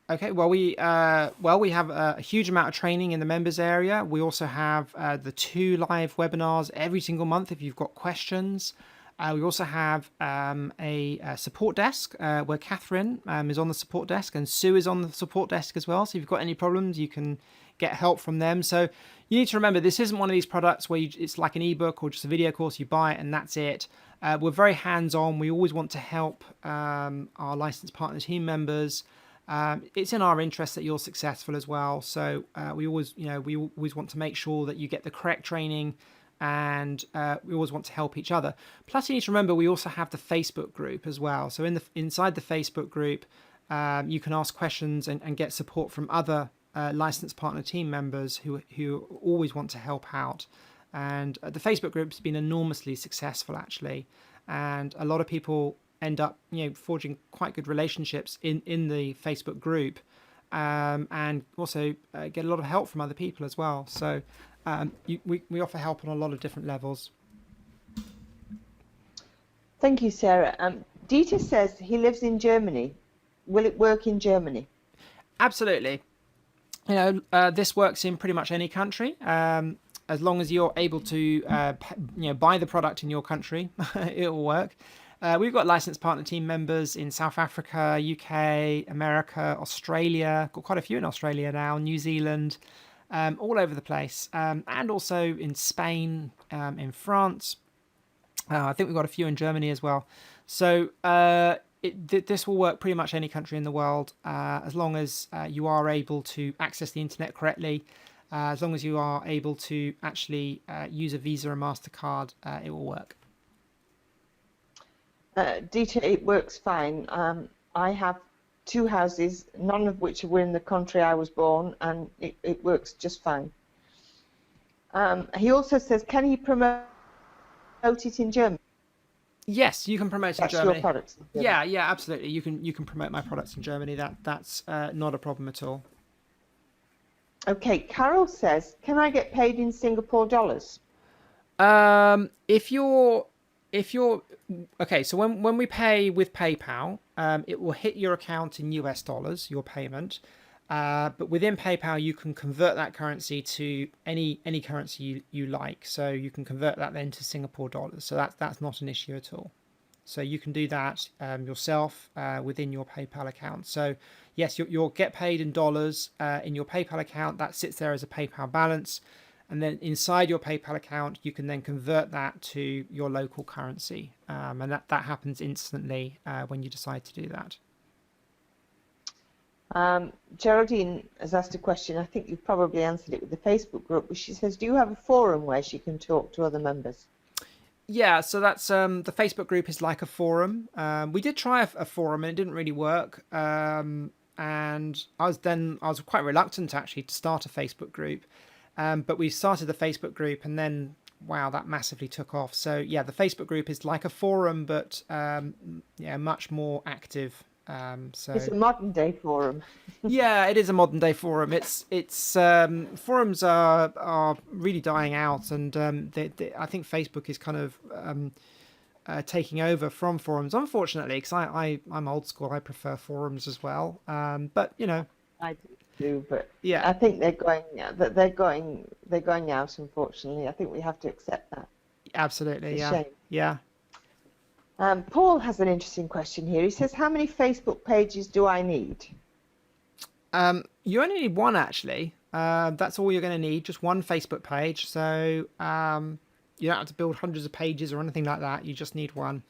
Okay, well we have a huge amount of training in the members area. We also have the 2 live webinars every single month if you've got questions. We also have a support desk where Catherine is on the support desk and Sue is on the support desk as well. So if you've got any problems, you can get help from them. So you need to remember, this isn't one of these products where it's like an ebook or just a video course. You buy it and that's it. We're very hands-on. We always want to help our licensed partner team members. It's in our interest that you're successful as well. So we always want to make sure that you get the correct training, and we always want to help each other. Plus, you need to remember we also have the Facebook group as well. So inside the Facebook group, you can ask questions and get support from other licensed partner team members who always want to help out. And the Facebook group has been enormously successful actually, and a lot of people end up forging quite good relationships in the Facebook group, and also get a lot of help from other people as well. So we offer help on a lot of different levels. Thank you, Sarah. Dieter says he lives in Germany. Will it work in Germany? Absolutely. This works in pretty much any country, as long as you're able to buy the product in your country. It will work. We've got licensed partner team members in South Africa, UK, America, Australia. Got quite a few in Australia now, New Zealand, all over the place, and also in Spain, in France. I think we've got a few in Germany as well. So this will work pretty much any country in the world, as long as you are able to access the internet correctly. As long as you are able to actually use a Visa or MasterCard, it will work. Dieter, it works fine. I have 2 houses, none of which were in the country I was born, and it works just fine. He also says, can he promote it in Germany? Yes, you can promote in Germany. Your products. Yeah, absolutely. You can promote my products in Germany. That's not a problem at all. Okay, Carol says, can I get paid in Singapore dollars? If you're okay, so when we pay with PayPal, it will hit your account in US dollars, your payment. But within PayPal, you can convert that currency to any currency you like. So you can convert that then to Singapore dollars. So that's not an issue at all. So you can do that yourself within your PayPal account. So yes, you'll get paid in dollars in your PayPal account. That sits there as a PayPal balance. And then inside your PayPal account, you can then convert that to your local currency. And that happens instantly when you decide to do that. Geraldine has asked a question. I think you've probably answered it with the Facebook group, but she says, do you have a forum where she can talk to other members? Yeah, so that's the Facebook group is like a forum. We did try a forum and it didn't really work. And I was quite reluctant actually to start a Facebook group. But we started the Facebook group and then, wow, that massively took off. So yeah, the Facebook group is like a forum, but yeah, much more active. So it's a modern day forum. yeah, it is a modern day forum. It's forums are really dying out, and I think Facebook is kind of taking over from forums, unfortunately, because I'm old school. I prefer forums as well. But you know, I do, but yeah, I think they're going out. Unfortunately, I think we have to accept that. absolutely, It's a yeah, shame. yeah. Paul has an interesting question here. He says, how many Facebook pages do I need? You only need one actually. That's all you're going to need, just one Facebook page. So you don't have to build hundreds of pages or anything like that. You just need one.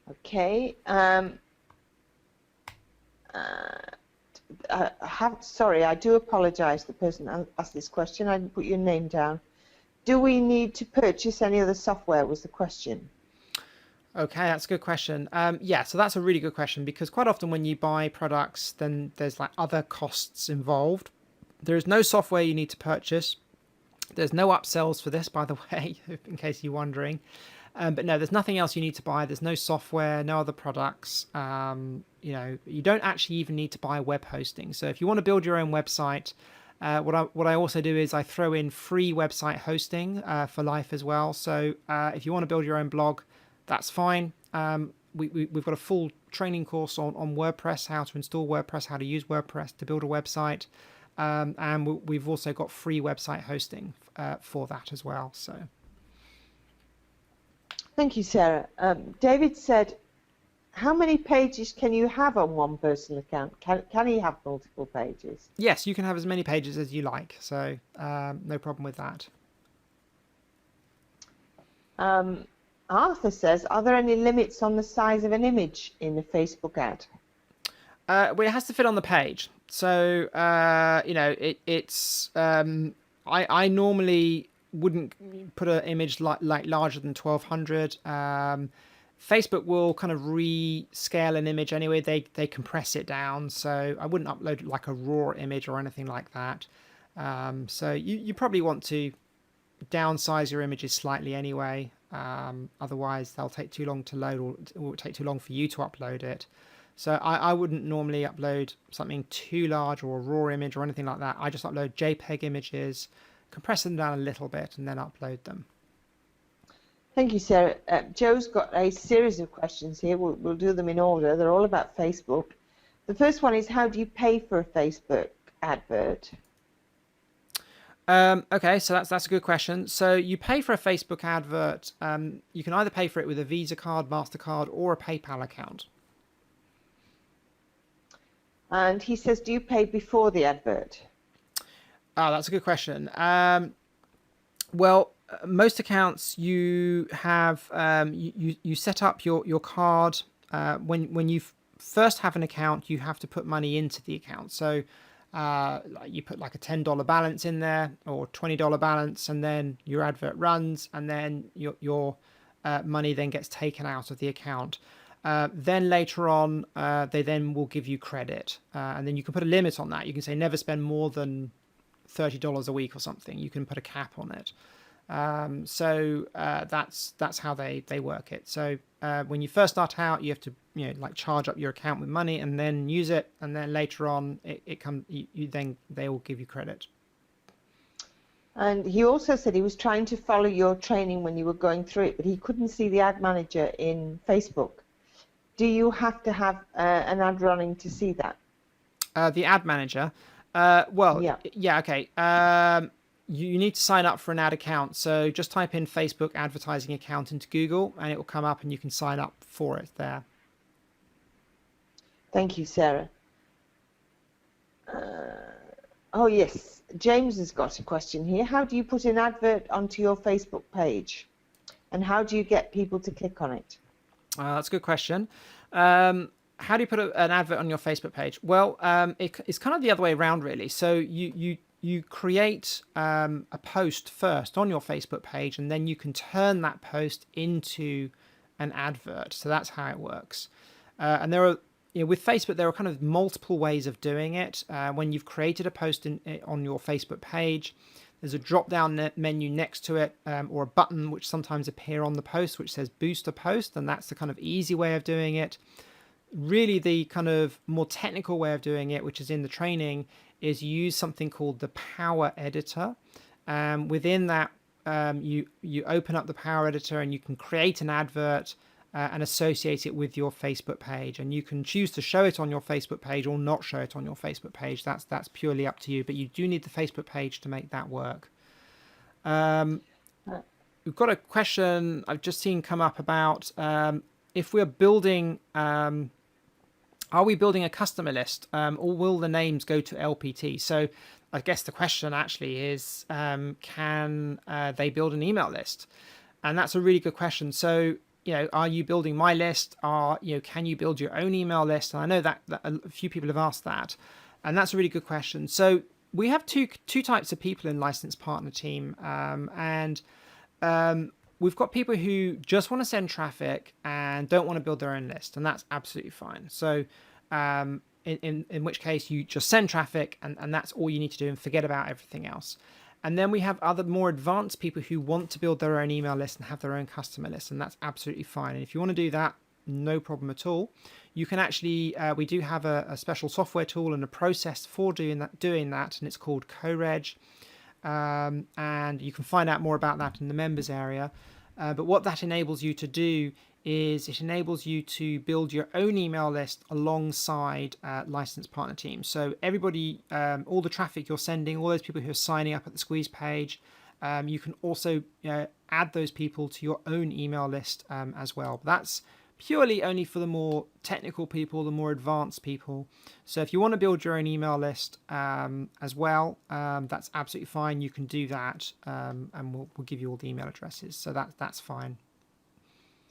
Okay. Sorry, I do apologise. The person asked this question. I didn't put your name down. Do we need to purchase any other software, was the question. Okay, that's a good question. Yeah, so that's a really good question because quite often when you buy products, then there's like other costs involved. There is no software you need to purchase. There's no upsells for this, by the way, in case you're wondering. But no, there's nothing else you need to buy. There's no software, no other products. You know, you don't actually even need to buy web hosting. So if you want to build your own website, what I also do is I throw in free website hosting for life as well. So if you want to build your own blog, that's fine. We've got a full training course on WordPress, how to install WordPress, how to use WordPress to build a website. And we've also got free website hosting for that as well. So, thank you, Sarah. David said, how many pages can you have on one personal account? Can he have multiple pages? yes, you can have as many pages as you like. So no problem with that. Arthur says, are there any limits on the size of an image in a Facebook ad? Well, it has to fit on the page. So, you know, I normally wouldn't put an image like larger than 1200. Facebook will kind of rescale an image anyway. They compress it down. So I wouldn't upload like a raw image or anything like that. So you probably want to downsize your images slightly anyway. Otherwise they'll take too long to load or it will take too long for you to upload it. So I wouldn't normally upload something too large or a raw image or anything like that. I just upload JPEG images, compress them down a little bit and then upload them. Thank you, Sarah. Joe's got a series of questions here. We'll do them in order. They're all about Facebook. The first one is, how do you pay for a Facebook advert? Okay, so that's a good question. So you pay for a Facebook advert. You can either pay for it with a Visa card, MasterCard, or a PayPal account. And he says, do you pay before the advert? Oh, that's a good question. Well, most accounts you have you set up your card when you first have an account. You have to put money into the account. So you put like a $10 balance in there or $20 balance, and then your advert runs, and then your money then gets taken out of the account. Then later on, they then will give you credit, and then you can put a limit on that. You can say never spend more than $30 a week or something. You can put a cap on it. So that's how they work it. So when you first start out, you have to like charge up your account with money and then use it, and then later on it comes. Then they will give you credit. And he also said he was trying to follow your training when you were going through it, but he couldn't see the ad manager in Facebook. Do you have to have an ad running to see that? The ad manager. Yeah. Yeah, okay. You need to sign up for an ad account. So just type in Facebook advertising account into Google, and it will come up, and you can sign up for it there. Thank you, Sarah. Oh, yes. James has got a question here. How do you put an advert onto your Facebook page? And how do you get people to click on it? That's a good question. How do you put an advert on your Facebook page? Well, it's kind of the other way around, really. So you create a post first on your Facebook page, and then you can turn that post into an advert. So that's how it works. And there are, with Facebook, there are kind of multiple ways of doing it. When you've created a post on your Facebook page, there's a drop-down menu next to it, or a button which sometimes appear on the post, which says Boost a Post, and that's the kind of easy way of doing it. Really, the kind of more technical way of doing it, which is in the training, is use something called the Power Editor. Within that, you open up the Power Editor, and you can create an advert and associate it with your Facebook page. And you can choose to show it on your Facebook page or not show it on your Facebook page. That's purely up to you. But you do need the Facebook page to make that work. We've got a question I've just seen come up about if we're building. Are we building a customer list, or will the names go to LPT? So I guess the question actually is, can they build an email list? And that's a really good question. So, are you building my list? Can you build your own email list? And I know that a few people have asked that, and that's a really good question. So we have two types of people in Licensed Partner Team, and we've got people who just want to send traffic and don't want to build their own list, and that's absolutely fine. So in which case you just send traffic, and that's all you need to do, and forget about everything else. And then we have other more advanced people who want to build their own email list and have their own customer list, and that's absolutely fine. And if you want to do that, no problem at all. You can actually, we do have a special software tool and a process for doing that, and it's called CoReg. And you can find out more about that in the members area. But what that enables you to do is it enables you to build your own email list alongside Licensed Partner Teams. So everybody, all the traffic you're sending, all those people who are signing up at the Squeeze page, you can also add those people to your own email list as well. But that's purely only for the more technical people, the more advanced people. So if you want to build your own email list as well, that's absolutely fine. You can do that, and we'll give you all the email addresses. So that's fine.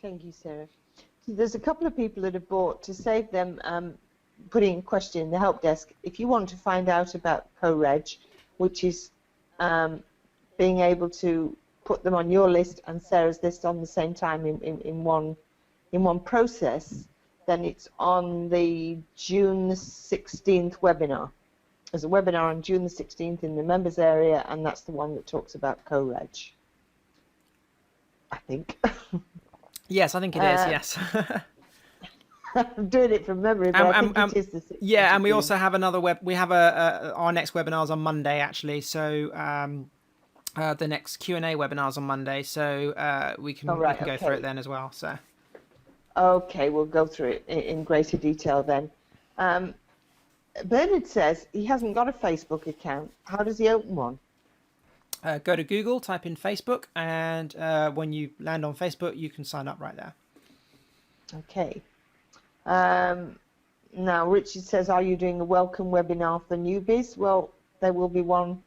Thank you, Sarah. So there's a couple of people that have bought, to save them putting a question in the help desk. If you want to find out about CoReg, which is being able to put them on your list and Sarah's list on the same time in one process, then it's on the June 16th webinar. There's a webinar on June the 16th in the members area, and that's the one that talks about CoReg, I think. Yes, I think it is, yes. I'm doing it from memory, but I think it is the 16th. Yeah, and we also have another we have our next webinar's on Monday, actually. So the next Q&A webinar's on Monday, so we can go through it then as well. So. Okay, we'll go through it in greater detail then. Bernard says he hasn't got a Facebook account. How does he open one? Go to Google, type in Facebook, and when you land on Facebook, you can sign up right there. Okay. Now, Richard says, are you doing a welcome webinar for newbies? Well, there will be one,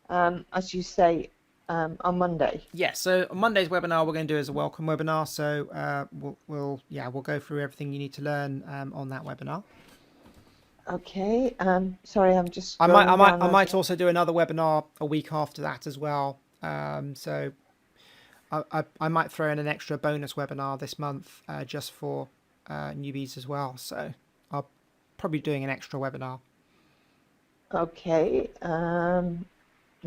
as you say, on Monday. Yes, so on Monday's webinar we're going to do as a welcome webinar. So we'll go through everything you need to learn on that webinar. Okay. Sorry, I'm just. I might also do another webinar a week after that as well. So I might throw in an extra bonus webinar this month just for newbies as well. So I'll probably be doing an extra webinar. Okay.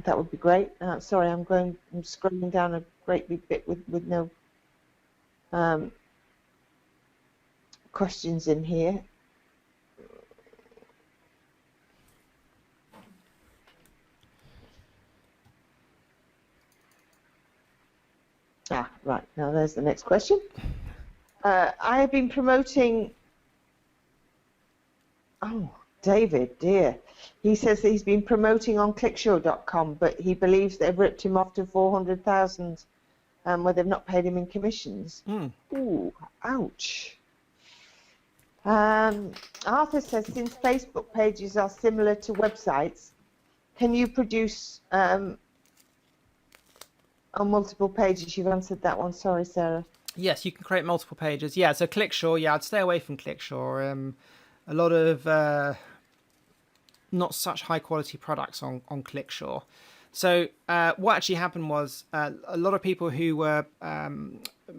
That would be great. Sorry, I'm scrolling down a great big bit with no questions in here. Right. Now there's the next question. I have been promoting... Oh, David, dear. He says that he's been promoting on clickshow.com, but he believes they've ripped him off to 400,000 where they've not paid him in commissions. Ooh, ouch. Arthur says, since Facebook pages are similar to websites, can you produce on multiple pages? You've answered that one. Sorry, Sarah. Yes, you can create multiple pages. Yeah, so ClickSure, yeah, I'd stay away from ClickSure. A lot of not such high quality products on ClickSure. So what actually happened was a lot of people who were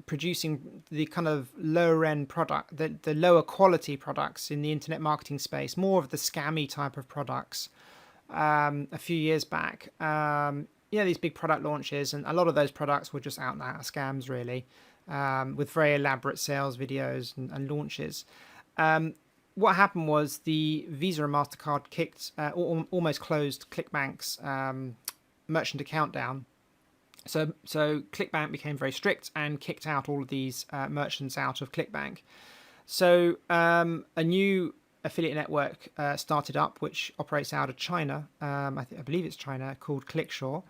producing the kind of lower end product, the lower quality products in the internet marketing space, more of the scammy type of products a few years back. These big product launches, and a lot of those products were just out and out scams, really, with very elaborate sales videos and launches. What happened was the Visa and MasterCard kicked, almost closed ClickBank's merchant account down. So ClickBank became very strict and kicked out all of these merchants out of ClickBank. So a new affiliate network started up, which operates out of China. I believe it's China, called ClickSure,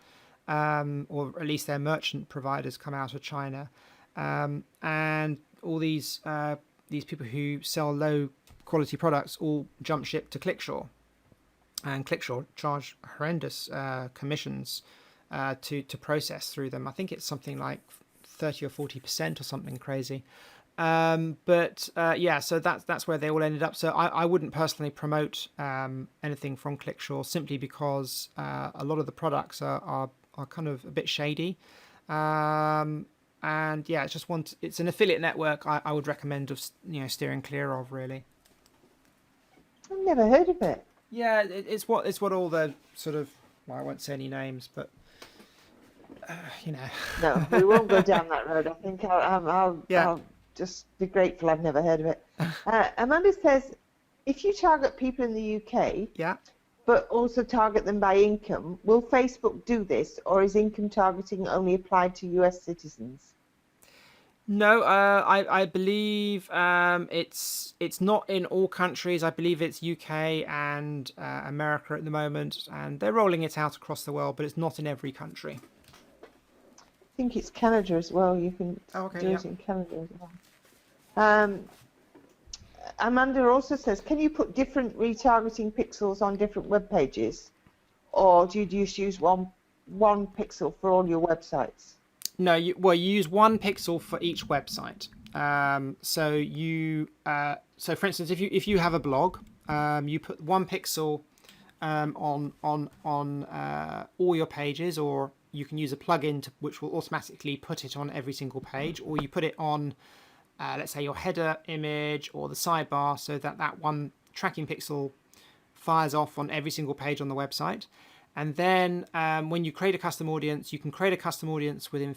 or at least their merchant providers come out of China. And all these people who sell low quality products all jump ship to ClickSure, and ClickSure charge horrendous commissions to process through them. I think it's something like 30 or 40% or something crazy. So that's where they all ended up. So I wouldn't personally promote anything from ClickSure, simply because a lot of the products are kind of a bit shady. And yeah, it's an affiliate network I would recommend steering clear of, really. I've never heard of it. Yeah, it's what all the sort of, well, I won't say any names, but No, we won't go down that road. I think I'll just be grateful I've never heard of it. Amanda says, if you target people in the UK, but also target them by income, will Facebook do this, or is income targeting only applied to US citizens? No, I believe it's not in all countries. I believe it's UK and America at the moment, and they're rolling it out across the world, but it's not in every country. I think it's Canada as well. You can do it in Canada as well. Amanda also says, can you put different retargeting pixels on different web pages, or do you just use one pixel for all your websites? No, you use one pixel for each website. So for instance, if you have a blog, you put one pixel on all your pages, or you can use a plugin which will automatically put it on every single page, or you put it on, let's say, your header image or the sidebar, so that one tracking pixel fires off on every single page on the website. And then when you create a custom audience, you can create a custom audience within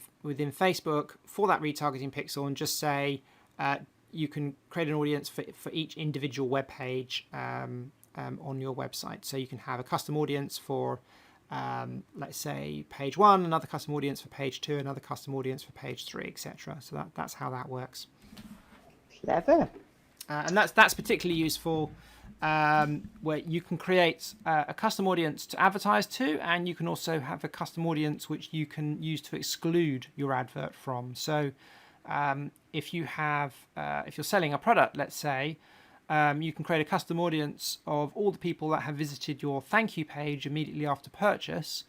Facebook for that retargeting pixel, and just say you can create an audience for each individual web page on your website. So you can have a custom audience for, let's say, page 1, another custom audience for page 2, another custom audience for page 3, etc. So that's how that works. Clever. And that's particularly useful where you can create a custom audience to advertise to, and you can also have a custom audience which you can use to exclude your advert from. So if you're selling a product, let's say, you can create a custom audience of all the people that have visited your thank you page immediately after purchase,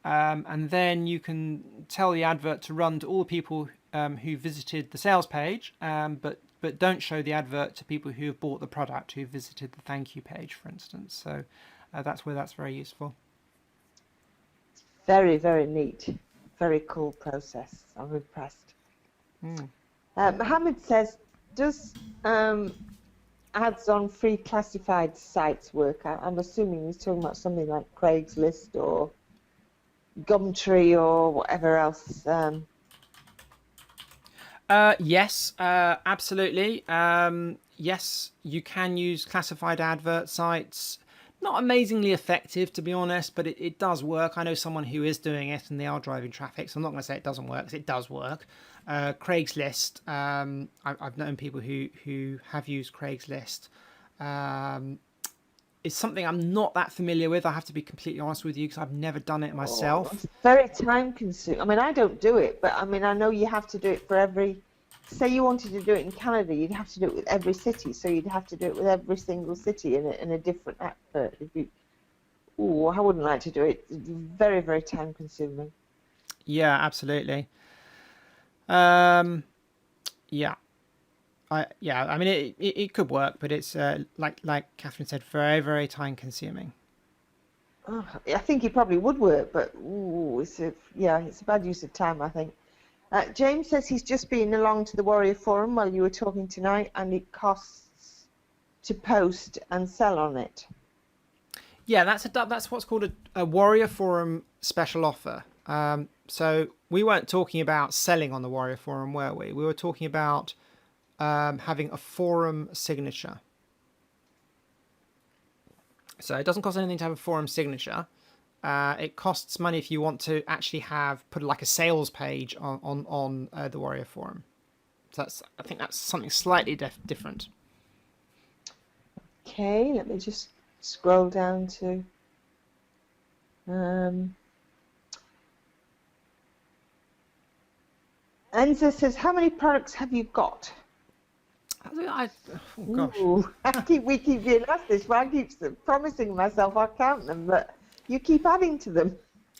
and then you can tell the advert to run to all the people who visited the sales page, but don't show the advert to people who have bought the product, who visited the thank you page, for instance. So that's where that's very useful. Very, very neat. Very cool process. I'm impressed. Mohammed says, does ads on free classified sites work? I'm assuming he's talking about something like Craigslist or Gumtree or whatever else. Yes, absolutely. Yes, you can use classified advert sites. Not amazingly effective, to be honest, but it does work. I know someone who is doing it, and they are driving traffic, so I'm not going to say it doesn't work, because it does work. Craigslist, I've known people who have used Craigslist. is something I'm not that familiar with. I have to be completely honest with you because I've never done it myself. It's very time consuming. I mean, I don't do it, but I mean, I know you have to do it for every. Say you wanted to do it in Canada, you'd have to do it with every city. So you'd have to do it with every single city in a different advert. I wouldn't like to do it. It's very, very time consuming. Yeah, absolutely. Yeah. I mean, it could work, but it's like Catherine said, very, very time consuming. Oh, I think it probably would work, but it's a bad use of time, I think. James says he's just been along to the Warrior Forum while you were talking tonight, and it costs to post and sell on it. Yeah, that's what's called a Warrior Forum special offer. So we weren't talking about selling on the Warrior Forum, were we? We were talking about having a forum signature. So it doesn't cost anything to have a forum signature. It costs money if you want to actually put like a sales page on the Warrior Forum. So I think that's something slightly different. Okay, let me just scroll down to. Enza says, "How many products have you got?" Oh gosh. Ooh, we keep being asked this, but I keep promising myself I'll count them, but you keep adding to them.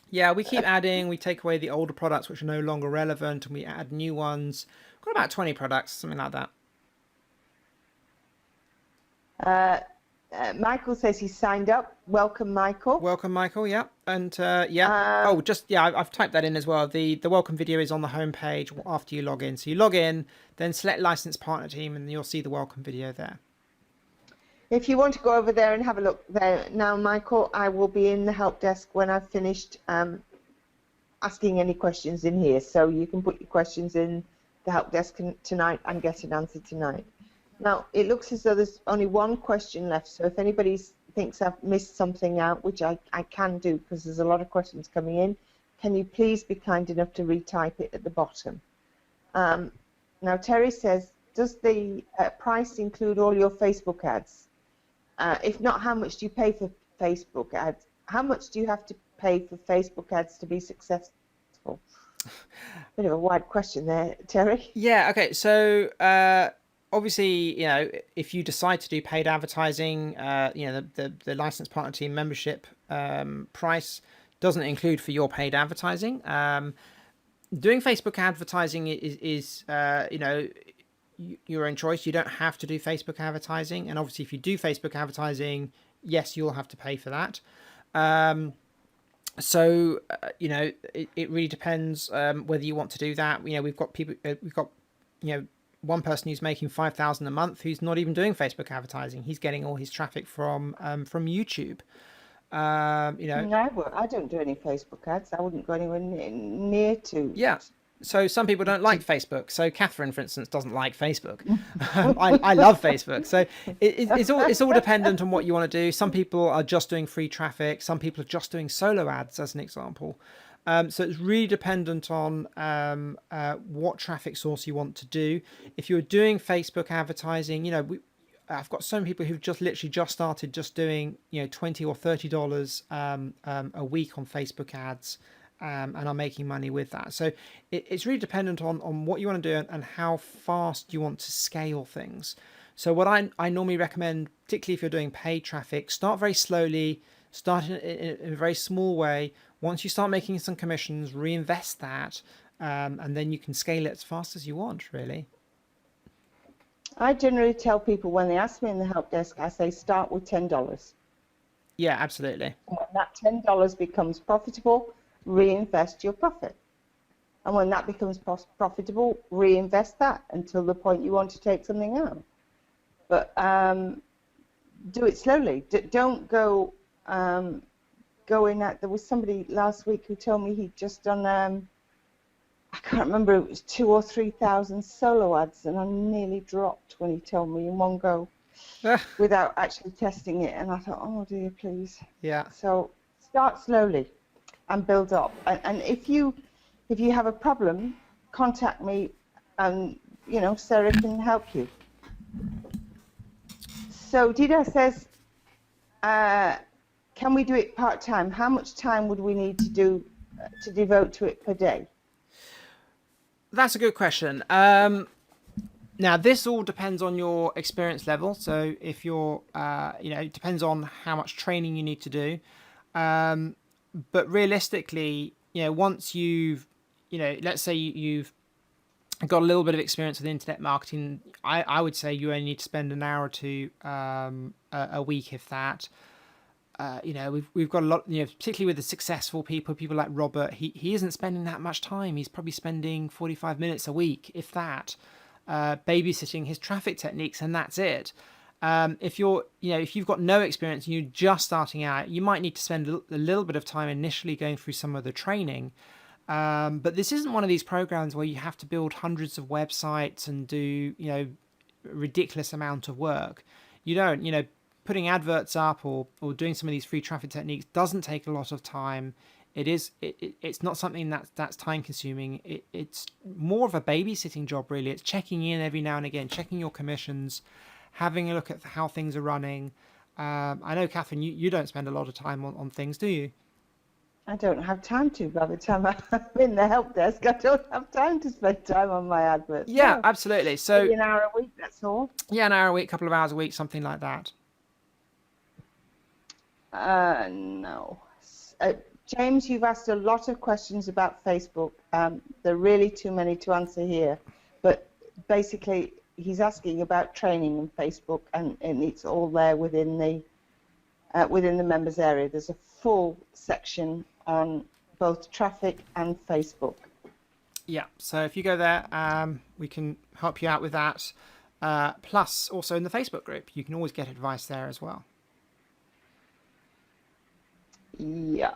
Yeah, we keep adding. We take away the older products which are no longer relevant, and we add new ones. Got about 20 products, something like that. Michael says he's signed up. Welcome, Michael. Welcome, Michael. Yeah, and I've typed that in as well. The welcome video is on the homepage after you log in. So you log in, then select Licensed Partner Team, and you'll see the welcome video there. If you want to go over there and have a look there now, Michael, I will be in the help desk when I've finished asking any questions in here. So you can put your questions in the help desk tonight and get an answer tonight. Now, it looks as though there's only one question left, so if anybody thinks I've missed something out, which I can do because there's a lot of questions coming in, can you please be kind enough to retype it at the bottom? Now, Terry says, does the price include all your Facebook ads? If not, how much do you pay for Facebook ads? How much do you have to pay for Facebook ads to be successful? Bit of a wide question there, Terry. Yeah, okay, so obviously, if you decide to do paid advertising, the Licensed Partner Team membership price doesn't include for your paid advertising. Doing Facebook advertising is your own choice. You don't have to do Facebook advertising, and obviously, if you do Facebook advertising, yes, you'll have to pay for that. So it really depends whether you want to do that. We've got one person who's making $5,000 a month who's not even doing Facebook advertising. He's getting all his traffic from YouTube. I don't do any Facebook ads. I wouldn't go anywhere near to. Yeah. So some people don't like Facebook. So Catherine, for instance, doesn't like Facebook. I love Facebook. So it's all dependent on what you want to do. Some people are just doing free traffic. Some people are just doing solo ads, as an example. So it's really dependent on what traffic source you want to do. If you're doing Facebook advertising, I've got some people who've just started doing $20 or $30 a week on Facebook ads. And are making money with that. So it's really dependent on what you want to do and how fast you want to scale things. So what I normally recommend, particularly if you're doing paid traffic, start very slowly, start in a very small way. Once you start making some commissions, reinvest that, and then you can scale it as fast as you want, really. I generally tell people when they ask me in the help desk, I say start with $10. Yeah, absolutely. And when that $10 becomes profitable, reinvest your profit. And when that becomes profitable, reinvest that until the point you want to take something out. But do it slowly. Don't go in at. There was somebody last week who told me he'd just done, I can't remember, it was 2,000 or 3,000 solo ads, and I nearly dropped when he told me in one go without actually testing it. And I thought, oh dear, please. Yeah. So start slowly and build up. And if you have a problem, contact me, and Sarah can help you. So Dida says, can we do it part-time? How much time would we need to devote to it per day? That's a good question. Now, this all depends on your experience level. So if you're, it depends on how much training you need to do. But realistically, once you've, let's say you've got a little bit of experience with internet marketing, I would say you only need to spend an hour or two a week, if that. We've got a lot, particularly with the successful people like Robert, he isn't spending that much time. He's probably spending 45 minutes a week, if that, babysitting his traffic techniques, and that's it. If you've got no experience and you're just starting out, you might need to spend a little bit of time initially going through some of the training. But this isn't one of these programs where you have to build hundreds of websites and do, ridiculous amount of work. You don't, putting adverts up or doing some of these free traffic techniques doesn't take a lot of time. It's not something that's time consuming. It's more of a babysitting job, really. It's checking in every now and again, checking your commissions, having a look at how things are running. I know, Catherine, you don't spend a lot of time on things, do you? I don't have time to. By the time I'm in the help desk, I don't have time to spend time on my adverts. Yeah, No. absolutely. So Maybe an hour a week, that's all. yeah, an hour a week, couple of hours a week, something like that. No. James, you've asked a lot of questions about Facebook. There are really too many to answer here. But basically, he's asking about training on Facebook, and it's all there within the members area. There's a full section on both traffic and Facebook. Yeah, so if you go there, we can help you out with that. Plus, also in the Facebook group, you can always get advice there as well. Yeah.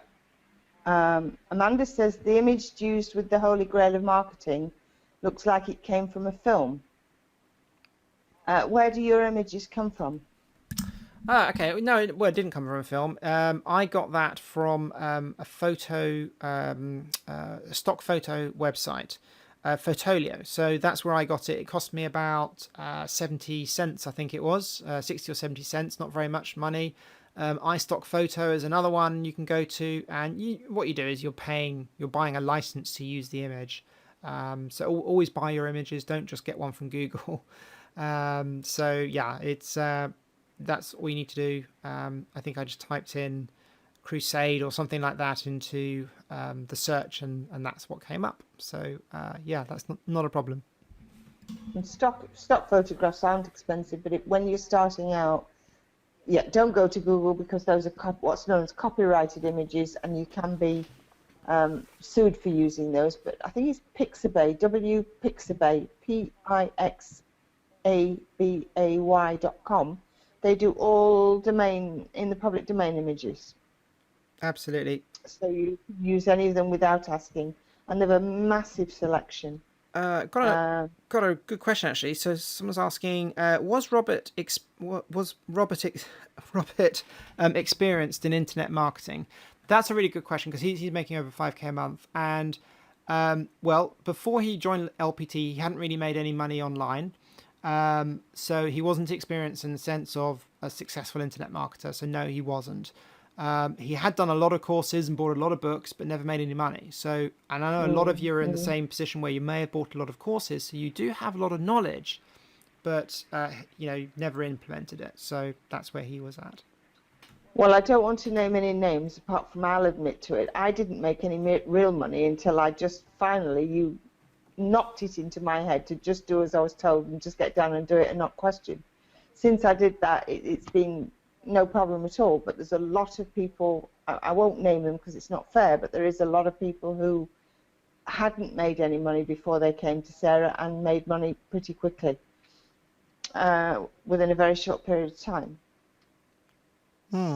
Amanda says the image used with the Holy Grail of marketing looks like it came from a film. Where do your images come from? Okay. No, well, it didn't come from a film. I got that from a stock photo website, Photolio. So that's where I got it. It cost me about 70 cents, I think it was, 60 or 70 cents, not very much money. iStock Photo is another one you can go to, and what you do is you're buying a license to use the image. So always buy your images. Don't just get one from Google. So yeah, it's that's all you need to do. I think I just typed in Crusade or something like that into the search, and that's what came up. So yeah, that's not a problem. And stock photographs aren't expensive, but when you're starting out, yeah, don't go to Google, because those are what's known as copyrighted images, and you can be sued for using those. But I think it's Pixabay, Pixabay, Pixabay.com. They do all in the public domain images. Absolutely. So you use any of them without asking, and they have a massive selection. Got a good question actually. So someone's asking, was Robert experienced in internet marketing? That's a really good question, because he's making over 5K a month, and well, before he joined LPT, he hadn't really made any money online. So he wasn't experienced in the sense of a successful internet marketer. So no, he wasn't. He had done a lot of courses and bought a lot of books, but never made any money. So, and I know a lot of you are in the same position where you may have bought a lot of courses, so you do have a lot of knowledge, but you've never implemented it. So that's where he was at. Well, I don't want to name any names, apart from I'll admit to it. I didn't make any real money until I just finally knocked it into my head to just do as I was told and just get down and do it and not question. Since I did that, it's been no problem at all. But there's a lot of people, I won't name them because it's not fair, but there is a lot of people who hadn't made any money before they came to Sarah and made money pretty quickly within a very short period of time.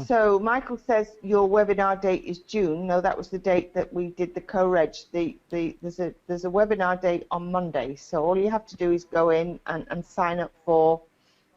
So Michael says your webinar date is June. No, that was the date that we did the co-reg. There's a webinar date on Monday. So all you have to do is go in and sign up for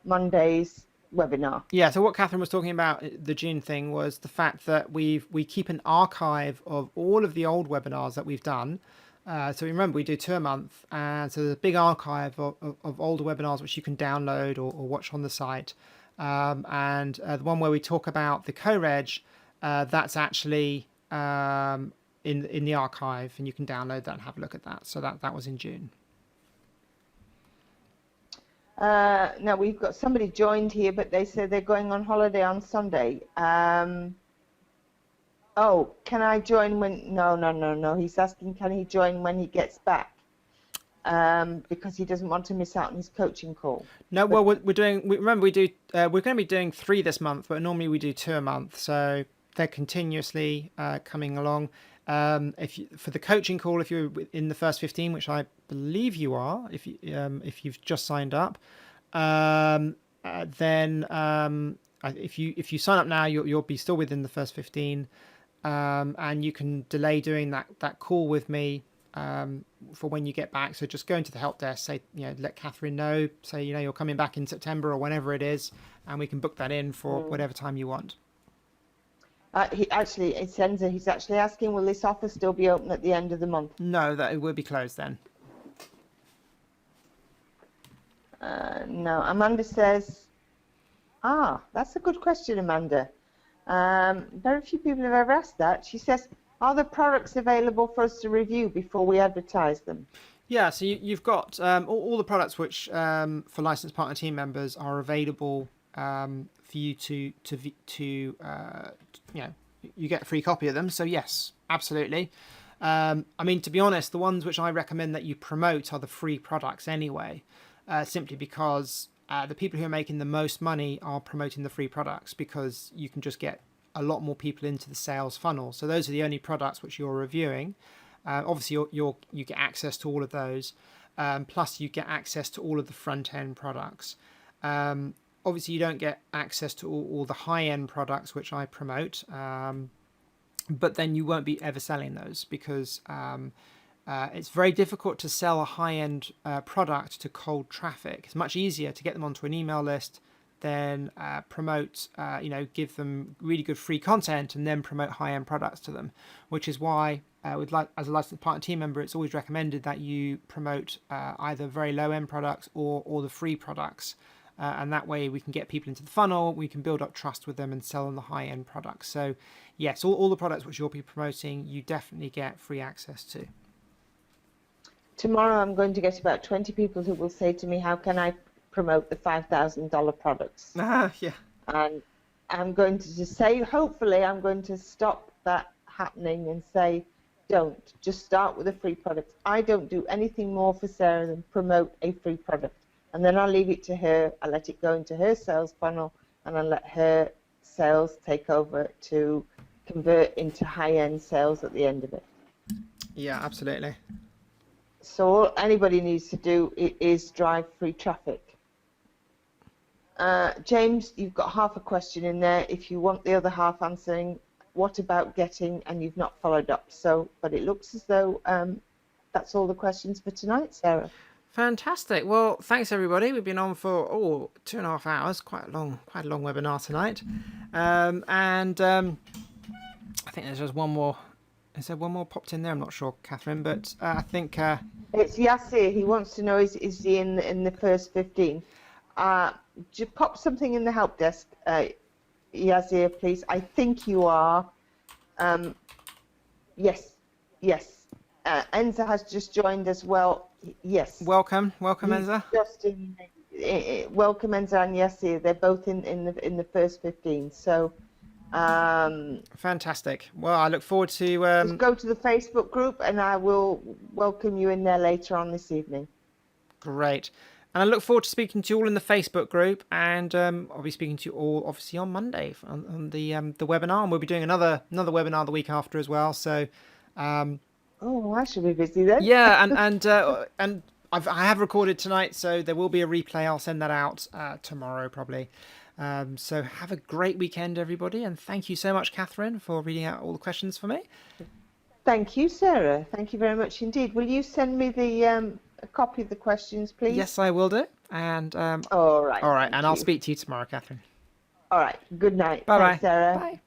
Monday's webinar. Yeah, so what Catherine was talking about, the June thing, was the fact that we keep an archive of all of the old webinars that we've done. So remember, we do 2 a month, and so there's a big archive of older webinars which you can download or watch on the site. and the one where we talk about the co-reg, that's actually in the archive, and you can download that and have a look at that. So that was in June. Now we've got somebody joined here, but they said they're going on holiday on Sunday. Oh, can I join when? No. He's asking, can he join when he gets back? Because he doesn't want to miss out on his coaching call. No, well, we're doing. Remember, we're going to be doing 3 this month, but normally we do 2 a month, so they're continuously coming along. For the coaching call, if you're in the first 15, which I believe you are, if you've just signed up, then if you sign up now, you'll be still within the first 15, and you can delay doing that call with me for when you get back. So just go into the help desk, say, let Catherine know, say, you're coming back in September or whenever it is, and we can book that in for whatever time you want. He's actually asking, will this offer still be open at the end of the month? No, that it will be closed then. No, Amanda says, that's a good question, Amanda. Very few people have ever asked that. She says, are the products available for us to review before we advertise them? Yeah, so you've got all the products which for licensed partner team members are available for you to you get a free copy of them. So yes, absolutely. I mean, to be honest, the ones which I recommend that you promote are the free products anyway, simply because the people who are making the most money are promoting the free products, because you can just get a lot more people into the sales funnel. So those are the only products which you're reviewing. Obviously, you get access to all of those, plus you get access to all of the front end products. Obviously, you don't get access to all the high end products which I promote, but then you won't be ever selling those, because it's very difficult to sell a high end product to cold traffic. It's much easier to get them onto an email list, then promote, give them really good free content, and then promote high-end products to them, which is why as a licensed partner team member, it's always recommended that you promote either very low-end products or the free products, and that way we can get people into the funnel, we can build up trust with them and sell them the high-end products. So yes, all the products which you'll be promoting, you definitely get free access to. Tomorrow I'm going to get about 20 people who will say to me, how can I promote the $5,000 products? Yeah. And I'm going to just say, hopefully I'm going to stop that happening and say, don't. Just start with a free product. I don't do anything more for Sarah than promote a free product. And then I'll leave it to her. I'll let it go into her sales funnel, and I'll let her sales take over to convert into high-end sales at the end of it. Yeah, absolutely. So all anybody needs to do is drive free traffic. James, you've got half a question in there. If you want the other half answering, what about getting, and you've not followed up. So, but it looks as though that's all the questions for tonight, Sarah. Fantastic. Well, thanks everybody. We've been on for 2.5 hours. Quite a long webinar tonight. I think there's just one more. Is there one more popped in there? I'm not sure, Catherine, but I think it's Yasir. He wants to know, is he in the first 15? Just pop something in the help desk, Yasir, please. I think you are. Yes. Enza has just joined as well. Yes. Welcome, Enza. Welcome, Enza and Yasir. They're both in the first 15. So. Fantastic. Well, I look forward to. Just go to the Facebook group, and I will welcome you in there later on this evening. Great. And I look forward to speaking to you all in the Facebook group, and I'll be speaking to you all obviously on Monday on the webinar, and we'll be doing another webinar the week after as well. So, I should be busy then. Yeah, and I have recorded tonight, so there will be a replay. I'll send that out tomorrow probably. So have a great weekend, everybody, and thank you so much, Catherine, for reading out all the questions for me. Thank you, Sarah. Thank you very much indeed. Will you send me the a copy of the questions, please? Yes, I will do. And all right. And I'll speak to you tomorrow, Catherine. All right. Good night. Bye-bye. Thanks, Sarah. Bye.